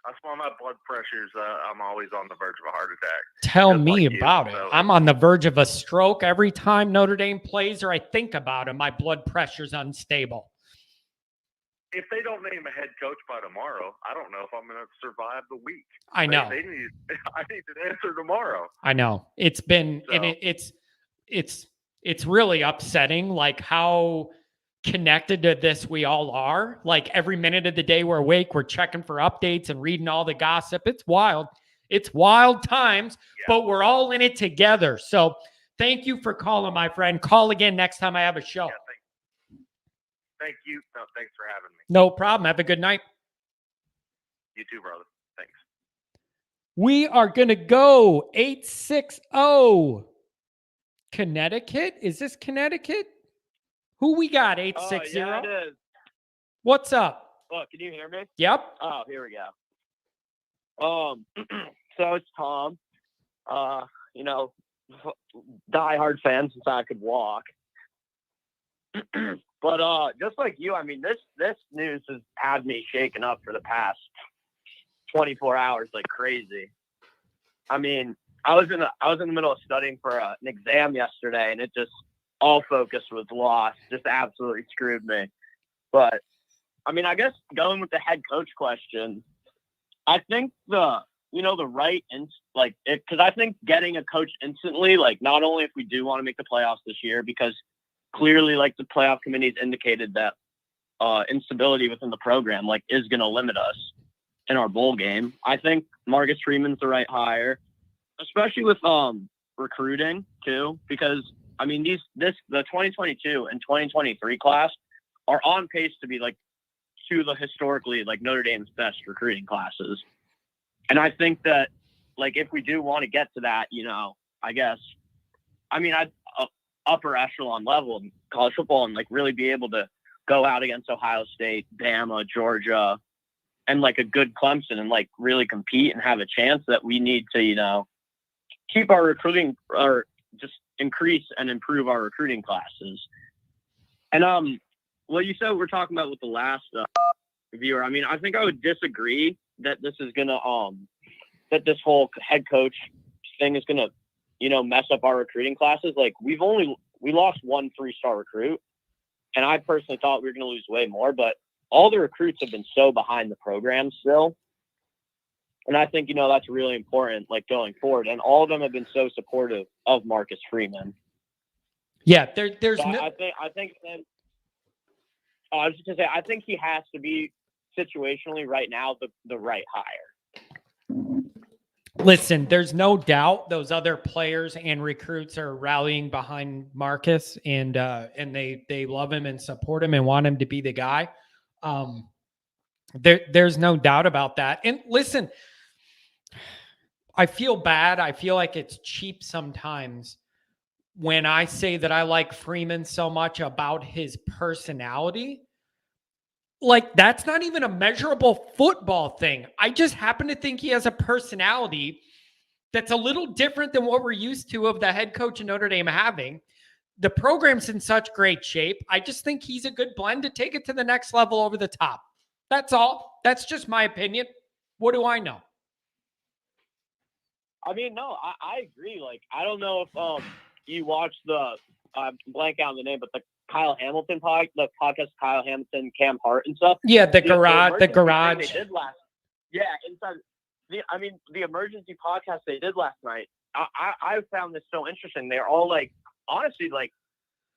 That's why my blood pressure's. I'm always on the verge of a heart attack. Tell Just me like you. about it. So I'm on the verge of a stroke every time Notre Dame plays or I think about it. My blood pressure's unstable. if they don't name a head coach by tomorrow, I don't know if I'm going to survive the week. I know. I need an answer tomorrow. I know. It's been, So. and it's really upsetting, like how connected to this we all are. Like every minute of the day we're awake, we're checking for updates and reading all the gossip. It's wild. It's wild times, but we're all in it together. So thank you for calling, my friend. Call again next time I have a show. Yeah, thank you. No, thanks for having me. No problem. Have a good night. You too, brother. Thanks. We are going to go 860 Connecticut. Is this Connecticut? Who we got? 860. Yeah, it is. What's up? Oh, can you hear me? Yep. Oh, here we go. So it's Tom. You know, diehard fan since I could walk. But just like you, I mean, this news has had me shaken up for the past 24 hours like crazy. I mean, I was in the middle of studying for an exam yesterday, and it just all focus was lost. Just absolutely screwed me. But I mean, I guess going with the head coach question, I think the right and like it, because I think getting a coach instantly, like not only if we do want to make the playoffs this year, because clearly like the playoff committee's indicated that instability within the program like is going to limit us in our bowl game. I think Marcus Freeman's the right hire, especially with recruiting too, because I mean the 2022 and 2023 class are on pace to be like two of the historically like Notre Dame's best recruiting classes. And I think that like if we do want to get to that, you know, I guess I mean I'd upper echelon level in college football and like really be able to go out against Ohio State, Bama, Georgia, and like a good Clemson and like really compete and have a chance, that we need to, you know, keep our recruiting or just increase and improve our recruiting classes. And what you said we're talking about with the last viewer, I mean, I think I would disagree that this is gonna that this whole head coach thing is gonna, you know, mess up our recruiting classes. Like we lost one 3-star recruit, and I personally thought we were gonna lose way more, but all the recruits have been so behind the program still. And I think, you know, that's really important, like going forward. And all of them have been so supportive of Marcus Freeman. Yeah, there's so no. I think I was just gonna say, I think he has to be situationally right now the right hire. Listen, there's no doubt those other players and recruits are rallying behind Marcus, and they love him and support him and want him to be the guy. There's no doubt about that. And listen, I feel bad. I feel like it's cheap sometimes when I say that I like Freeman so much about his personality. Like, that's not even a measurable football thing. I just happen to think he has a personality that's a little different than what we're used to of the head coach of Notre Dame having. The program's in such great shape. I just think he's a good blend to take it to the next level over the top. That's all. That's just my opinion. What do I know? I mean, no, I agree. Like, I don't know if you watched the blank out on the name, but the Kyle Hamilton the podcast, Kyle Hamilton, Cam Hart, and stuff. Yeah, the garage. They did last. Yeah, inside. The emergency podcast they did last night. I found this so interesting. They're all like, honestly, like,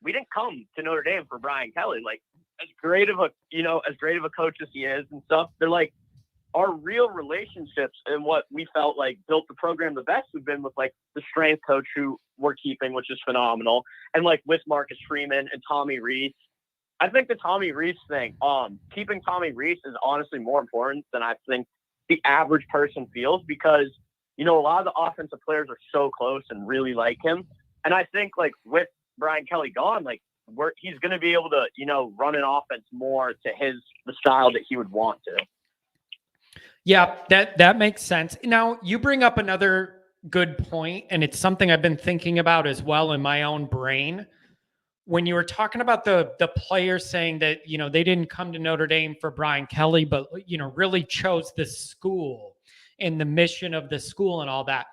we didn't come to Notre Dame for Brian Kelly. Like, as great of a coach as he is and stuff, they're like, our real relationships and what we felt like built the program the best have been with like the strength coach who we're keeping, which is phenomenal. And like with Marcus Freeman and Tommy Rees. I think the Tommy Rees thing, keeping Tommy Rees is honestly more important than I think the average person feels, because, you know, a lot of the offensive players are so close and really like him. And I think like with Brian Kelly gone, like he's going to be able to, you know, run an offense more to the style that he would want to. Yeah, that makes sense. Now, you bring up another good point, and it's something I've been thinking about as well in my own brain. when you were talking about the players saying that, you know, they didn't come to Notre Dame for Brian Kelly, but, you know, really chose the school and the mission of the school and all that.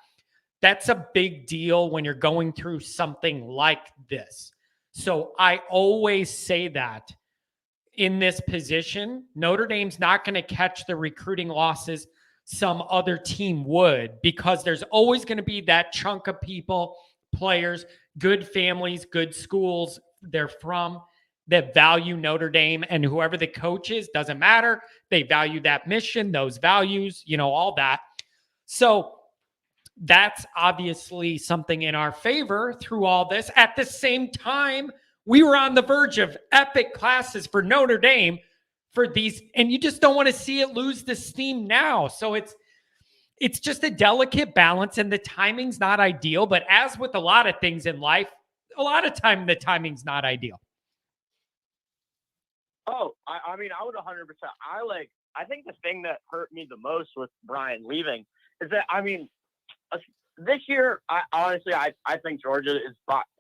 That's a big deal when you're going through something like this. So I always say that in this position, Notre Dame's not going to catch the recruiting losses some other team would, because there's always going to be that chunk of people, players, good families, good schools they're from, that value Notre Dame, and whoever the coach is, doesn't matter. They value that mission, those values, you know, all that. So that's obviously something in our favor through all this. At the same time, we were on the verge of epic classes for Notre Dame for these, and you just don't want to see it lose the steam now. So it's just a delicate balance, and the timing's not ideal. But as with a lot of things in life, a lot of time the timing's not ideal. Oh, I mean, I would 100%. I think the thing that hurt me the most with Brian leaving is that, I mean, this year, I think Georgia is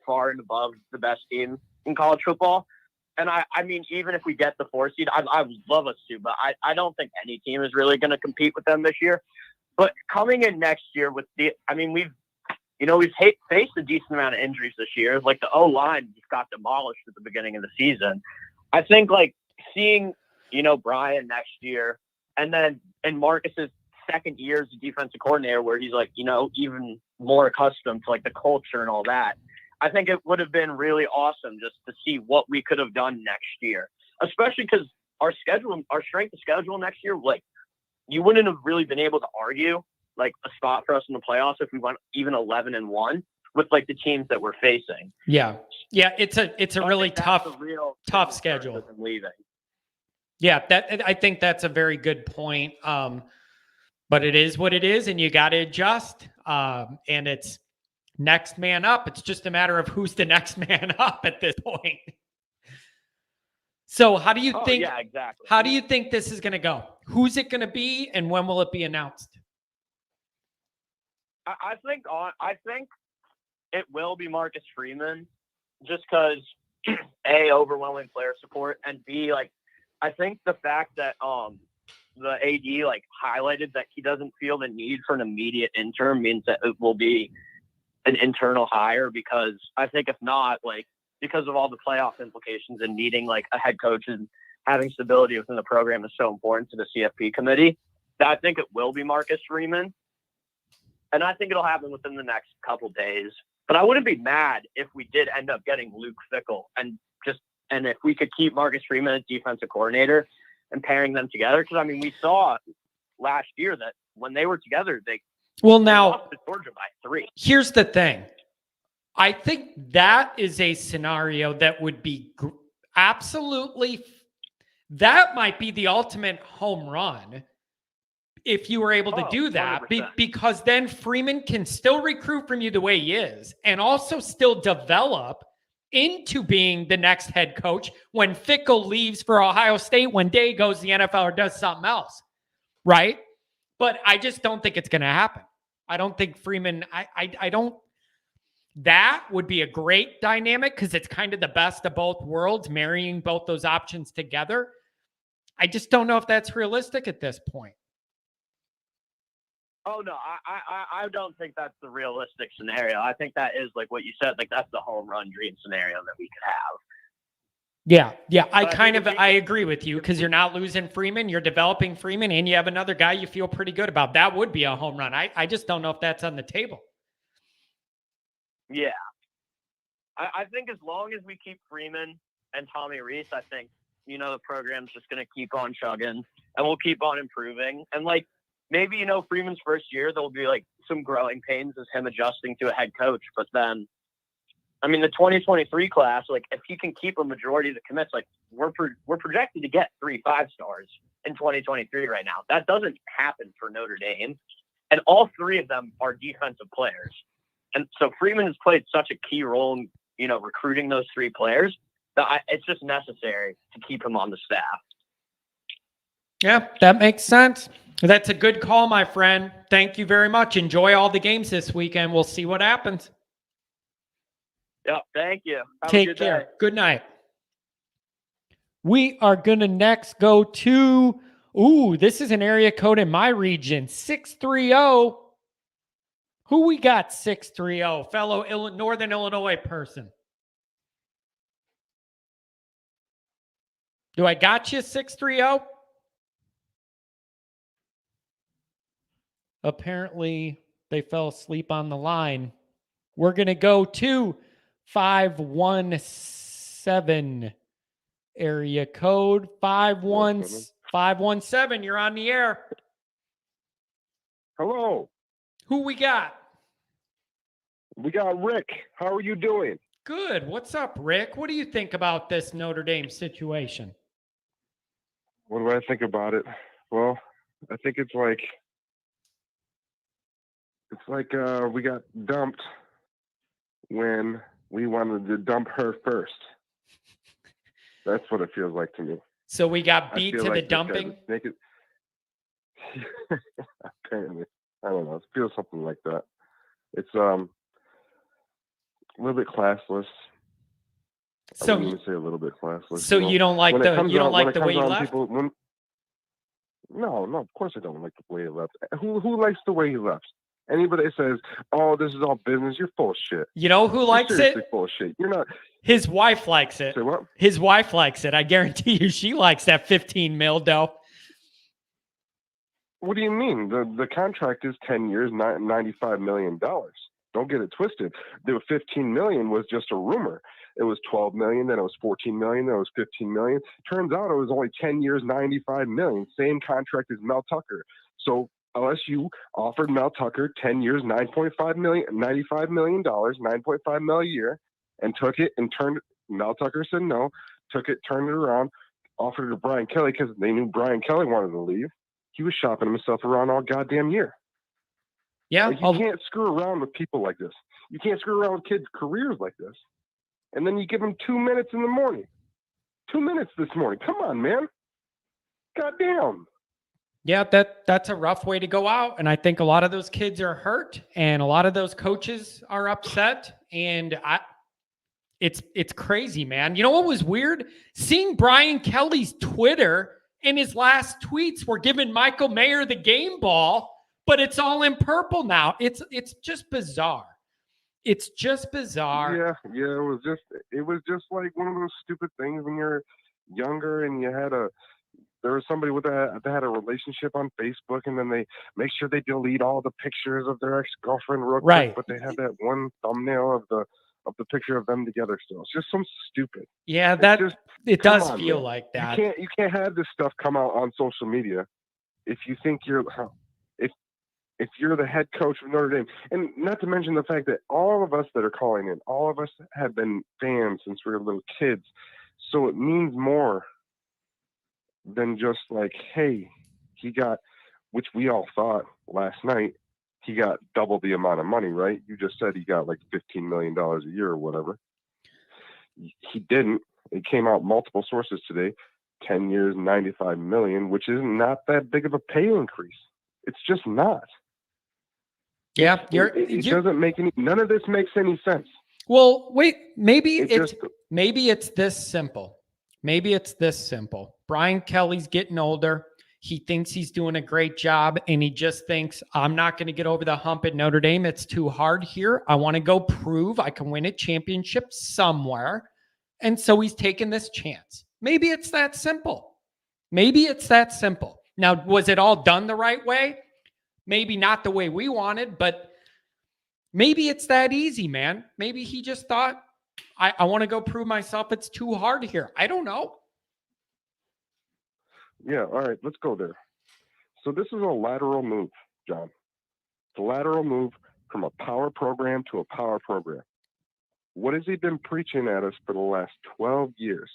far and above the best team in college football. And I mean, even if we get the 4 seed, I would love us to, but I don't think any team is really going to compete with them this year. But coming in next year we've faced a decent amount of injuries this year. Like the O-line just got demolished at the beginning of the season. I think like seeing, you know, Brian next year, and then in Marcus's second year as a defensive coordinator, where he's like, you know, even more accustomed to like the culture and all that. I think it would have been really awesome just to see what we could have done next year, especially because our strength of schedule next year, like you wouldn't have really been able to argue like a spot for us in the playoffs if we went even 11-1 with like the teams that we're facing. Yeah. It's a really tough schedule. Leaving. Yeah. I think that's a very good point. But it is what it is, and you got to adjust. And it's next man up. It's just a matter of who's the next man up at this point. So how do you think? Yeah, exactly. How do you think this is going to go? Who's it going to be, and when will it be announced? I think it will be Marcus Freeman, just because A, overwhelming player support, and B, like I think the fact that the AD like highlighted that he doesn't feel the need for an immediate interim means that it will be an internal hire, because I think if not, like because of all the playoff implications and needing like a head coach and having stability within the program is so important to the CFP committee, that I think it will be Marcus Freeman. And I think it'll happen within the next couple days. But I wouldn't be mad if we did end up getting Luke Fickell, and if we could keep Marcus Freeman as defensive coordinator and pairing them together. Because I mean, we saw last year that when they were together, they lost to Georgia by 3. Here's the thing. I think that is a scenario that would be absolutely, that might be the ultimate home run if you were able to do that, because then Freeman can still recruit from you the way he is, and also still develop into being the next head coach when Fickell leaves for Ohio State, when Day goes to the NFL or does something else, right? But I just don't think it's going to happen. I don't think Freeman, I don't, that would be a great dynamic because it's kind of the best of both worlds, marrying both those options together. I just don't know if that's realistic at this point. Oh, no, I don't think that's the realistic scenario. I think that is like what you said, like that's the home run dream scenario that we could have. Yeah. I agree with you, because you're not losing Freeman, you're developing Freeman, and you have another guy you feel pretty good about. That would be a home run. I just don't know if that's on the table. Yeah. I think as long as we keep Freeman and Tommy Rees, I think, you know, the program's just going to keep on chugging and we'll keep on improving. And like, maybe, you know, Freeman's first year, there'll be like some growing pains as him adjusting to a head coach. But then, I mean, the 2023 class, like if he can keep a majority of the commits, like we're projected to get 3 5-stars in 2023 right now. That doesn't happen for Notre Dame. And all 3 of them are defensive players. And so Freeman has played such a key role in, you know, recruiting those 3 players that it's just necessary to keep him on the staff. Yeah, that makes sense. That's a good call, my friend. Thank you very much. Enjoy all the games this weekend. We'll see what happens. Yep. Thank you. Have a Take good care. day. Good night. We are going to next go to, this is an area code in my region, 630. Who we got 630? Fellow Northern Illinois person. Do I got you 630? Apparently, they fell asleep on the line. We're going to go to 517 area code 517. You're on the air. Hello. Who we got? We got Rick. How are you doing? Good. What's up, Rick? What do you think about this Notre Dame situation? What do I think about it? Well, I think it's like we got dumped when we wanted to dump her first. That's what it feels like to me. So we got I beat feel to like the this guy's dumping? naked. Apparently. I don't know. It feels something like that. It's a little bit classless. I So wouldn't even say a little bit classless. So you don't like the way he left? No, of course I don't like the way he left. Who likes the way he left? Anybody that says, "Oh, this is all business," you're full of shit. You know who likes seriously it? Full of shit. You're not. His wife likes it. Say what? His wife likes it. I guarantee you, she likes that 15 mil dough. What do you mean? The contract is 10 years, $95 million. Don't get it twisted. The 15 million was just a rumor. It was 12 million, then it was 14 million, then it was 15 million. Turns out it was only 10 years, 95 million. Same contract as Mel Tucker. So LSU offered Mel Tucker 10 years, $95 million, $9.5 million a year, and took it and turned. Mel Tucker said no, took it, turned it around, offered it to Brian Kelly because they knew Brian Kelly wanted to leave. He was shopping himself around all goddamn year. Yeah, like you can't screw around with people like this. You can't screw around with kids' careers like this. And then you give them 2 minutes in the morning. 2 minutes this morning. Come on, man. Goddamn. Yeah, that's a rough way to go out. And I think a lot of those kids are hurt and a lot of those coaches are upset. And it's crazy, man. You know what was weird? Seeing Brian Kelly's Twitter and his last tweets were giving Michael Mayer the game ball, but it's all in purple now. It's just bizarre. It's just bizarre. Yeah. It was just like one of those stupid things when you're younger and there was somebody that had a relationship on Facebook, and then they make sure they delete all the pictures of their ex-girlfriend real quick, Right. but they have that one thumbnail of the picture of them together still. It's just some stupid. Yeah, it come does on, feel man. like that. You can't have this stuff come out on social media if you think if you're the head coach of Notre Dame. And not to mention the fact that all of us that are calling in, all of us have been fans since we were little kids. So it means more than just like, hey, he got, which we all thought last night, he got double the amount of money, right? You just said he got like $15 million a year or whatever. He didn't. It came out multiple sources today. 10 years, 95 million, which is not that big of a pay increase. It's just not. Yeah, it doesn't make none of this makes any sense. Well, wait, maybe it's this simple. Maybe it's this simple. Brian Kelly's getting older. He thinks he's doing a great job, and he just thinks, I'm not going to get over the hump at Notre Dame. It's too hard here. I want to go prove I can win a championship somewhere. And so he's taking this chance. Maybe it's that simple. Now, was it all done the right way? Maybe not the way we wanted, but maybe it's that easy, man. Maybe he just thought, I want to go prove myself. It's too hard here. I don't know. Yeah, all right, let's go there. So this is a lateral move, John. It's a lateral move from a power program to a power program. What has he been preaching at us for the last 12 years?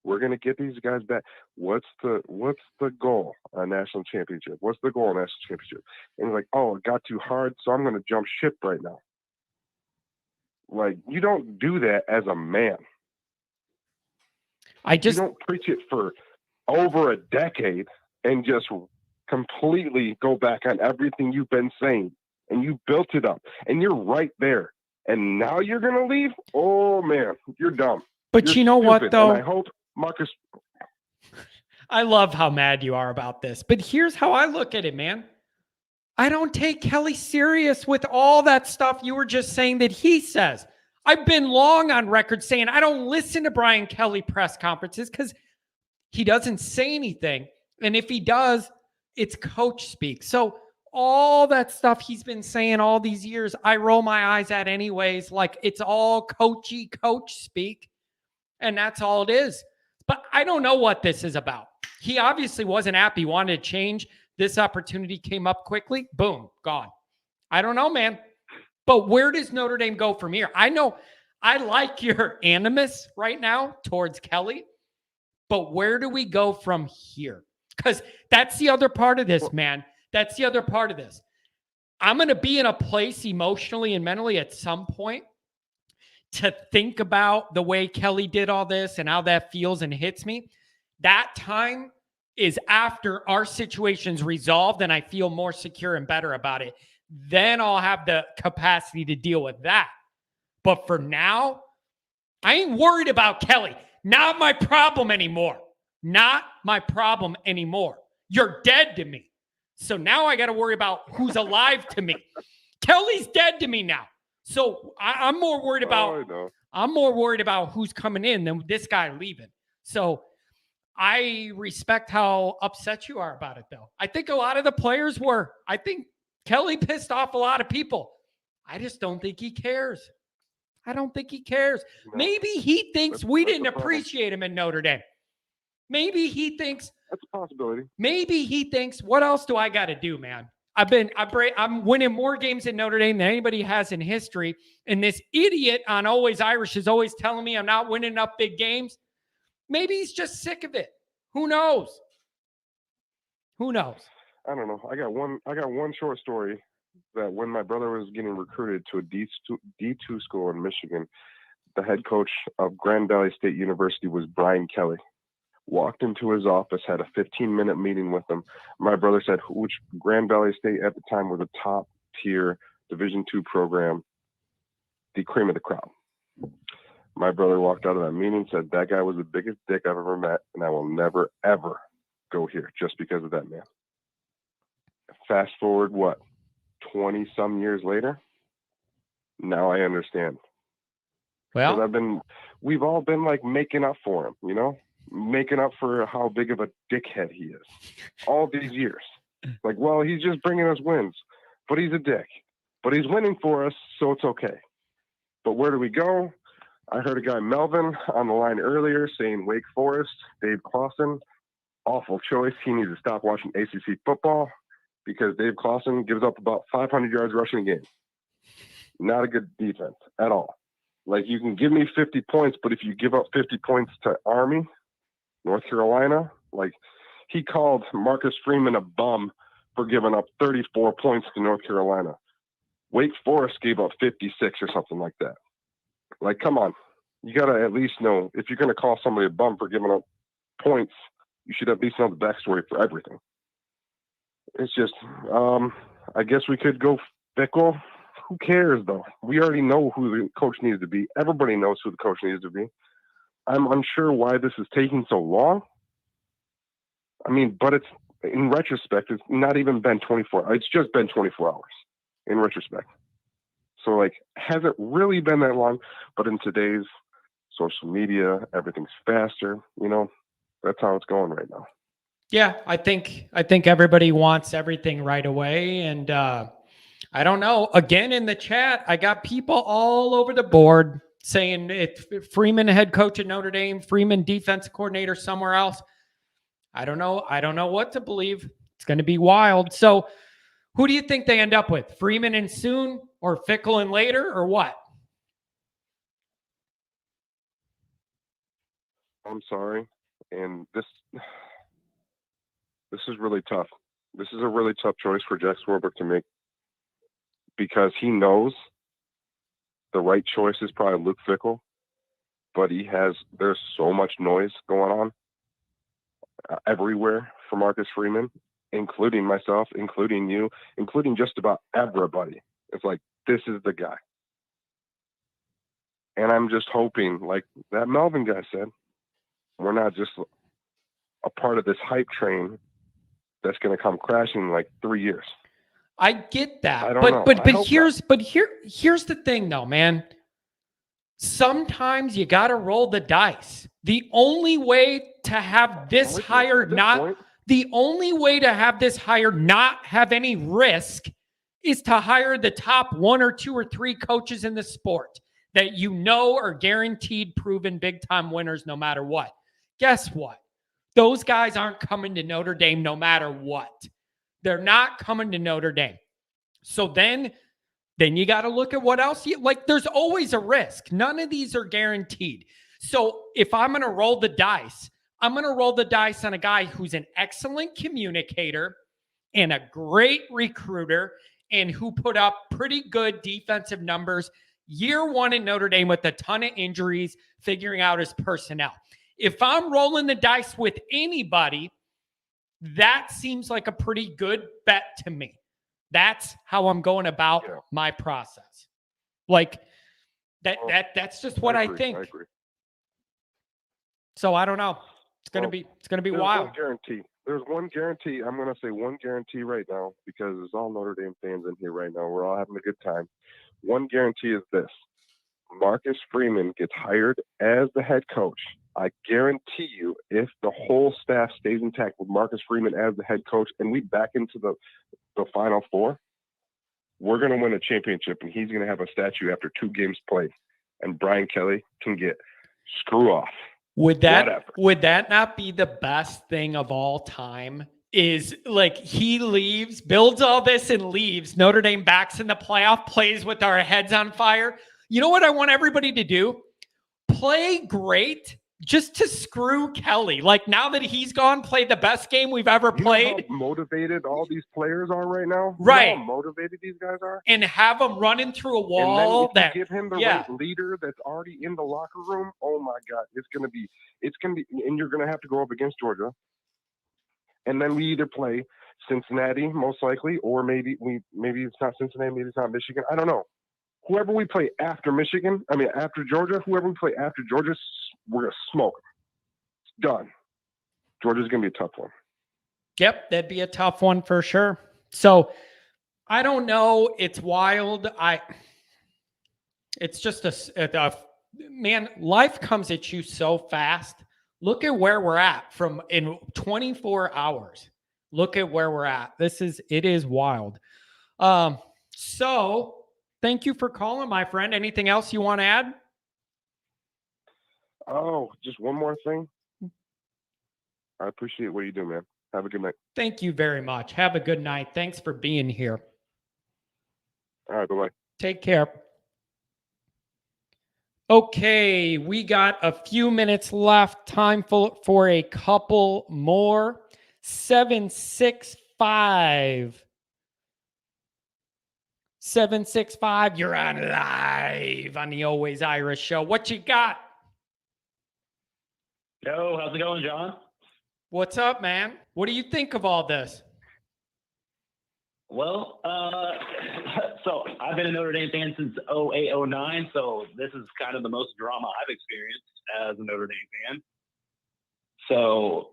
We're going to get these guys back. What's the goal? A national championship. What's the goal? A national championship. And he's like, oh, it got too hard, so I'm going to jump ship right now. Like, you don't do that as a man. You don't preach it for over a decade and just completely go back on everything you've been saying. And you built it up. And you're right there. and now you're going to leave? Oh, man, you're dumb. But You're you know what, stupid. though? And I hope Marcus. I love how mad you are about this. But here's how I look at it, man. I don't take Kelly serious with all that stuff you were just saying that he says. I've been long on record saying I don't listen to Brian Kelly press conferences because he doesn't say anything. And if he does, it's coach speak. So all that stuff he's been saying all these years, I roll my eyes at anyways. Like it's all coachy coach speak. And that's all it is. But I don't know what this is about. He obviously wasn't happy, wanted to change. This opportunity came up quickly. Boom, gone. I don't know, man. But where does Notre Dame go from here? I know I like your animus right now towards Kelly, but where do we go from here? Because that's the other part of this, man. That's the other part of this. I'm going to be in a place emotionally and mentally at some point to think about the way Kelly did all this and how that feels and hits me. That time is after our situation's resolved and I feel more secure and better about it. Then I'll have the capacity to deal with that. But for now, I ain't worried about Kelly. Not my problem anymore. Not my problem anymore. You're dead to me. So now I got to worry about who's alive to me. Kelly's dead to me now. So I'm more worried about I'm more worried about who's coming in than this guy leaving. So I respect how upset you are about it, though. I think a lot of the players were. I think Kelly pissed off a lot of people. I just don't think he cares. I don't think he cares. No. Maybe he thinks we didn't appreciate him in Notre Dame. Maybe he thinks that's a possibility. Maybe he thinks, what else do I got to do, man? I'm winning more games in Notre Dame than anybody has in history. And this idiot on Always Irish is always telling me I'm not winning enough big games. Maybe he's just sick of it. Who knows? Who knows? I don't know. I got one short story that when my brother was getting recruited to a D2 school in Michigan, the head coach of Grand Valley State University was Brian Kelly. Walked into his office, had a 15-minute meeting with him. My brother said, which Grand Valley State at the time was a top-tier Division II program, the cream of the crop. My brother walked out of that meeting, said, that guy was the biggest dick I've ever met, and I will never, ever go here just because of that man. Fast forward, 20-some years later? Now I understand. Well, we've all been like making up for him, you know? Making up for how big of a dickhead he is all these years. Like, well, he's just bringing us wins, but he's a dick. But he's winning for us, so it's okay. But where do we go? I heard a guy, Melvin, on the line earlier saying Wake Forest, Dave Clawson, awful choice. He needs to stop watching ACC football because Dave Clawson gives up about 500 yards rushing a game. Not a good defense at all. Like, you can give me 50 points, but if you give up 50 points to Army, North Carolina, like, he called Marcus Freeman a bum for giving up 34 points to North Carolina. Wake Forest gave up 56 or something like that. Like, come on. You got to at least know, if you're going to call somebody a bum for giving up points, you should at least know the backstory for everything. It's just, I guess we could go fickle. Who cares, though? We already know who the coach needs to be. Everybody knows who the coach needs to be. I'm unsure why this is taking so long. I mean, but it's, in retrospect, it's not even been 24. It's just been 24 hours in retrospect. So, like, hasn't really been that long. But in today's social media, everything's faster. You know, that's how it's going right now. Yeah, I think everybody wants everything right away. And I don't know. Again, in the chat, I got people all over the board saying it's Freeman, head coach at Notre Dame, Freeman, defensive coordinator somewhere else. I don't know. I don't know what to believe. It's going to be wild. So who do you think they end up with? Freeman and soon, or Fickle and later, or what? I'm sorry. And this is really tough. This is a really tough choice for Jack Swarbrick to make, because he knows the right choice is probably Luke Fickell, but there's so much noise going on everywhere for Marcus Freeman, including myself, including you, including just about everybody. It's like, this is the guy. And I'm just hoping, like that Melvin guy said, we're not just a part of this hype train that's going to come crashing in like 3 years. I get that. I don't know. Here's the thing though, man. Sometimes you got to roll the dice. The only way to have this hire not have any risk is to hire the top 1 or 2 or 3 coaches in the sport that you know are guaranteed proven big time winners no matter what. Guess what? Those guys aren't coming to Notre Dame no matter what. They're not coming to Notre Dame. So then you got to look at what else there's always a risk. None of these are guaranteed. So if I'm going to roll the dice, I'm going to roll the dice on a guy who's an excellent communicator and a great recruiter and who put up pretty good defensive numbers year 1 in Notre Dame with a ton of injuries, figuring out his personnel. If I'm rolling the dice with anybody, that seems like a pretty good bet to me. That's how I'm going about my process. Like that's just what I think. I agree. So I don't know. It's gonna be wild. There's one guarantee. I'm gonna say one guarantee right now because there's all Notre Dame fans in here right now. We're all having a good time. One guarantee is this: Marcus Freeman gets hired as the head coach. I guarantee you, if the whole staff stays intact with Marcus Freeman as the head coach and we back into the Final Four, we're going to win a championship, and he's going to have a statue after 2 games played, and Brian Kelly can get screw off. Would that not be the best thing of all time? Is like he leaves, builds all this and leaves. Notre Dame backs in the playoff, plays with our heads on fire. You know what I want everybody to do? Play great just to screw Kelly. Like now that he's gone, play the best game we've ever played. You know how motivated all these players are right now? Right. You know how motivated these guys are? And have them running through a wall. And then if you give him the right leader that's already in the locker room, oh my God, it's gonna be, and you're gonna have to go up against Georgia. And then we either play Cincinnati, most likely, or maybe it's not Cincinnati, maybe it's not Michigan. I don't know. Whoever we play after after Georgia, whoever we play after Georgia, we're going to smoke them. It's done. Georgia's going to be a tough one. Yep, that'd be a tough one for sure. So, I don't know. It's wild. It's just man, life comes at you so fast. Look at where we're at in 24 hours. Look at where we're at. It is wild. So thank you for calling, my friend. Anything else you want to add? Oh, just one more thing. I appreciate what you do, man. Have a good night. Thank you very much. Have a good night. Thanks for being here. All right, bye-bye. Take care. Okay, we got a few minutes left. Time for a couple more. 765. 765, you're on live on the Always Irish Show. What you got? Yo, how's it going, John? What's up, man? What do you think of all this? Well, so I've been a Notre Dame fan since 08, 09, so this is kind of the most drama I've experienced as a Notre Dame fan. So,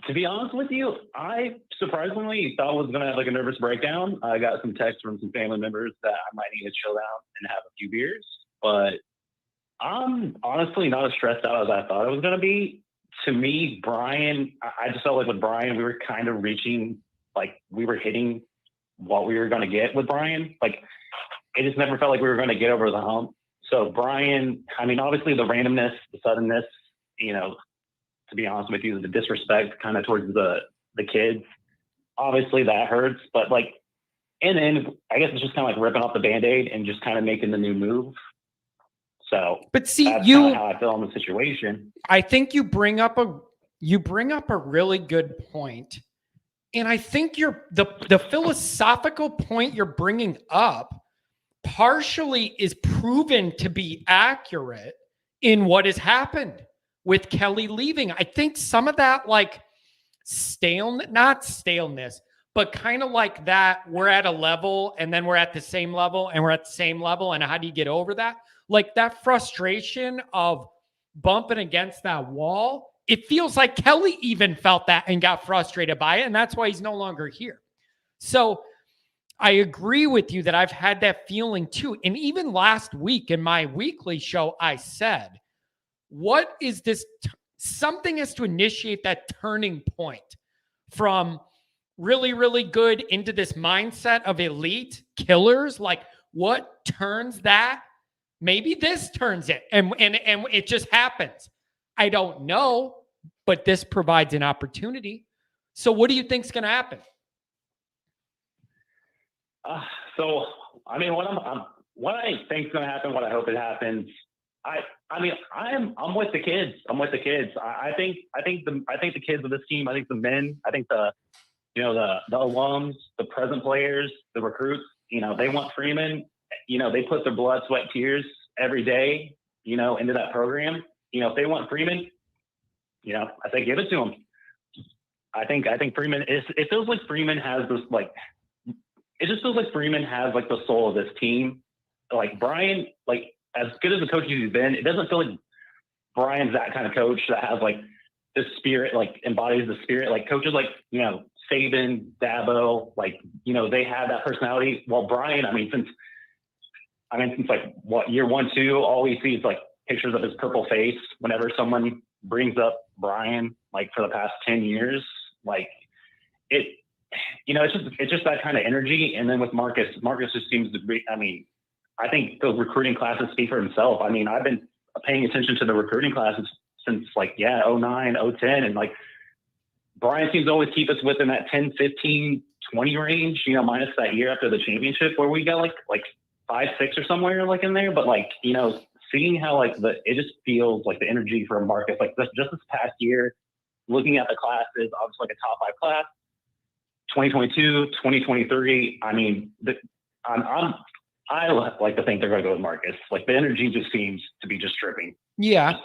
to be honest with you, I surprisingly thought I was going to have like a nervous breakdown. I got some texts from some family members that I might need to chill down and have a few beers, but I'm honestly not as stressed out as I thought I was going to be. To me, Brian, I just felt like with Brian, we were kind of reaching, like we were hitting what we were going to get with Brian. Like it just never felt like we were going to get over the hump. So Brian, I mean, obviously the randomness, the suddenness, you know, to be honest with you, the disrespect kind of towards the kids, obviously that hurts, but like, and then I guess it's just kind of like ripping off the Band-Aid and just kind of making the new move. So, but see, that's kind of how I feel in the situation. I think you bring up a really good point. And I think the philosophical point you're bringing up partially is proven to be accurate in what has happened with Kelly leaving. I think some of that like not staleness, but kind of like that we're at a level and then we're at the same level and we're at the same level. And how do you get over that? Like that frustration of bumping against that wall, it feels like Kelly even felt that and got frustrated by it. And that's why he's no longer here. So I agree with you that I've had that feeling too. And even last week in my weekly show, I said, what is this? Something has to initiate that turning point from really, really good into this mindset of elite killers. Like, what turns that? Maybe this turns it, and it just happens. I don't know, but this provides an opportunity. So, what do you think's going to happen? So, I mean, what I think's going to happen, what I hope it happens. I mean, I'm with the kids. I'm with the kids. I think the kids of this team. I think the men. I think the alums, the present players, the recruits. They want Freeman. They put their blood, sweat, tears every day. Into that program. If they want Freeman, I say give it to them. I think Freeman is. It feels like Freeman has this like. It just feels like Freeman has like the soul of this team. Like Brian, like as good as a coach he's been, it doesn't feel like Brian's that kind of coach that has like the spirit, like embodies the spirit. Like coaches like Saban, Dabo, like they have that personality. While Brian, since like what year 1, 2, all we see is like pictures of his purple face whenever someone brings up Brian, like for the past 10 years, like it. It's just that kind of energy. And then with Marcus just seems to be, I think the recruiting classes speak for himself. I've been paying attention to the recruiting classes since like, 09, 010. And like Brian seems to always keep us within that 10, 15, 20 range, minus that year after the championship where we got like 5, 6 or somewhere like in there. But like, seeing how like it just feels like the energy for Marcus, like just this past year, looking at the classes, obviously like a top 5 class, 2022, 2023. I like to think they're going to go with Marcus. Like the energy just seems to be just dripping. Yeah.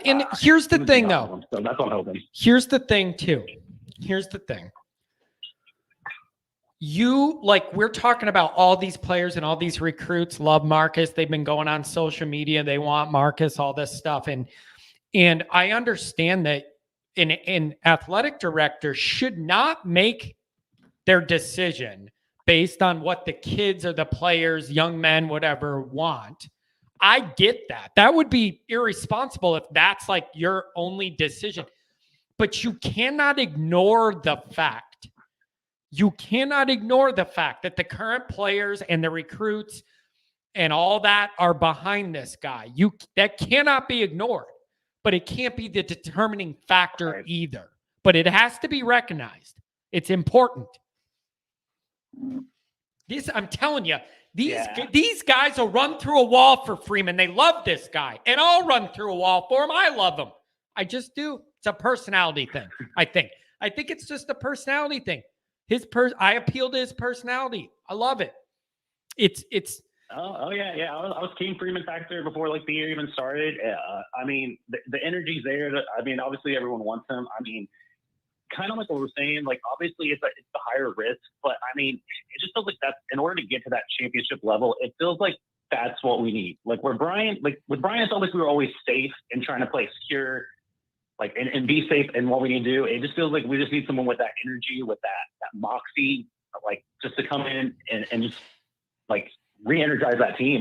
And here's the thing, though. So that's what I'm hoping. Here's the thing, too. Here's the thing. We're talking about all these players and all these recruits love Marcus. They've been going on social media. They want Marcus, all this stuff. And I understand that an athletic director should not make their decision based on what the kids or the players, young men, whatever want. I get that. That would be irresponsible if that's like your only decision. But you cannot ignore the fact. You cannot ignore the fact that the current players and the recruits and all that are behind this guy. That cannot be ignored, but it can't be the determining factor either. But it has to be recognized. It's important. I'm telling you, these guys will run through a wall for Freeman. They love this guy, and I'll run through a wall for him. I love him. I just do. It's a personality thing. I think it's just a personality thing. I appeal to his personality. I love it. It's. Oh yeah. I was Team Freeman factor before like the year even started. The energy's there. Obviously everyone wants him. Kind of like what we're saying, like obviously it's the higher risk, but it just feels like that's in order to get to that championship level, it feels like that's what we need. Like with Brian, it felt like we were always safe and trying to play secure, like and be safe in what we need to do. It just feels like we just need someone with that energy, with that moxie, like just to come in and just like re-energize that team.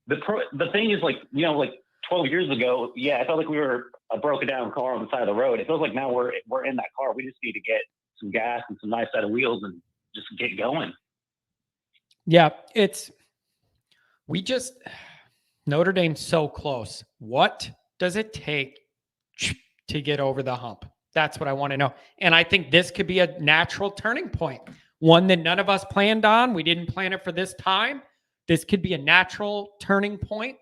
The thing is like 12 years ago, I felt like we were a broken down car on the side of the road. It feels like now we're in that car. We just need to get some gas and some nice set of wheels and just get going. Yeah, Notre Dame's so close. What does it take to get over the hump? That's what I want to know. And I think this could be a natural turning point, one that none of us planned on. We didn't plan it for this time. This could be a natural turning point.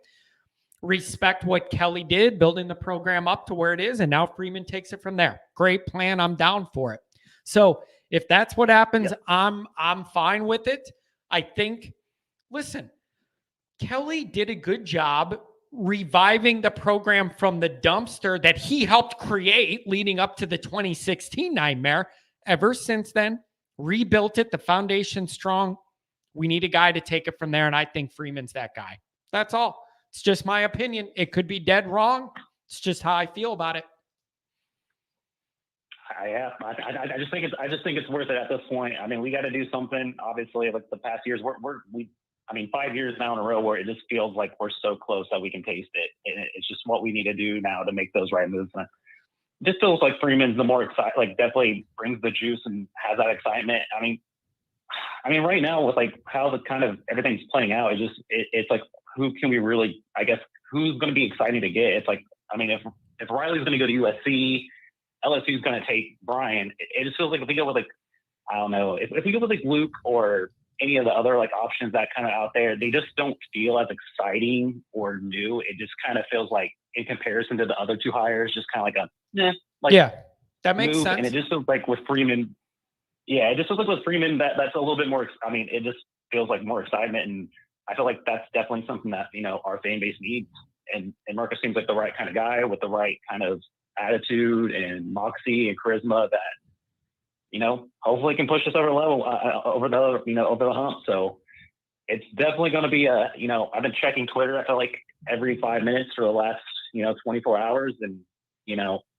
Respect what Kelly did, building the program up to where it is, and now Freeman takes it from there. Great plan. I'm down for it. So if that's what happens, I'm fine with it. I think, listen, Kelly did a good job reviving the program from the dumpster that he helped create leading up to the 2016 nightmare. Ever since then, rebuilt it. The foundation's strong. We need a guy to take it from there, and I think Freeman's that guy. That's all. It's just my opinion. It could be dead wrong. It's just how I feel about it. I just think it's worth it at this point. I mean, we got to do something. Obviously, like the past years, 5 years now in a row where it just feels like we're so close that we can taste it. And it's just what we need to do now to make those right moves. And it just feels like Freeman's the more excited, like definitely brings the juice and has that excitement. I mean, right now with like how the kind of everything's playing out, it's like, who can we really, I guess, who's going to be exciting to get? It's like, I mean, if Riley's going to go to USC, LSU's going to take Brian. It just feels like if we go with like, I don't know, if we go with like Luke or any of the other like options that kind of out there, they just don't feel as exciting or new. It just kind of feels like in comparison to the other two hires, just kind of like yeah, that makes move. sense. And it just feels like with Freeman, it just feels like with Freeman that's a little bit more. I mean, it just feels like more excitement, and I feel like that's definitely something that our fan base needs. And Marcus seems like the right kind of guy with the right kind of attitude and moxie and charisma that hopefully can push us over the level, over the hump. So it's definitely going to be I've been checking Twitter, I feel like every 5 minutes for the last 24 hours, and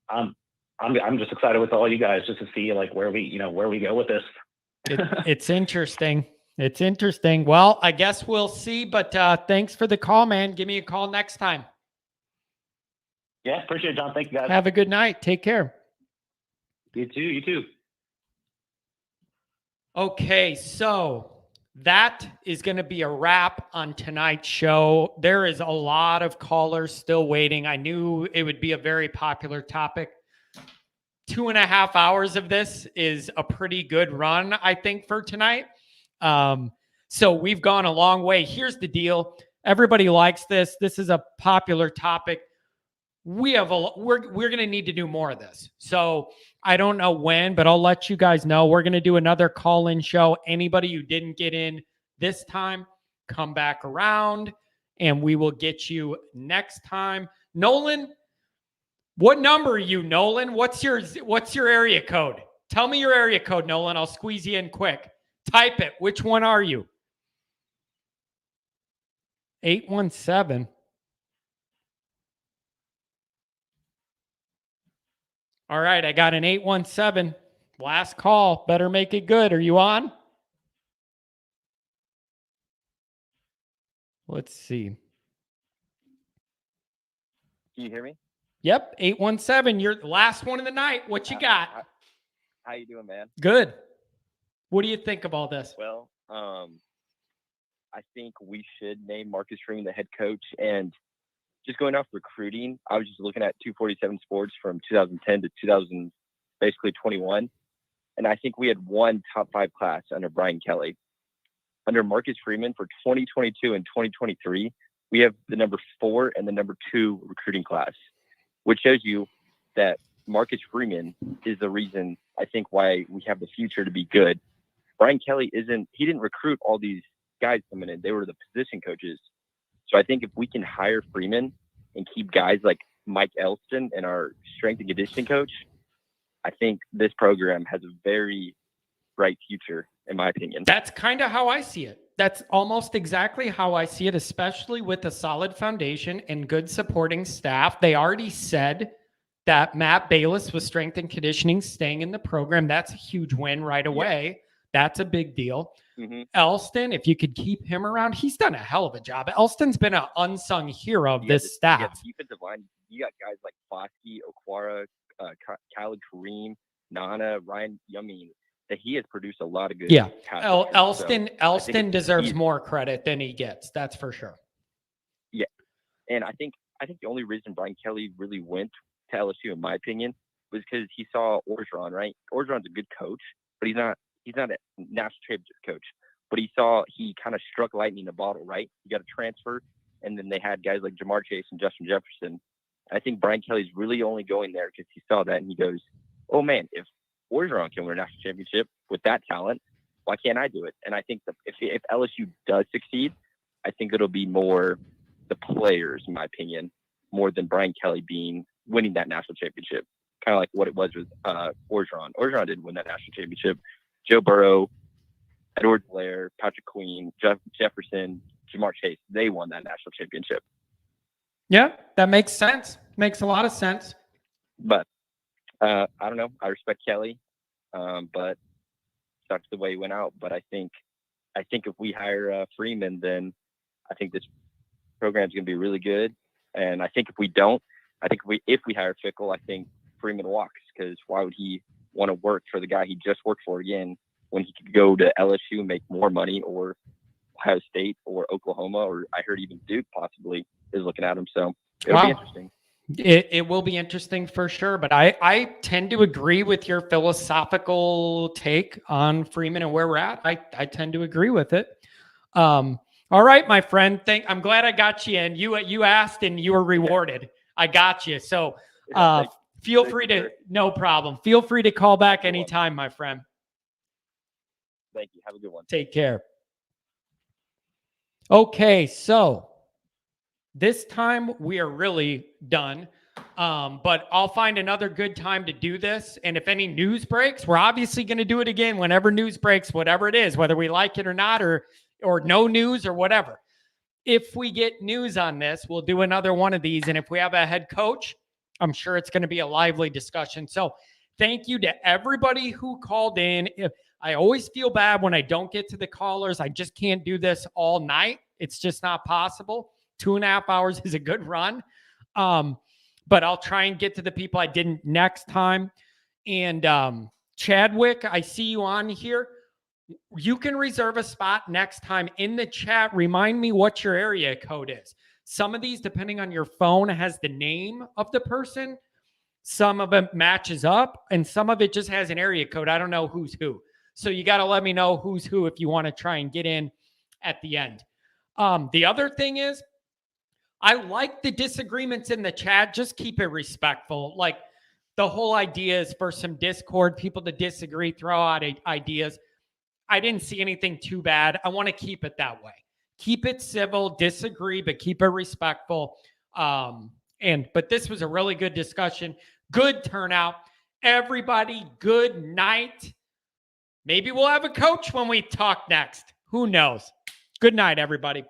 I'm just excited with all you guys just to see like where we go with this. It's interesting. It's interesting. Well, I guess we'll see, but thanks for the call, man. Give me a call next time. Yeah, appreciate it, John. Thank you, guys. Have a good night. Take care. You too. Okay, so that is going to be a wrap on tonight's show. There is a lot of callers still waiting. I knew it would be a very popular topic. 2.5 hours of this is a pretty good run, I think, for tonight. So we've gone a long way. Here's the deal. Everybody likes this. This is a popular topic. We're going to need to do more of this. So I don't know when, but I'll let you guys know. We're going to do another call-in show. Anybody who didn't get in this time, come back around and we will get you next time. Nolan, what number are you, Nolan? What's your area code? Tell me your area code, Nolan. I'll squeeze you in quick. Type it. Which one are you? 817. All right, I got an 817. Last call. Better make it good. Are you on? Let's see. Can you hear me? Yep, 817. You're the last one of the night. What you got? How you doing, man? Good. What do you think of all this? Well, I think we should name Marcus Freeman the head coach. And just going off recruiting, I was just looking at 247 Sports from 2010 to 2021. And I think we had one top 5 class under Brian Kelly. Under Marcus Freeman for 2022 and 2023, we have the number 4 and the number 2 recruiting class, which shows you that Marcus Freeman is the reason, I think, why we have the future to be good. Brian Kelly he didn't recruit all these guys coming in. They were the position coaches. So I think if we can hire Freeman and keep guys like Mike Elston and our strength and conditioning coach, I think this program has a very bright future, in my opinion. That's kind of how I see it. That's almost exactly how I see it, especially with a solid foundation and good supporting staff. They already said that Matt Bayless with strength and conditioning staying in the program. That's a huge win right away. Yeah. That's a big deal. Mm-hmm. Elston, if you could keep him around, he's done a hell of a job. Elston's been an unsung hero of this staff. Yeah, the defensive line, you got guys like Foskey, Okwara, Khaled Kareem, Nana, Ryan. I mean, that he has produced a lot of good. Yeah, Elston deserves more credit than he gets. That's for sure. Yeah, and I think the only reason Brian Kelly really went to LSU, in my opinion, was because he saw Orgeron. Right, Orgeron's a good coach, but he's not a national championship coach. But he kind of struck lightning in a bottle. Right, he got a transfer, and then they had guys like Jamar Chase and Justin Jefferson. I think Brian Kelly's really only going there because he saw that and he goes, "Oh man, if Orgeron can win a national championship with that talent, why can't I do it?" And I think that if LSU does succeed, I think it'll be more the players, in my opinion, more than Brian Kelly winning that national championship. Kind of like what it was with Orgeron. Orgeron didn't win that national championship. Joe Burrow, Edward Blair, Patrick Queen, Jefferson, Jamar Chase, they won that national championship. Yeah, that makes sense. Makes a lot of sense. But I don't know. I respect Kelly, but sucks the way he went out. But I think if we hire Freeman, then I think this program's going to be really good. And I think if we don't, if we hire Fickle, I think Freeman walks, because why would he want to work for the guy he just worked for again when he could go to LSU and make more money, or Ohio State or Oklahoma, or I heard even Duke possibly is looking at him. So it'll be interesting. It will be interesting for sure, but I tend to agree with your philosophical take on Freeman and where we're at. I tend to agree with it. All right, my friend. I'm glad I got you in. You asked and you were rewarded. I got you. So feel free to, no problem. Feel free to call back anytime, my friend. Thank you. Have a good one. Take care. Okay, so this time we are really done. But I'll find another good time to do this. And if any news breaks, we're obviously going to do it again whenever news breaks, whatever it is, whether we like it or not, or no news or whatever. If we get news on this, we'll do another one of these. And if we have a head coach, I'm sure it's going to be a lively discussion. So thank you to everybody who called in. I always feel bad when I don't get to the callers. I just can't do this all night. It's just not possible. 2.5 hours is a good run. But I'll try and get to the people I didn't next time. And Chadwick, I see you on here. You can reserve a spot next time in the chat. Remind me what your area code is. Some of these, depending on your phone, has the name of the person. Some of it matches up, and some of it just has an area code. I don't know who's who. So you got to let me know who's who if you want to try and get in at the end. The other thing is, I like the disagreements in the chat. Just keep it respectful. Like, the whole idea is for some discord, people to disagree, throw out ideas. I didn't see anything too bad. I want to keep it that way. Keep it civil, disagree, but keep it respectful. But this was a really good discussion. Good turnout. Everybody, good night. Maybe we'll have a coach when we talk next. Who knows? Good night, everybody.